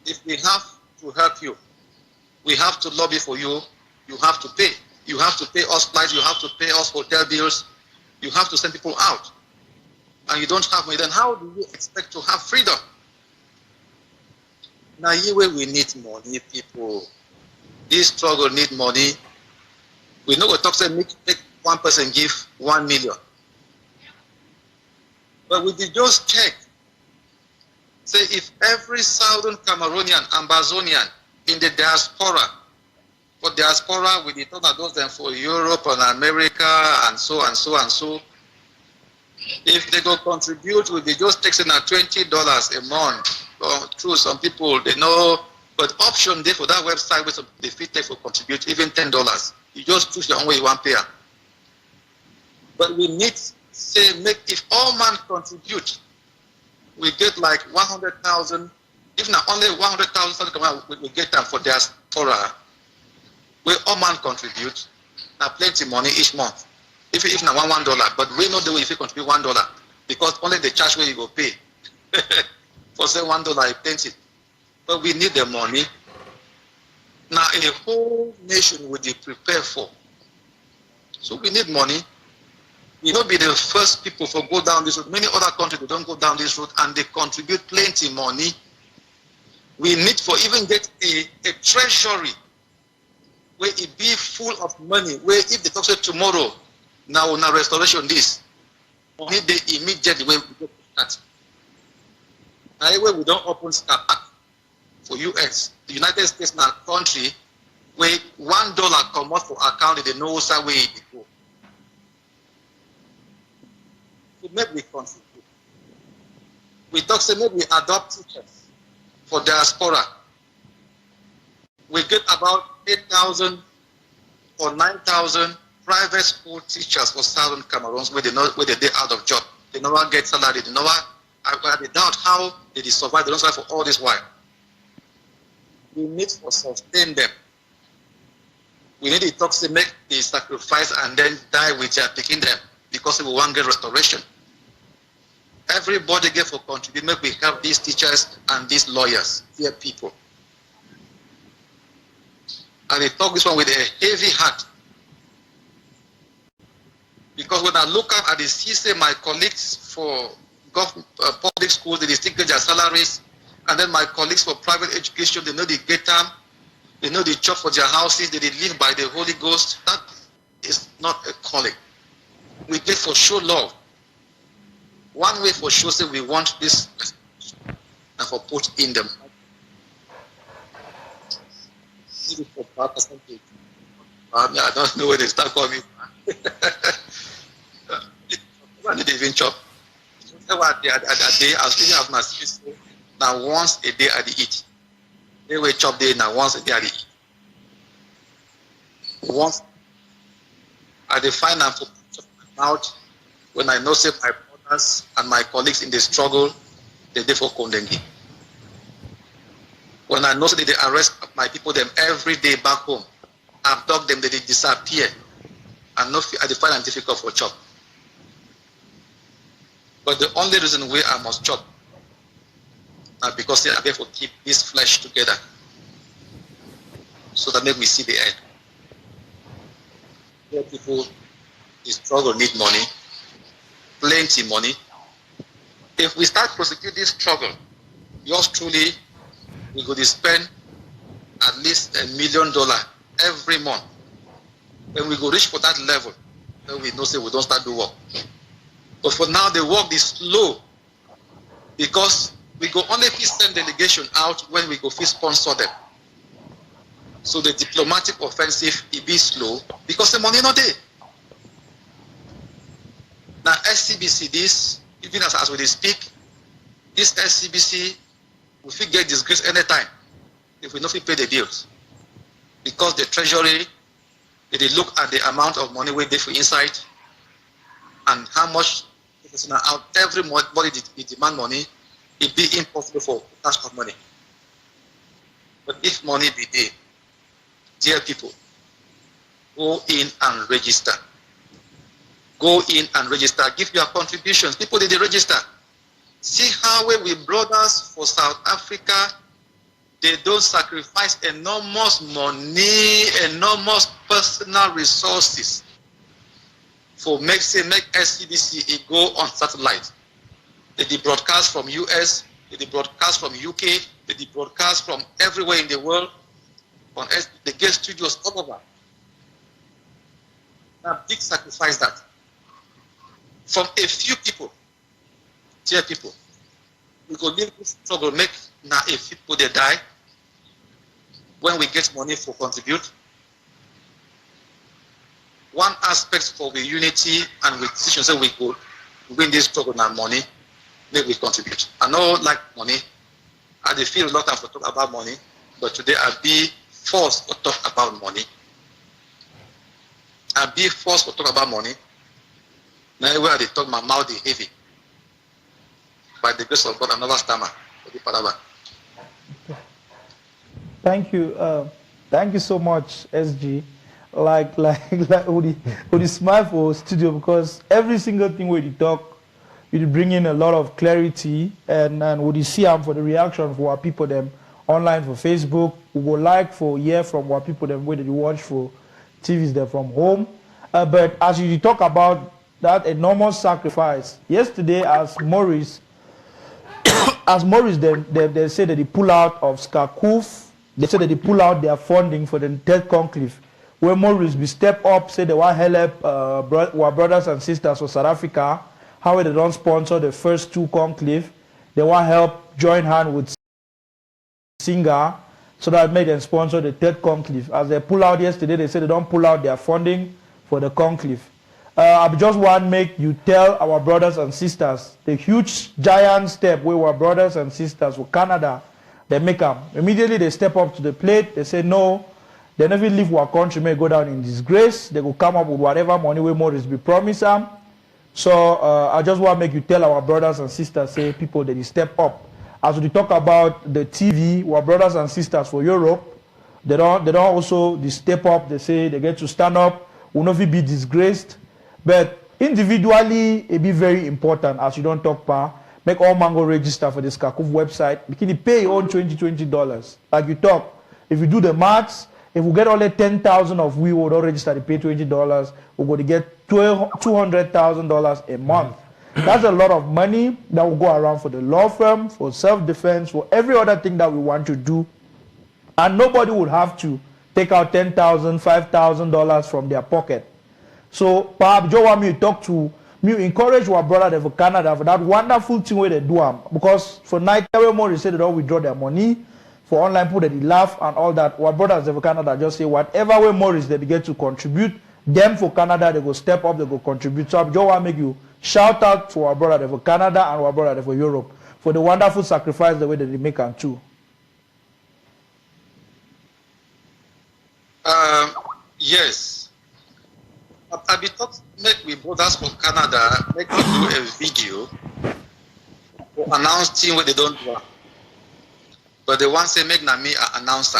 If we have to help you, we have to lobby for you, you have to pay. You have to pay us flights, you have to pay us hotel bills, you have to send people out. And you don't have money, then how do you expect to have freedom? Now here we need money, people. This struggle need money. We know what talk say make one person give 1 million. But we did just check. Say if every Southern Cameroonian, Ambazonian in the diaspora, for diaspora we did talk about them for Europe and America and so and so and so. If they go contribute, we'll be just taking $20 a month. True, some people they know, but option there for that website with the fee take for contribute even $10. You just choose your own way you want to pay. But we need say make if all man contribute, we get like 100,000. If not only 100,000, we get them for diaspora. We all man contribute. Now plenty money each month. If not $1, but we know the way if you contribute $1 because only the charge where you go pay. For say $1 plenty. But we need the money. Now a whole nation would be prepared for. So we need money. We not be the first people to go down this route. Many other countries they don't go down this route and they contribute plenty money. We need for even get a treasury where it be full of money. Where if they talk say tomorrow, now restoration this, only they immediately when we get that. Now where we don't open SCAPAC for US, the United States now country where $1 come out for account they know where it go. So maybe we contribute. We talk say maybe we adopt teachers for diaspora. We get about 8,000 or 9,000 private school teachers for Southern Cameroons where they out of job. They never get salary. They never they doubt how they survive. They don't survive for all this while. We need to sustain them. We need to talk to make the sacrifice and then die with their picking them because we won't get restoration. Everybody get for contribute. Make we help these teachers and these lawyers, dear people. And they talk this one with a heavy heart. Because when I look up at the CC, my colleagues for public schools, they still get their salaries. And then my colleagues for private education, they know they get them. They know they chop for their houses. They live by the Holy Ghost. That is not a calling. We get for show love. One way for sure say we want this and for put in them. I don't know where they start coming. When did they even chop? A day, I was thinking of my sister. Now once a day I eat. They will chop day now once a day I eat. Once I define and for my mouth when I know say my brothers and my colleagues in the struggle, they for Kondengi. When I know that they arrest my people them every day back home, abduct them, they disappear. And no, I find it difficult for chop. But the only reason why I must chop is because they are there to keep this flesh together. So that make me see the end. Here people, the struggle need money, plenty money. If we start prosecute this struggle, yours truly, we go to spend at least $1 million every month. When we go reach for that level, then we know say we don't start the work. But for now, the work is slow because we go only send delegation out when we go sponsor them. So the diplomatic offensive it be slow because the money not there. Now SCBC this, even as we speak, this SCBC we fit get disgrace anytime if we not fit pay the bills. Because the treasury, they look at the amount of money we pay for inside, and how much out everybody demand money, it be impossible for cash out money. But if money be there, dear people, go in and register. Go in and register. Give your contributions. People did register. See how we brothers for South Africa, they don't sacrifice enormous money, enormous personal resources for make SCBC it go on satellite. They broadcast from US, they broadcast from UK, they broadcast from everywhere in the world. On they get studios all over. Now, big sacrifice that. From a few people, dear people, we go live this struggle, make now a few people they die. When we get money for contribute, one aspect for the unity and with decisions that we go win this struggle now money, make we contribute. I know like money, I feel a lot of talk about money, but today I be forced to talk about money. I be forced to talk about money. Now where they talk my mouth is heavy. By the grace of God, I never stammer. Thank you so much, SG. Like with the smile for studio, because every single thing where you talk, you bring in a lot of clarity, and would you see for the reaction for our people them online for Facebook, we go like for hear from our people them where they watch for TVs there from home. But as you talk about that enormous sacrifice, yesterday as Maurice they said that they pull out of Skakoof, they said that they pull out their funding for the third conclave, where Maurice be step up, say they want help our brothers and sisters for South Africa, how they don't sponsor the first two conclave, they want help join hand with Singer so that make them sponsor the third conclave. As they pull out yesterday, they said they don't pull out their funding for the conclave. I just want to make you tell our brothers and sisters the huge giant step where our brothers and sisters for Canada, they make them. Immediately they step up to the plate, they say no, they never leave our country, may go down in disgrace, they will come up with whatever money we Maurice be promised them. So I just want to make you tell our brothers and sisters, say people that they step up. As we talk about the TV, our brothers and sisters for Europe, they don't also they step up, they say they get to stand up, will not be disgraced. But individually, it be very important as you don't talk about. Make all mango register for the Skakoof website. You can pay your own $20. Like you talk, if you do the maths, if we get only 10,000 of we would all register to pay $20, we're going to get $200,000 a month. That's a lot of money that will go around for the law firm, for self-defense, for every other thing that we want to do. And nobody would have to take out $10,000, $5,000 from their pocket. So perhaps you want me to talk to me, encourage our brother for Canada for that wonderful thing where they do them. Because for night, everyone said they don't withdraw their money. For online people, they laugh and all that. Our brothers for Canada just say whatever way Maurice they begin to contribute, them for Canada, they go step up, they go contribute. So I just want to make you shout out to our brother for Canada and our brother for Europe for the wonderful sacrifice the way that they make them too. Yes. I be talking make we brothers from Canada make we do a video for announcing what they don't do. But they want to make me an announcer.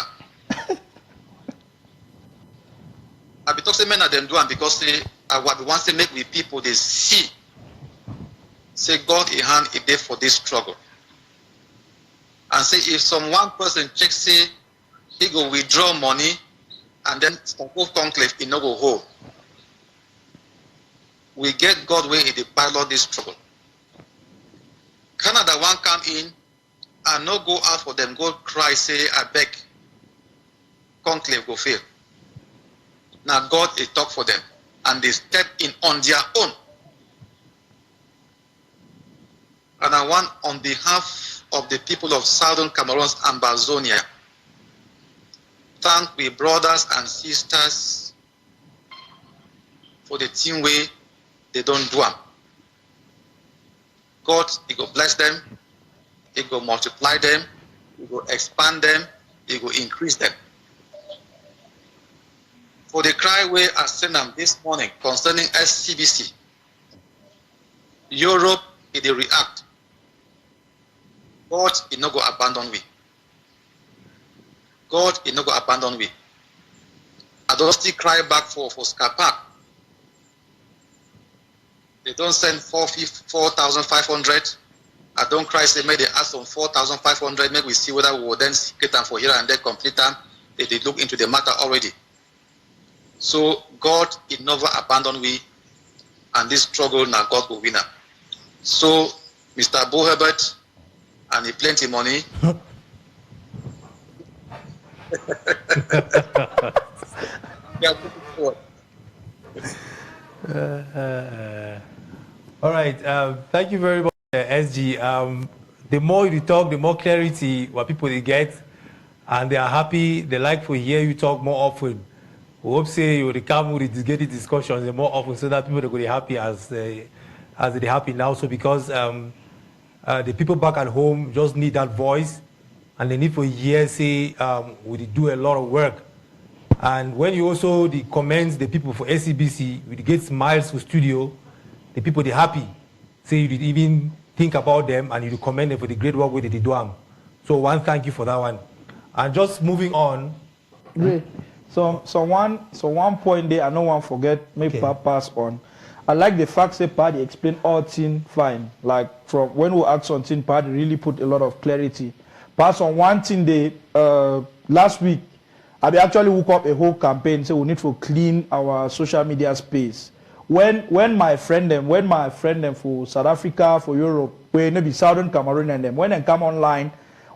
I be talking men of them do and because they what we want to make with people they see. Say God in hand is there for this struggle. And say if some one person checks say he go withdraw money and then Skakoof conclave he no go home. We get God way in the pilot this struggle. Canada one come in and no go out for them, go cry, say, I beg, conclave go fail. Now God is talk for them and they step in on their own. And I want on behalf of the people of Southern Cameroon's Ambazonia, thank we brothers and sisters for the team way they don't do them. God, He go bless them, He go multiply them, He go expand them, He go increase them. For the cry way I sent them this morning concerning SCBC, Europe, it they react. God is not going to abandon we. God is not going to abandon we. I don't still cry back for Scapac. They don't send 4,500. I don't cry, say, maybe they ask on 4,500. Maybe we see whether we will then get them for here and there complete them. They look into the matter already. So God is never abandon we, and this struggle now God will win. So Mr. Bo Herbert and he plenty money. Yeah, all right. Thank you very much, SG. The more you talk, the more clarity what people they get, and they are happy. They like to hear you talk more often. We hope say you will come with get the discussions more often, so that people are going to be happy as they happy now. So because the people back at home just need that voice, and they need for years say we do a lot of work. And when you also the comments the people for SCBC, we get smiles for studio, the people they happy. Say you did even think about them and you commend them for the great work with the do. So one thank you for that one. And just moving on. Great. So one point there I don't want to forget, maybe pass on. I like the fact that Paddy explained all things fine. Like from when we asked on thing, Paddy really put a lot of clarity. Pass on one thing they last week. I actually woke up a whole campaign, so we need to clean our social media space. When my friend them for South Africa, for Europe, where maybe Southern Cameroon and them, when they come online,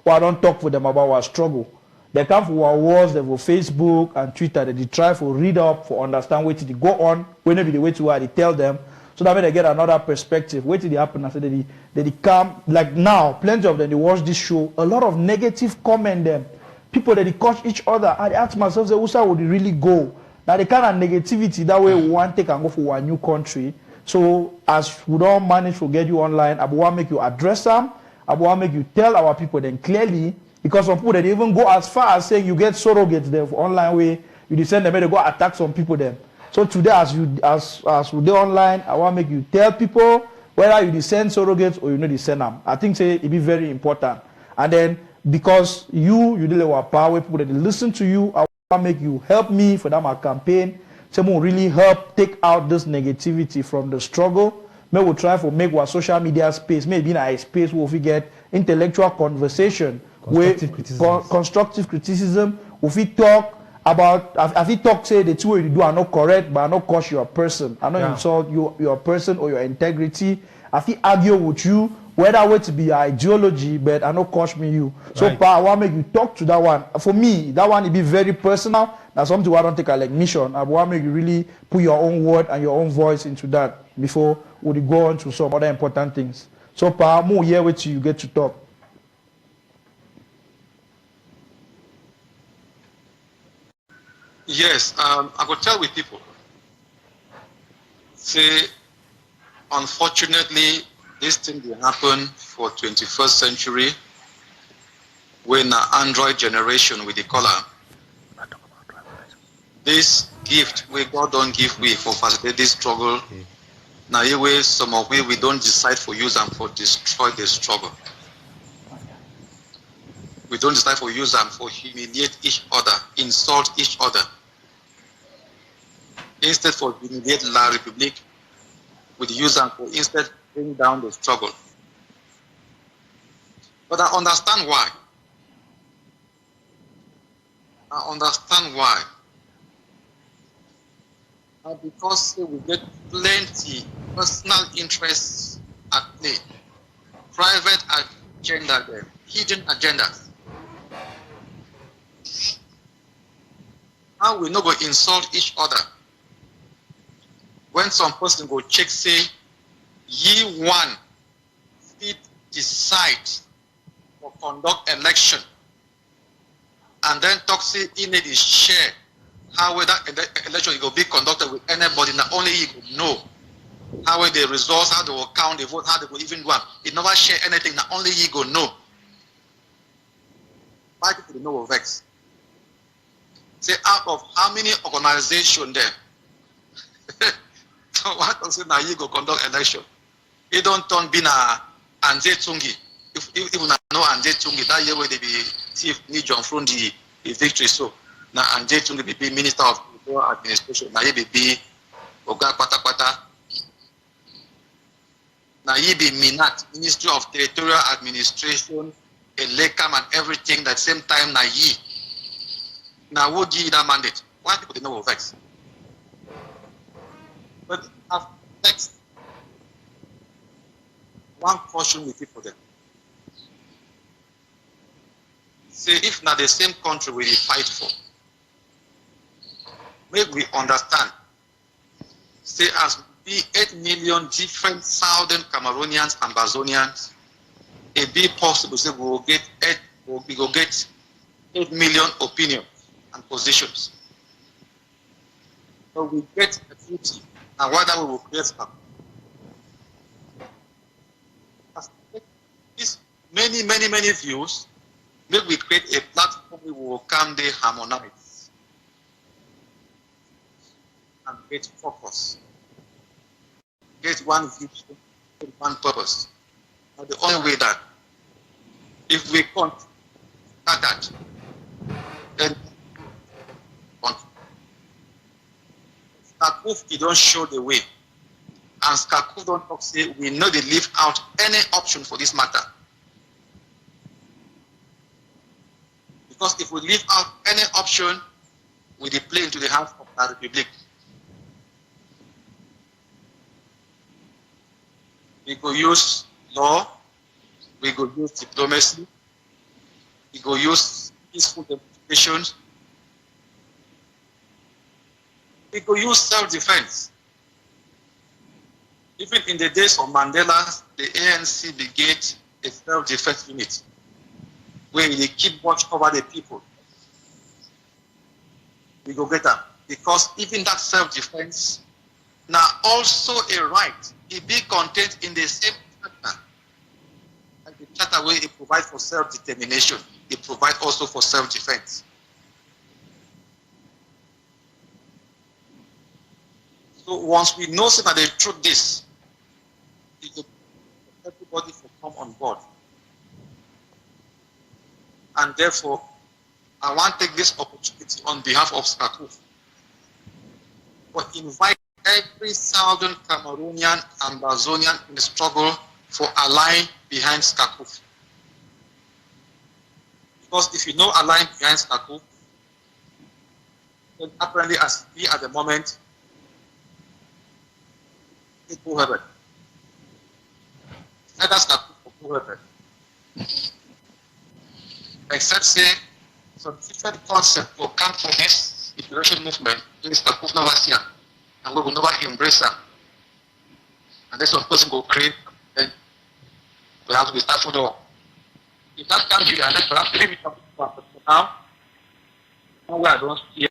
I don't talk with them about our struggle. They come for our wars, they for Facebook and Twitter, they try to read up, for understand what did go on, whenever they wait to where they tell them, so that when they get another perspective, what did happen, I said they come, like now, plenty of them, they watch this show, a lot of negative comment them. People that they coach each other, I ask myself, say, who would really go? Now the kind of negativity that way we want to take and go for one new country. So as we don't manage to get you online, I want to make you address them. I want to make you tell our people then clearly, because some people that even go as far as saying you get surrogates there for online way, you send them, they go attack some people then. So today as we do online, I want to make you tell people whether you send surrogates or you know send them. I think say it be very important. And then because you deal with power, people that listen to you, I want to make you help me for that my campaign. Someone really help take out this negativity from the struggle. Maybe we'll try to make our social media space, maybe in a space where we get intellectual conversation, constructive criticism. If we talk about, if we talk, say the two way you do are not correct, but I not cost your person. I not insult your person or your integrity. If we argue with you, whether way to be your ideology, but I not cost me you. So I want to make you talk to that one. For me, that one will be very personal. That's something I don't take a like mission. I want to make you really put your own word and your own voice into that before we go on to some other important things. So more here with you get to talk. Yes, I could tell with people. Say, unfortunately, this thing will happen for 21st century when an Android generation with the color. This gift where God don't give we for facilitate this struggle. Now anyway, some of we don't decide for use them for destroy the struggle. We don't decide for use them for humiliate each other, insult each other. Instead for humiliate La Republique, we use them for instead bring down the struggle. But I understand why. I understand why. And because we get plenty personal interests at play, private agenda there, hidden agendas. How we not go insult each other? When some person go check say, ye one fit decide or conduct election, and then talk say he need his share. How will that election will be conducted with anybody? Not only he could know how will the results, how they will count the vote, how they will even do it. He never share anything. Not only he go know. Why people know of X? Say out of how many organizations there? So what does it now you go conduct election? He don't turn bina Anje Tsungi. If you know Anje Tsungi, that year where they be chief John from the victory. So now Anje Tsungi be Minister of Administration. Now he be Oga Pata Pata. Now he be Minat, Ministry of Territorial Administration, Elekam and everything. That same time now he. Now who give that mandate? Why people they know of vex? But after next, one caution we keep for them. Say if not the same country we fight for, make we understand. Say as be 8 million different southern Cameroonians and Bazonians, it be possible say we will get 8 million opinions and positions. So we get a duty, and whether we will create them. These many views, maybe we create a platform we will come there, harmonize, and get focus. Get one vision, get one purpose. And the only way that if we can't start that, then Skakuf, he don't show the way. And Skakuf don't talk say we know they leave out any option for this matter. Because if we leave out any option, we play into the hands of the Republic. We go use law, we go use diplomacy, we go use peaceful demonstrations, we go use self-defense. Even in the days of Mandela, the ANC began a self-defense unit where they keep watch over the people. We go get them. Because even that self-defense, now also a right, it be contained in the same charter. Like the charter where it provides for self-determination, it provides also for self-defense. So once we know that the truth is, everybody will come on board. And therefore, I want to take this opportunity on behalf of Skakuf to invite every Southern Cameroonian and Bazonian in the struggle for allying behind Skakuf. Because if you know allying behind Skakuf, then apparently as we at the moment, it will happen. Either Skakuf or whoever. Except say some different concept will come from this liberation movement, is Skakuf Navasia, and we will never embrace them. And then some person will create, then we have to start for the if that comes here, and then perhaps maybe for now, I don't see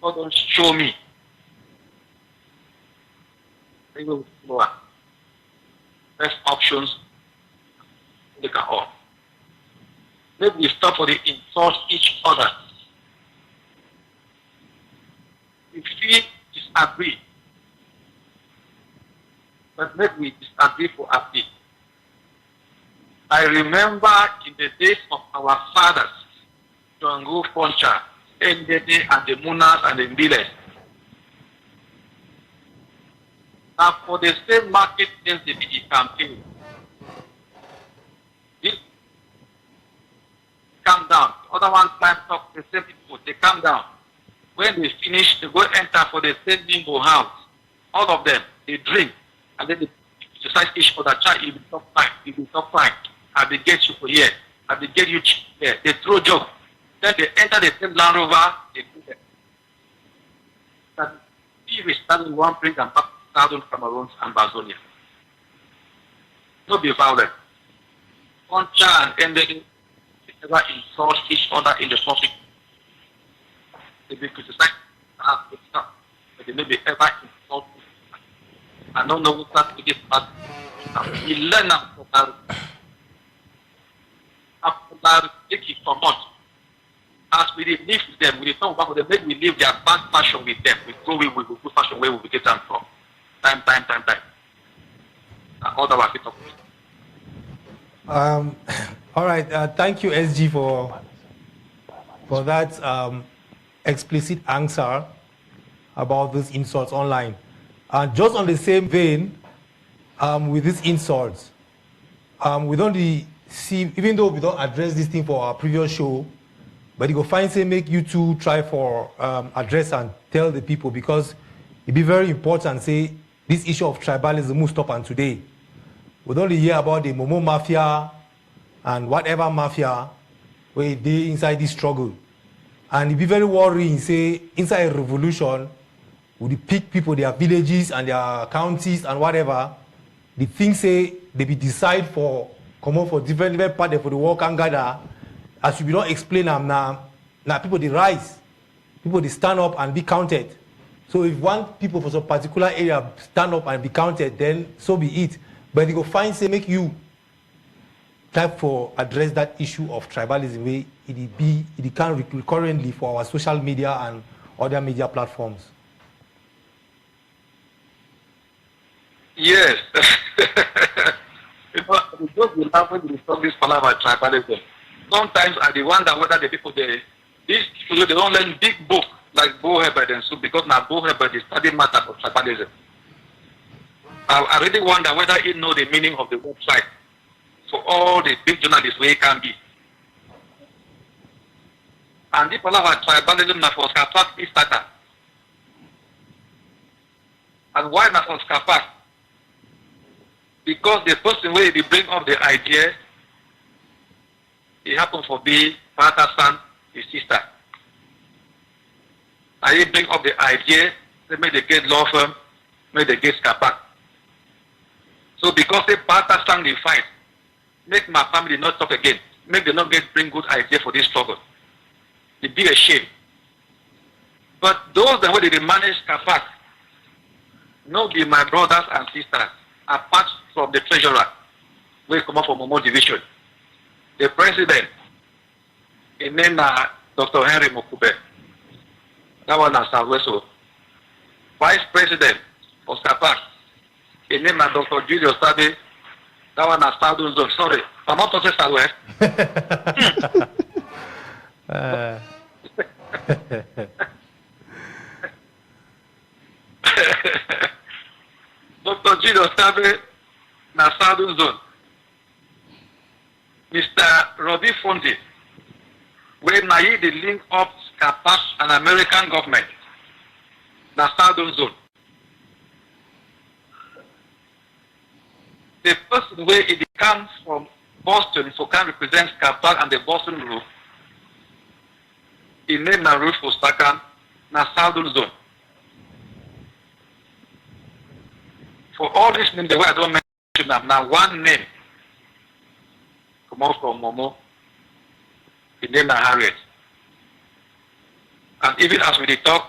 God don't show me. They will explore. Best options they can all. Maybe we stop for the insult each other. If we disagree, but maybe we disagree for a bit. I remember in the days of our fathers, Joango Foncha, NDD, and the Munas and the Mbiles. Now, for the same market since the BG campaign, this calm down. The other one time talk the same people, they calm down. When they finish, they go enter for the same bimbo house. All of them, they drink, and then they exercise each other. Child, you will talk fine, you will talk fine. And they get you for here, and they get you there. They throw joke. Then they enter the same Land Rover, they do that. That if we start with one bring them back to Southern Cameroon and Bazonia. Don't be violent. Concha and then never insult each other in the public. They be criticized, but they never ever insult. I don't know what that is, but we learn now from that. After that, they come out. As we live with them, we talk about them, maybe we live their bad fashion with them. We go with good fashion where we get them from. Time. all our people. All right. Thank you, SG, for that explicit answer about these insults online. And just on the same vein, with these insults, we don't see, even though we don't address this thing for our previous show, but you go find say make you two try for address and tell the people, because it be very important. Say this issue of tribalism will stop on today. We don't hear about the Momo Mafia and whatever mafia where they inside this struggle. And it be very worrying, say, inside a revolution, with the pick people, their villages and their counties and whatever, the things say they be decide for, come on for different parts for the work and gather, as you be not explain them now people they rise, people they stand up and be counted. So if one people for some particular area stand up and be counted, then so be it. But they go find say make you type for address that issue of tribalism where it can recurrently for our social media and other media platforms. Yes. We just will have when we talk this about tribalism. Sometimes I wonder whether the people they don't learn big book like Bo Herbert and so, because now Bo Herbert is studying matter of tribalism. I really wonder whether he know the meaning of the website for all the big journalists where it can be. And the people have tribalism now for Skapak is starter. And why not for Skapak? Because the person where they bring up the idea, it happens for be father, son, his sister. And he bring up the idea, they make the get law firm, make the get Skapak. So because the father, son, they fight, make my family not talk again, make them not bring good idea for this struggle. It be a shame. But those that way they manage Skapak, not be my brothers and sisters, apart from the treasurer, we come up from Momo Division. The president, his name Dr. Henry Mokube. That one is Southwest. Vice president of Skapak, his name is Dr. Julius Sabe. That one is Southern Zone. Sorry, I'm not talking Southwest. Dr. Julius Sabe, na Southern Zone. Mr. Robbie Fondi, when I the link up Skapak and American government, na Southern Zone. The person where it comes from Boston, so can represent Skapak and the Boston group, in name na Rufus Takan, na Southern Zone. For all these names, the way I don't mention them, now one name come out from Momo, the name na Harriet. And even as we talk,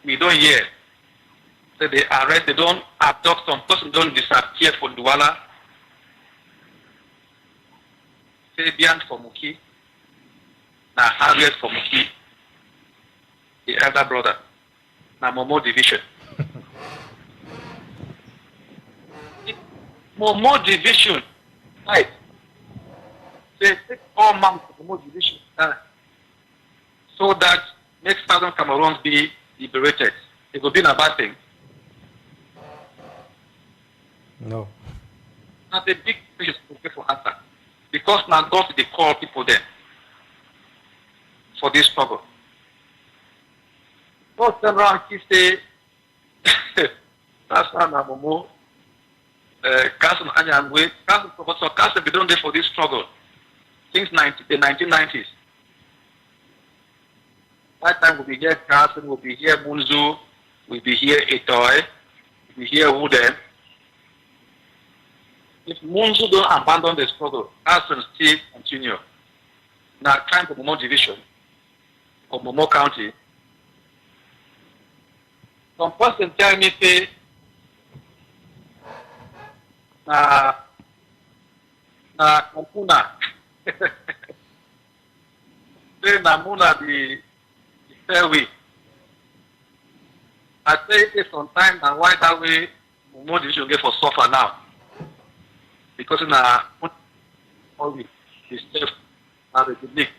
we don't hear. So they arrest, they don't abduct some person, don't disappear from Douala. Fabian from Muki, na Harriet from Muki, the elder brother, na Momo Division. Momo Division, right? They take all months of Momo Division so that next thousand Cameroons be liberated. It will be a bad thing. No. Not a big issue for answer. Because now God they call people there for this struggle. Don't turn around and say that's not Momo. Council Anyangwe, Council Professor Council be done there for this struggle since the 1990s. That time we'll be here Council, we'll be here Munzu, we'll be here Etoy, we'll be here Wooden. If Munzu don't abandon the struggle, Council still continue. Now trying for Momo Division or Momo County. Some person tell me say na Kampuna. Say na Muna the fairway. I say it sometime and why that way Momo Division get for suffer now. because in our only is safe as a unique.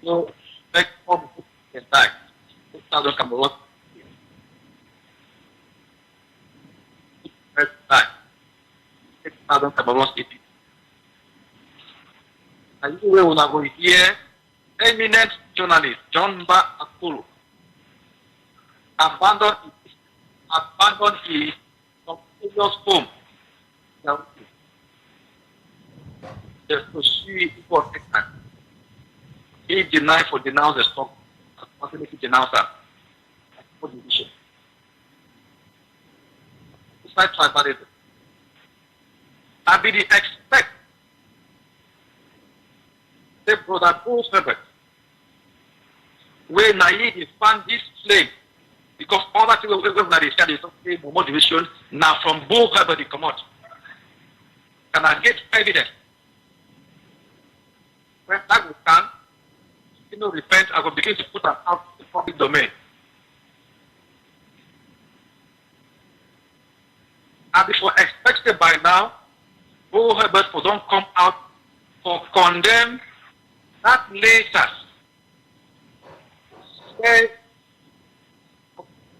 So make all people can die. 6,000 Cameroon. Die. 6,000 Cameroon people. And you will go here. Eminent journalist John Ba Akulu abandoned his previous home. The pursuit was taken. He denied for denounce the stock as possibility denouncer. Besides tribalism, I be the expect the brother Bruce Herbert where naive found this slave because other people when they said it's okay for motivation now from Bull Herbert they come out. Can I get evidence? When that will come, you know, repent, I will begin to put them out in the public domain. And before expected by now, Bull Herbert for don't come out for condemn that later say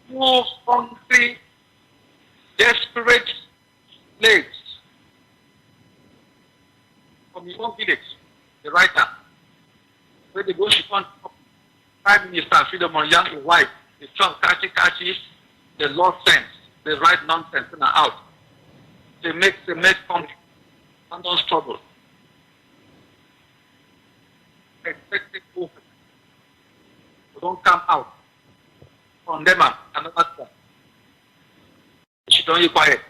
poor hungry, desperate slaves from his own village, the writer, where they go to Prime Minister Freedom on young wife, the strong catchy, the Lord sends, the right nonsense and out. They make country and don't struggle. Expected people don't come out on them and another time. She don't be quiet.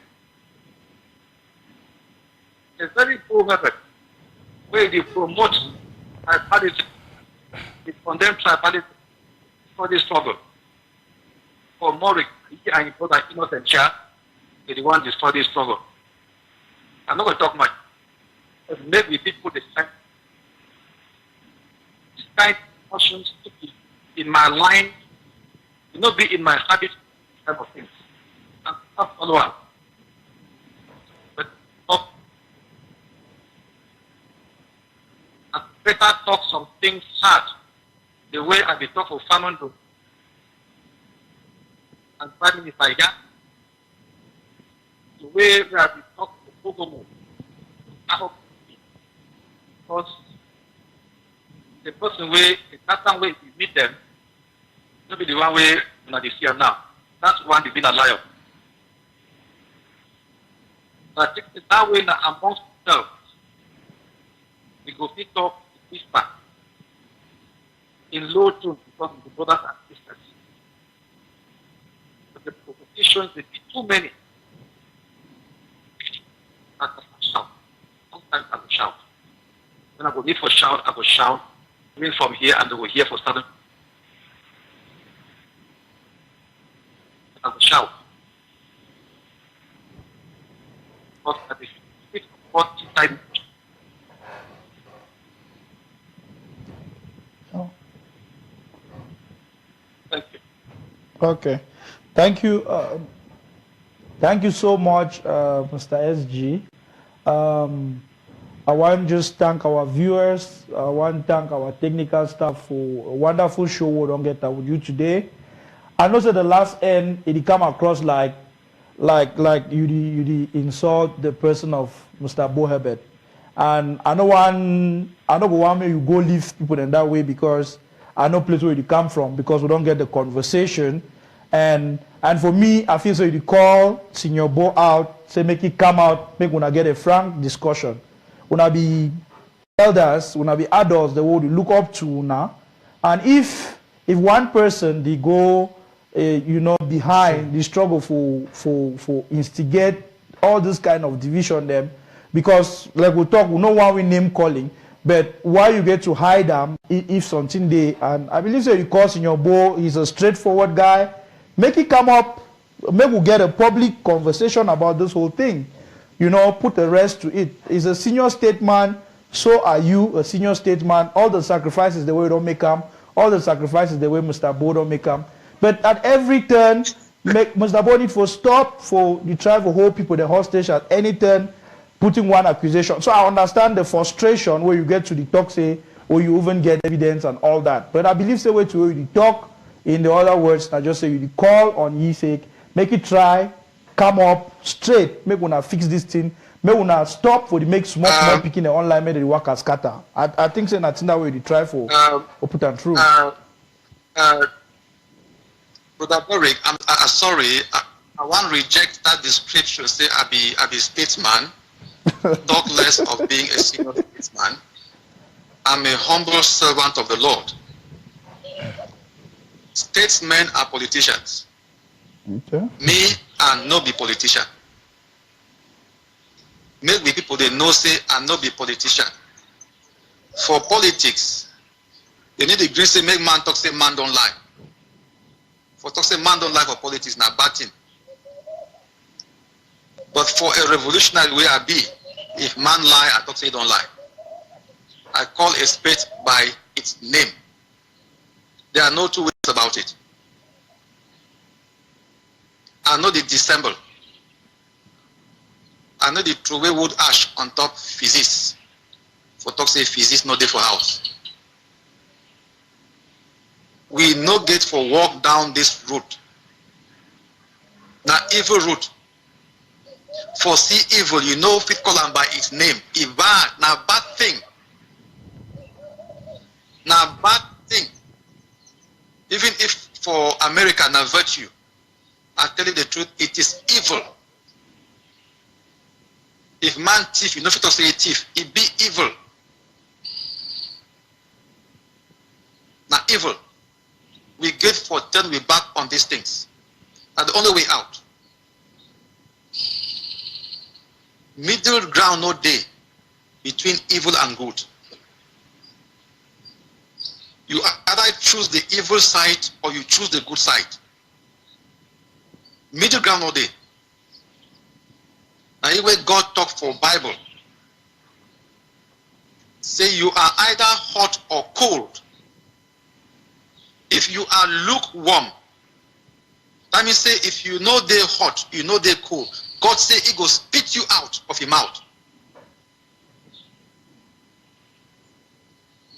It's very poor method where they promote tribalism, they condemn tribalism for this struggle. For more and important innocent child, they want to destroy this struggle. I'm not going to talk much. But maybe people decide emotions to be in my line, to not be in my habit type of things. And not follow up. But not and better talk some things hard. The way I be talk for famine to and Prime Minister Ida, the way I be talk for Bogomo. Because the person way, that time way you meet them, not be the one way they see them now. That's one they've been a liar. But that way now amongst themselves, we go pick up the whisper in low tone because of the brothers and sisters. But the provocations will be too many. I shout. Sometimes I will shout. When I go need for shout, I go shout. Even from here and they will hear for sudden. I will shout. Because at the speech of God inside me. Oh. Thank you. Okay. Thank you. Thank you so much, Mr. SG. I want to just thank our viewers. I want to thank our technical staff for a wonderful show we don't get with you today. I know that the last end it come across like you insult the person of Mr. Bo Herbert. And I know one you go leave people in that way because I know place where you come from because we don't get the conversation. And for me, I feel so you call Senior Bo out, say make it come out, make una get a frank discussion. Una be elders, una be adults, the world look up to now. And if one person they go, behind the struggle for instigate all this kind of division them, because like we talk, we know why we name calling, but why you get to hide them if something they, and I believe that you call Senior Bo, he's a straightforward guy. Make it come up, maybe we'll get a public conversation about this whole thing. Put a rest to it. He's a senior statesman, so are you a senior statesman. All the sacrifices the way we don't make them, all the sacrifices the way Mr. Bo don't make them. But at every turn, make Mr. Boni for stop for the try to hold people the hostage at any turn, putting one accusation. So I understand the frustration where you get to the talk say, or you even get evidence and all that. But I believe the way to where you talk, in the other words, I just say you call on ye sake, make it try, come up straight, make una fix this thing, make una stop for the make small picking the online made the work as scatter. I think say that's that way you try for put and through. Brother Derrick, I'm sorry. I want to reject that description. Say I be statesman. Talk less of being a senior statesman. I'm a humble servant of the Lord. Statesmen are politicians. Okay. Me and no be politician. Maybe people they know say and no be politician. For politics, they need to agree say make man talk say man don't lie. For talk say man don't lie for politics na bad thing. But for a revolutionary way I be, if man lie, I talk say don't lie. I call a spade by its name. There are no two ways about it. I know the dissemble. I know the throw away wood ash on top physics. For talk say physics no day for house. We no get for walk down this route. Now evil route. For see evil, you know fit call them by its name. If bad, now bad thing. Now bad thing. Even if for America now virtue, I tell you the truth, it is evil. If man thief, you know fit say thief, it be evil. Now evil. We get for turn we back on these things. That's the only way out. Middle ground no day between evil and good. You either choose the evil side or you choose the good side. Middle ground no day. Now here where God talk for Bible. Say you are either hot or cold. If you are lukewarm, that means say if you know they're hot, you know they're cold. God say he go spit you out of your mouth.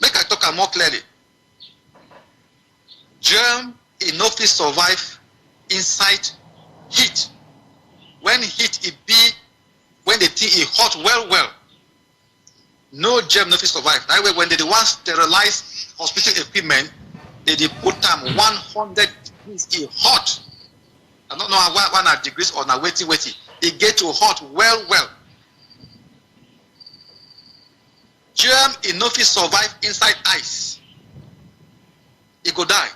Make I talk more clearly. Germ enough to survive inside heat. When heat it be, when the thing is hot well. No germ enough to survive. That way when they want sterilize hospital equipment, they put them 100 degrees is hot. I don't know one degrees or now waiting. It get to hot well. Germ enough to survive inside ice. It go die.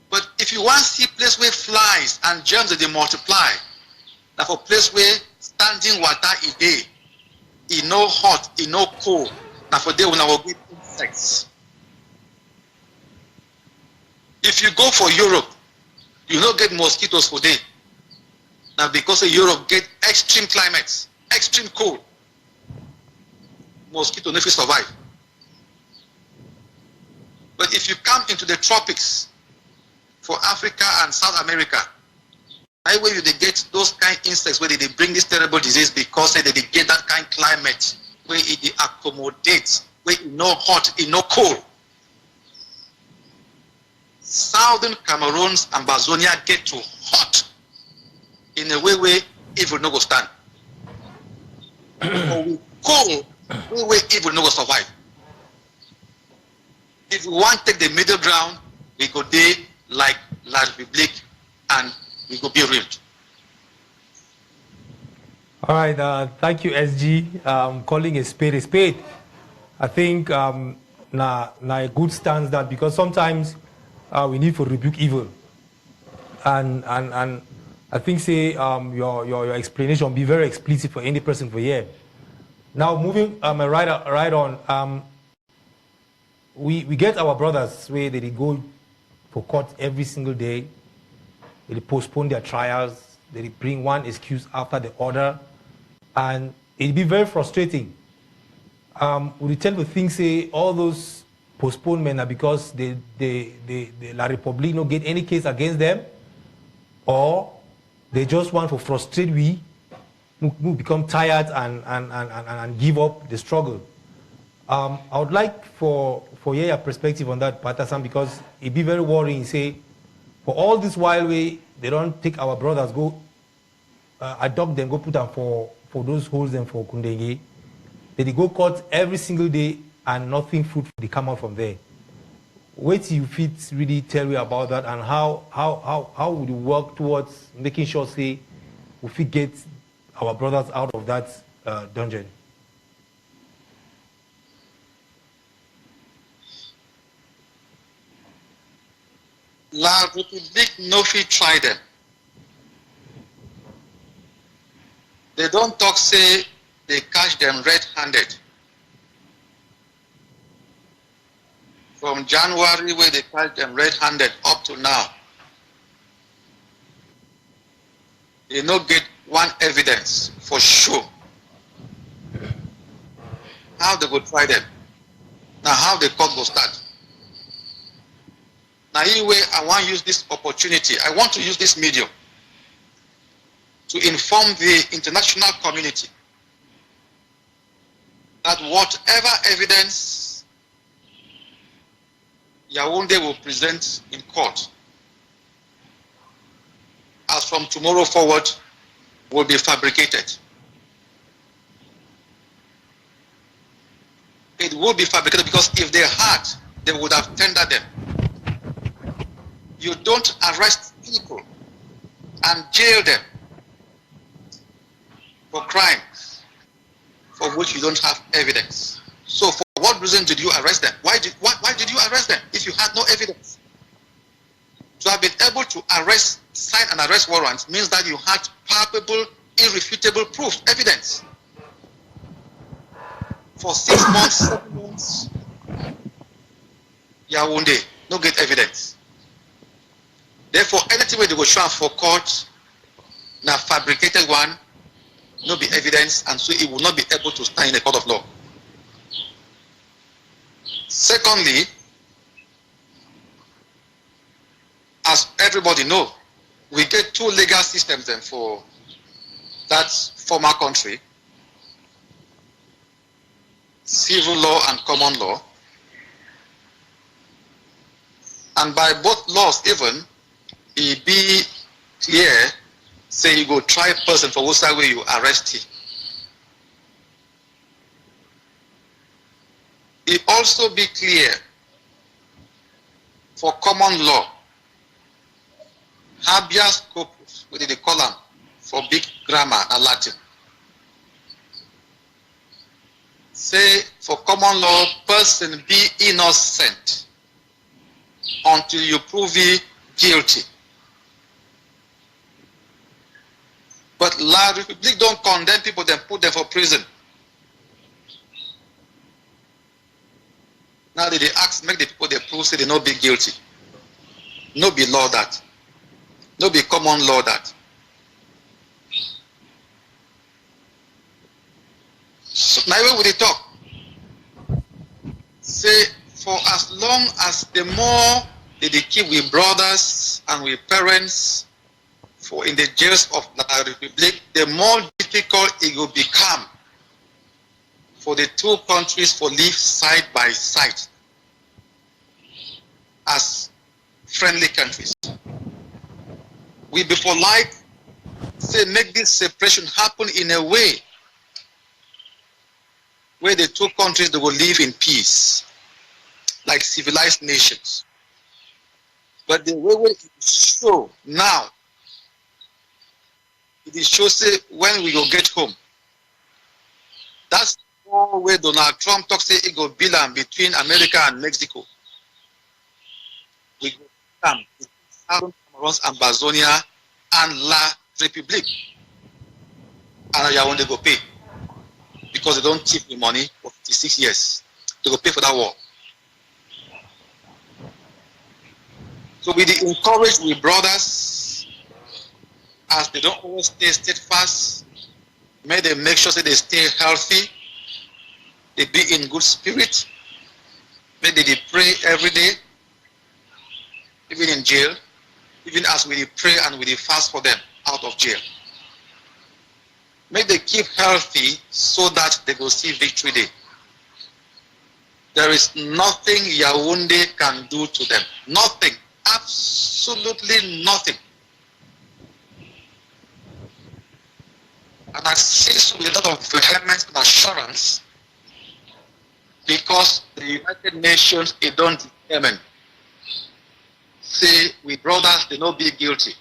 But if you want to see place where flies and germs they multiply, now for place where standing water is there, it no hot, it no cold. Now for there when I will get insects. If you go for Europe, you don't get mosquitoes for day. Now because of Europe get extreme climates, extreme cold, mosquito never survive. But if you come into the tropics, for Africa and South America, I way they get those kind of insects where they bring this terrible disease because they get that kind of climate where it accommodates, where it no hot, it no cold. Southern Cameroons and Bazonia get too hot in a way where evil no go stand. Or we cold where evil no go survive. If we want to take the middle ground, we go there like La Republic and we go be real. All right, thank you, SG. Calling a spade. I think na a good stance that because sometimes we need to rebuke evil, and I think say your explanation be very explicit for any person for here. Now moving right on. We get our brothers where they go for court every single day. They postpone their trials. They bring one excuse after the other, and it'd be very frustrating. We tend to think say all those postponement are because the La Republic no get any case against them, or they just want to frustrate we who become tired and give up the struggle. I would like for your perspective on that, Patasan, because it be very worrying. Say, for all this while they don't take our brothers, go adopt them, go put them for those holes and for Kundenge. They go court every single day and nothing fruitful they come out from there. What do you fit really tell you about that, and how would you work towards making sure, say, we get our brothers out of that dungeon? La République no fit try them. They don't talk say they catch them red-handed. From January where they catch them red-handed up to now, they no get one evidence for sure. How they go try them? Now how the court go start? Now anyway, I want to use this opportunity. I want to use this medium to inform the international community that whatever evidence Yaoundé will present in court, as from tomorrow forward, will be fabricated. It will be fabricated because if they had, they would have tendered them. You don't arrest people and jail them for crimes for which you don't have evidence. So for what reason did you arrest them? Why did you arrest them if you had no evidence? To have been able to sign an arrest warrant means that you had palpable, irrefutable proof, evidence. For 6 months, 7 months, Yaoundé, no get evidence. Therefore, anything where they go show for court, now fabricated one, no be evidence, and so it will not be able to stand in a court of law. Secondly, as everybody know, we get two legal systems then for that former country, civil law and common law. And by both laws even, it be clear, say you go try a person for what's way you arrest him. It also be clear for common law, habeas corpus, what they call them for big grammar and Latin. Say for common law, person be innocent until you prove he guilty. But La République don't condemn people, then put them for prison. Now they ask, make the people they prove, say they no be guilty. No be law that. No be common law that. So now where would they talk? Say for as long as the more they keep with brothers and with parents for in the jails of La République, the more difficult it will become for the two countries to live side by side as friendly countries. We before like say make this separation happen in a way where the two countries they will live in peace like civilized nations. But the way it show now, it is show say when we go get home. That's where Donald Trump talks say it go bill between America and Mexico. We go come between Cameroon's Ambazonia and La République. And Yaoundé go pay. Because they don't keep the money for 56 years. They go pay for that war. So we encourage we brothers, as they don't always stay steadfast, may they make sure that they stay healthy, they be in good spirit, may they pray every day, even in jail, even as we pray and we fast for them out of jail. Make them keep healthy so that they will see victory day. There is nothing Yaoundé can do to them. Nothing. Absolutely nothing. And I say so with a lot of vehement and assurance, because the United Nations, it don't determine. Say, we brothers, they not be guilty.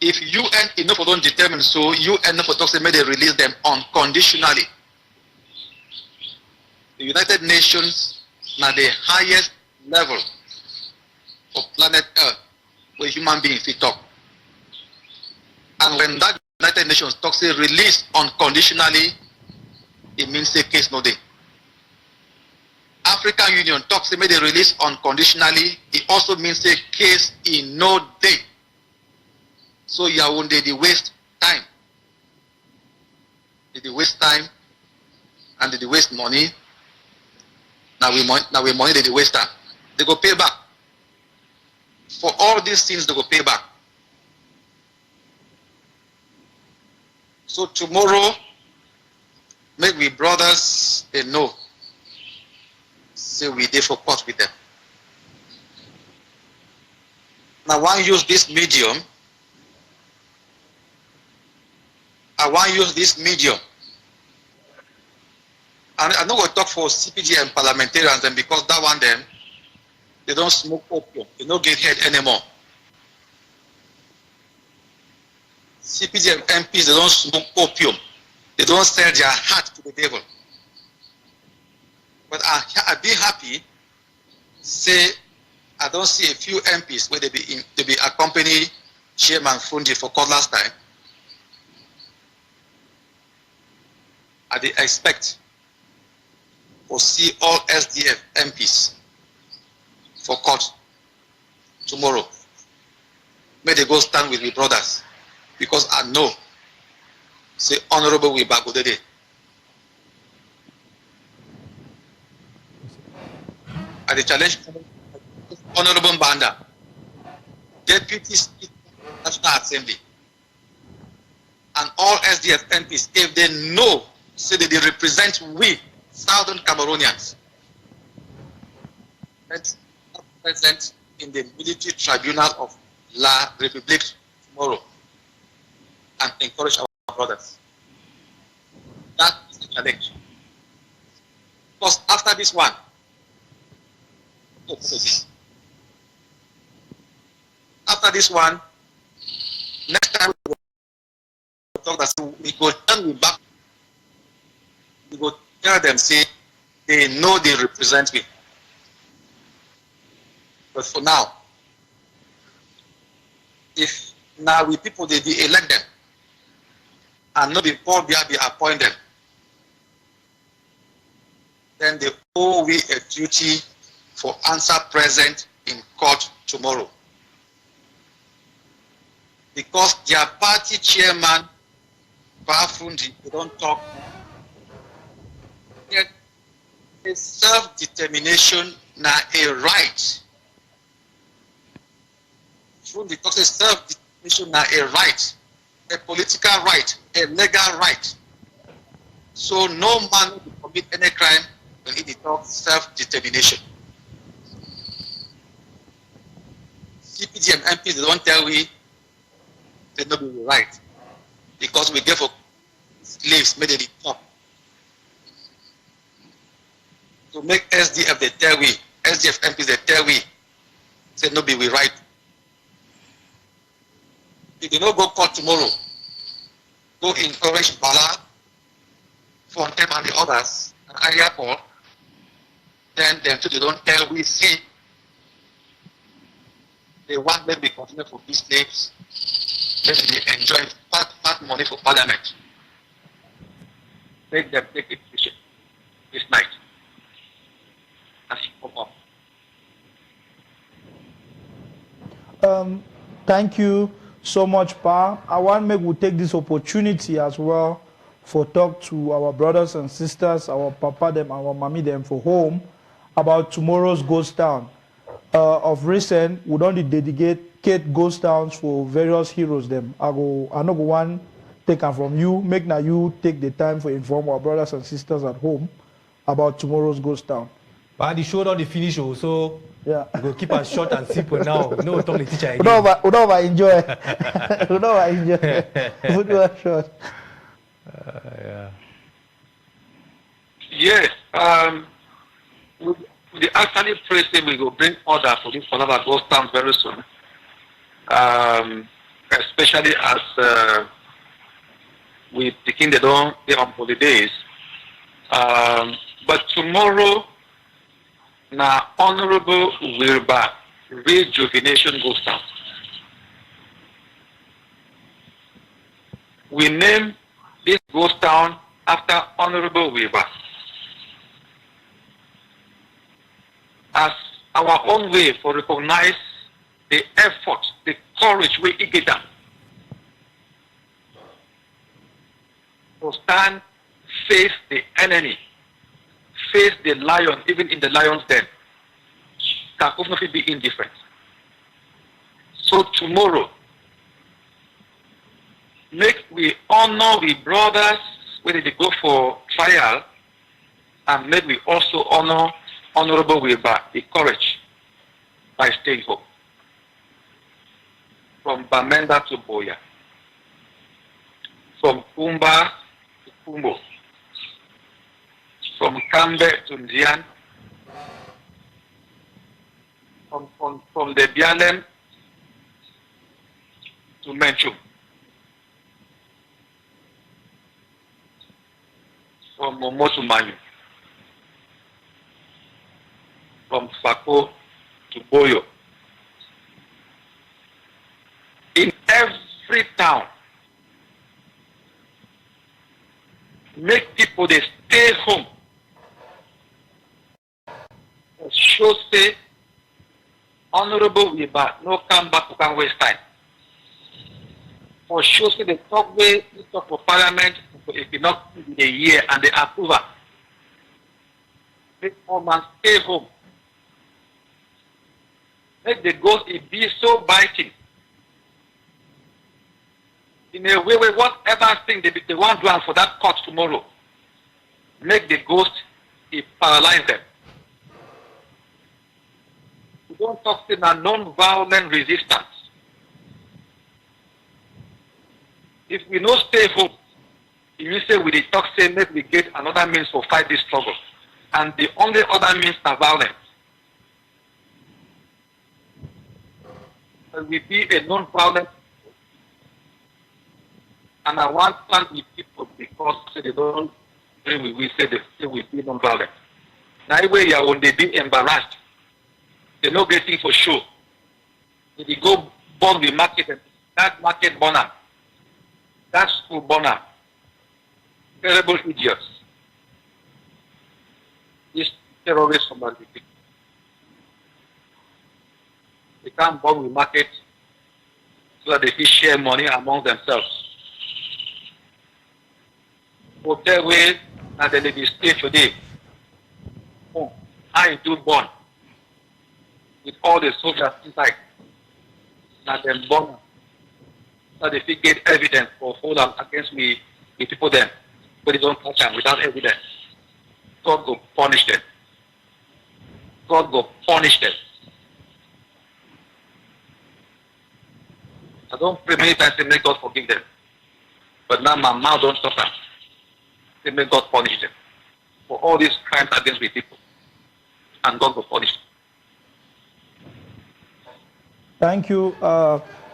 If UN enough don't determine, so UN for talks, may they release them unconditionally. The United Nations now the highest level of planet Earth where human beings fit talk. And when that United Nations talks say release unconditionally, it means a case no day. African Union talks say may they release unconditionally, it also means a case in no day. So Yaoundé they waste time. They waste time and they waste money. Now we money they waste time. They go pay back. For all these things they go pay back. So tomorrow, make we brothers they know. Say we dey for court with them. Now I want to use this medium. And I know we talk for CPG and parliamentarians, and because that one them, they don't smoke opium, they don't get head anymore. CPG and MPs, they don't smoke opium, they don't sell their heart to the devil. But I'd be happy, say, I don't see a few MPs where they be accompany Chairman Fundi for court last time. I expect or see all SDF MPs for court tomorrow. May they go stand with me brothers, because I know, say Honorable we back with the day. I challenge Honorable Banda, Deputy Speaker of the National Assembly, and all SDF MPs, if they know, say that they represent we, Southern Cameroonians, that's present in the military tribunal of La République tomorrow, and encourage our brothers. That is the challenge. Because after this one, next time we talk that we go turn back, we go tell them, say, they know they represent me. But for now, if now we people they elect them, and not before they be appointed, then they owe we a duty for answer present in court tomorrow. Because their party chairman, Fundi, they don't talk. Yet, a self-determination na a right. Fundi talks a self-determination na a right, a political right, a legal right. So no man will commit any crime when he talks self-determination. CPG and MPs, they don't tell we they not be right, because we gave for slaves made it top. To make SDF they tell we, SDF MPs they tell we, say no be we right. If they don't go court tomorrow, go encourage Bala, Fontem and the others, and Ayapol, then them too they don't tell we, see, they want them to continue for these slaves. Let them enjoy fat money for parliament. Make them take a decision this night. As you come up. Thank you so much, Pa. I want to make we take this opportunity as well for talk to our brothers and sisters, our papa them, our mommy them for home about tomorrow's ghost town. of recent, we don't dedicate ghost towns for various heroes them. I no go one take them from you. Make now you take the time for inform our brothers and sisters at home about tomorrow's ghost town. But the show don't finish, so yeah, we go keep us short and simple now. No, talk the teacher again. We don't enjoy. We don't enjoy. We do it short. Yeah. Yes. We actually pray say we will bring order for this Palava ghost town very soon. Especially as we begin they on holidays. But tomorrow, now Honorable Wilbur Rejuvenation Ghost Town. We name this ghost town after Honorable Wilbur as our own way for recognize the effort, the courage we get down to stand, face the enemy, face the lion, even in the lion's den. Can often be indifferent. So tomorrow, make we honor we brothers when they go for trial, and make we also honor Honorable Wilbur, the courage, by staying home. From Bamenda to Boya, from Kumba to Kumbo, from Kambe to Ndian, from the Bialem to Menchum, from Momo to Manu, from Fako to Boyo. In every town, make people they stay home. Show say, Honorable Wilbur, no come back to can waste time. For sure say the talk way, the talk for parliament, if it not in a year and the approval. Make all man stay home. Make the ghost it be so biting. In a way, whatever thing they want to do for that court tomorrow, make the ghost it paralyze them. We don't talk about non-violent resistance. If we no stay home, if you say we dey talk say make we get another means to fight this struggle, and the only other means are violence. And we be a non-violent. And I want to thank the people because they don't agree with we say they will be non-violent. Now anyway, when they be embarrassed, they no getting for sure. If they go burn the market and that market burner, that school burner, terrible idiots. These terrorists from the people. They can't burn the market so that they can share money among themselves. Hotel way and then they stay today. Oh, I do burn with all the soldiers inside. And then burn so they can get evidence for hold them against me, the people then. But they don't touch them without evidence. God will punish them. God will punish them. I don't pray many times to make God forgive them. But now my mouth don't stop them. They may God punish them for all these crimes against the people. And God will punish them.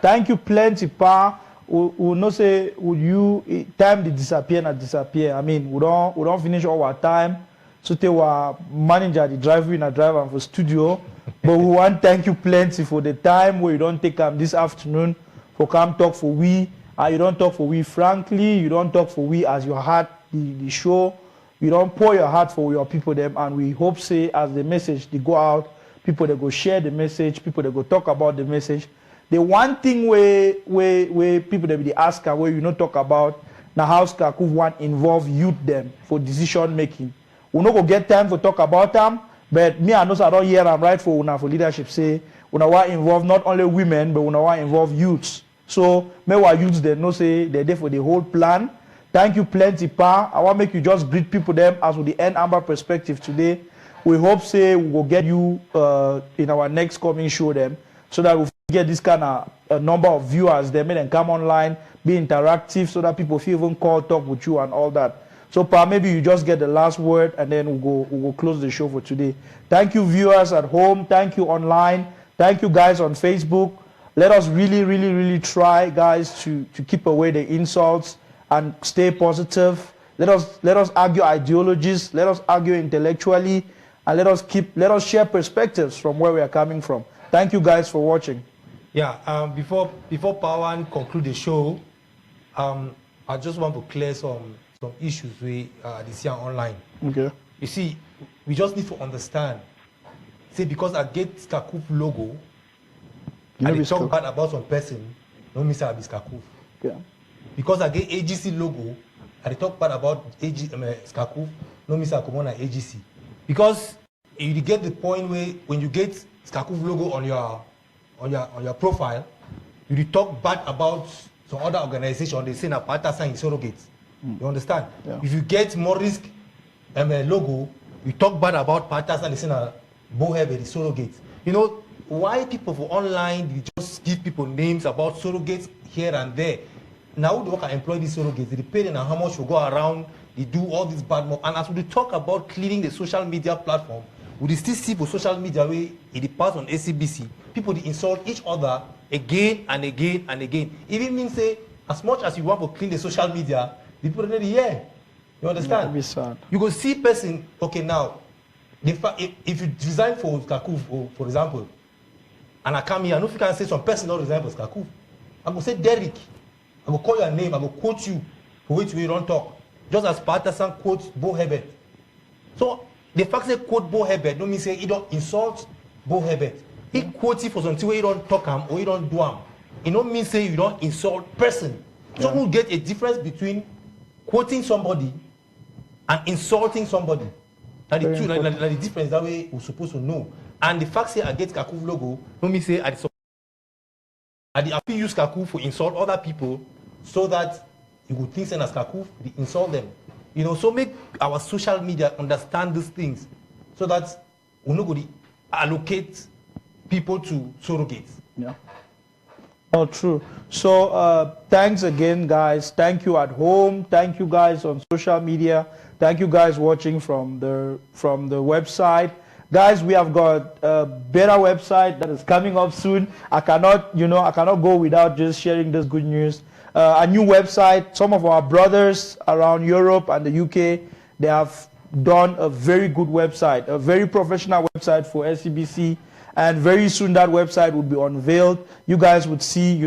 Thank you plenty, Pa. We no say would you time to disappear and disappear. I mean, we don't finish all our time. So they were manager the driver in a driver for studio. But we want thank you plenty for the time where you don't take this afternoon for come talk for we. You don't talk for we frankly, you don't talk for we as your heart the show. You don't pour your heart for your people them, and we hope say as the message they go out, people they go share the message, people they go talk about the message. The one thing where people they ask where you not talk about now how Kaku want involve youth them for decision making. We not go get time for talk about them, But me, I know I don't hear I'm right for una for leadership say una want involve not only women but una want involve youths. So me wa youths they know say they're there for the whole plan. Thank you plenty pa. I want make you just greet people them as with the end Amba perspective today. We hope say we will get you in our next coming show them so that we get this kind of a number of viewers them and come online, be interactive so that people feel even call, talk with you and all that. So pa, maybe you just get the last word and then we'll close the show for today. Thank you viewers at home. Thank you online. Thank you guys on Facebook. Let us really try guys to keep away the insults and stay positive. Let us argue ideologies. Let us argue intellectually. And let us share perspectives from where we are coming from. Thank you guys for watching. Yeah, before Pawan conclude the show, I just want to clear some issues we this year online. Okay. You see, we just need to understand. Say because I get Skakuf logo, and they talk bad about some person, no mean say I be Skakuf. Yeah. Because I get AGC logo, and they talk bad about Skakuf, no mean say I come on AGC. Because you get the point where when you get Skakuf logo on your profile, you talk bad about some other organization. They say na Patasan is surrogates. You understand? Yeah. If you get Morisk logo, you talk bad about Patasan. They say na Bohebe is surrogates. You know why people for online you just give people names about surrogates here and there. Now they can employ these surrogates. They pay them how much will go around. They do all this bad mob. And as we talk about cleaning the social media platform, we still see for social media where it pass on ACBC, people they insult each other again and again and again. Even means say, as much as you want to clean the social media, the people are here. You understand? Yeah, you go see person, okay now, if you resign for Skakuf, for example, and I come here, I know if you can say some person don't resign for Skakuf, I go say Derrick, I go call your name, I go quote you for which we don't talk. Just as Patterson quotes Bo Herbert. So the fact that quote Bo Herbert don't mean say he don't insult Bo Herbert. He quotes it for something where you don't talk him or you don't do him. It don't mean say you don't insult person. Yeah. So we'll get a difference between quoting somebody and insulting somebody. Like the difference that way we're supposed to know. And the fact say I get Skakuf logo, don't mean say I use Skakuf for insult other people so that you would think as Skakuf, they insult them. You know, so make our social media understand these things so that we're not going to allocate people to surrogates. Yeah. Oh, true. So thanks again, guys. Thank you at home. Thank you guys on social media. Thank you guys watching from the website. Guys, we have got a better website that is coming up soon. I cannot go without just sharing this good news. A new website. Some of our brothers around Europe and the UK, they have done a very good website, a very professional website for SCBC. And very soon that website will be unveiled. You guys would see,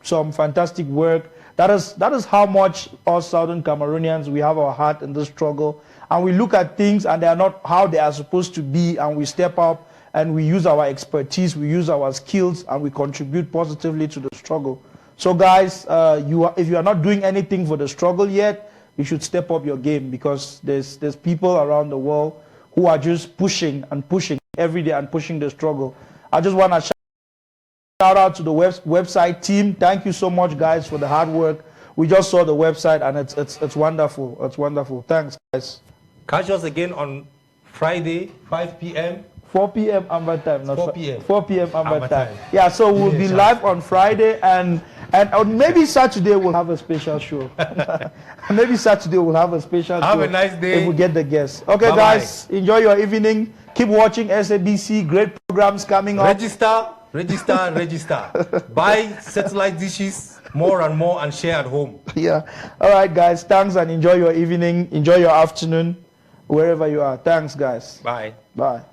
some fantastic work. That is how much us Southern Cameroonians, we have our heart in this struggle. And we look at things and they are not how they are supposed to be, and we step up and we use our expertise, we use our skills, and we contribute positively to the struggle. So guys, if you are not doing anything for the struggle yet, you should step up your game, because there's people around the world who are just pushing and pushing every day and pushing the struggle. I just want to shout out to the website team. Thank you so much, guys, for the hard work. We just saw the website and it's wonderful. It's wonderful. Thanks, guys. Catch us again on Friday, 5 p.m. 4 p.m. Amba time. 4 p.m. 4 p.m. Amba time. Yeah, so we'll be live on Friday, and maybe Saturday we'll have a special show. Maybe Saturday we'll have a special show. Have a nice day. If we get the guests. Okay, Bye-bye. guys, enjoy your evening. Keep watching SABC. Great programs coming up. Register. Buy satellite dishes more and more and share at home. Yeah. All right, guys. Thanks, and enjoy your evening. Enjoy your afternoon, wherever you are. Thanks, guys. Bye. Bye.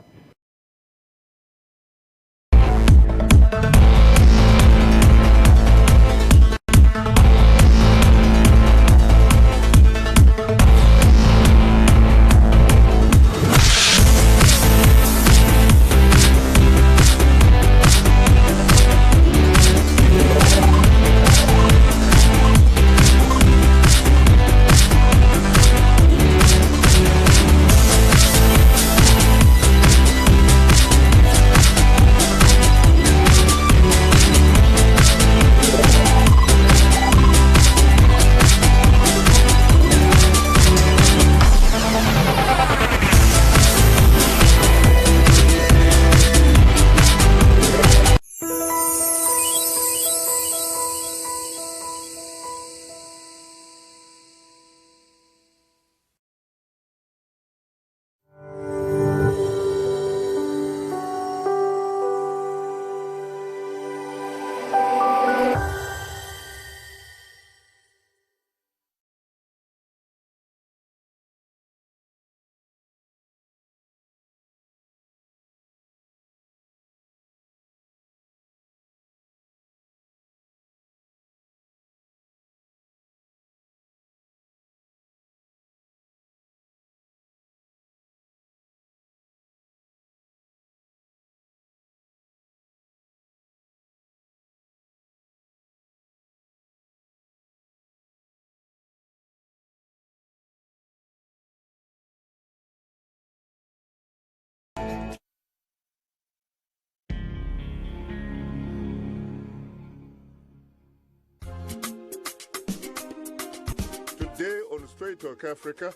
Straight Talk Africa,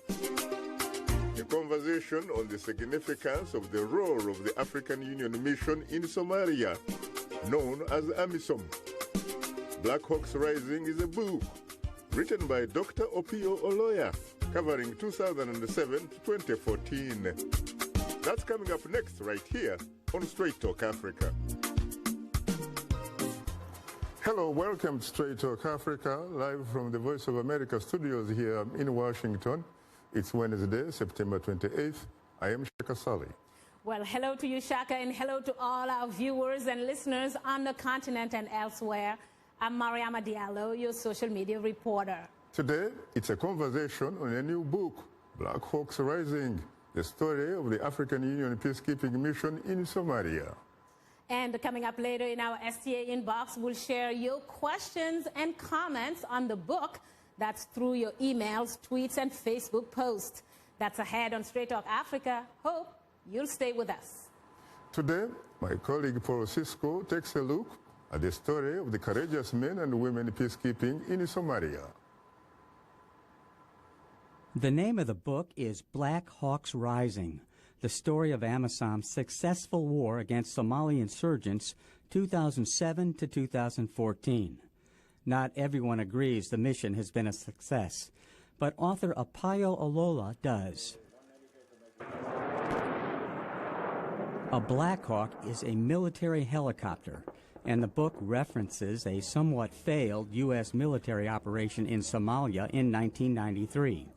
a conversation on the significance of the role of the African Union mission in Somalia, known as AMISOM. Black Hawks Rising is a book written by Dr. Opio Oloya, covering 2007 to 2014. That's coming up next right here on Straight Talk Africa. Hello, welcome to Straight Talk Africa, live from the Voice of America studios here in Washington. It's Wednesday, September 28th. I am Shaka Sali. Well, hello to you, Shaka, and hello to all our viewers and listeners on the continent and elsewhere. I'm Mariama Diallo, your social media reporter. Today, it's a conversation on a new book, Black Hawks Rising, the story of the African Union peacekeeping mission in Somalia. And coming up later in our STA inbox, we'll share your questions and comments on the book. That's through your emails, tweets, and Facebook posts. That's ahead on Straight Talk Africa. Hope you'll stay with us. Today, my colleague Paul Cisco takes a look at the story of the courageous men and women peacekeeping in Somalia. The name of the book is Black Hawks Rising, the story of AMISOM's successful war against Somali insurgents 2007 to 2014. Not everyone agrees the mission has been a success, but author Apayo Olola does. A Black Hawk is a military helicopter, and the book references a somewhat failed U.S. military operation in Somalia in 1993.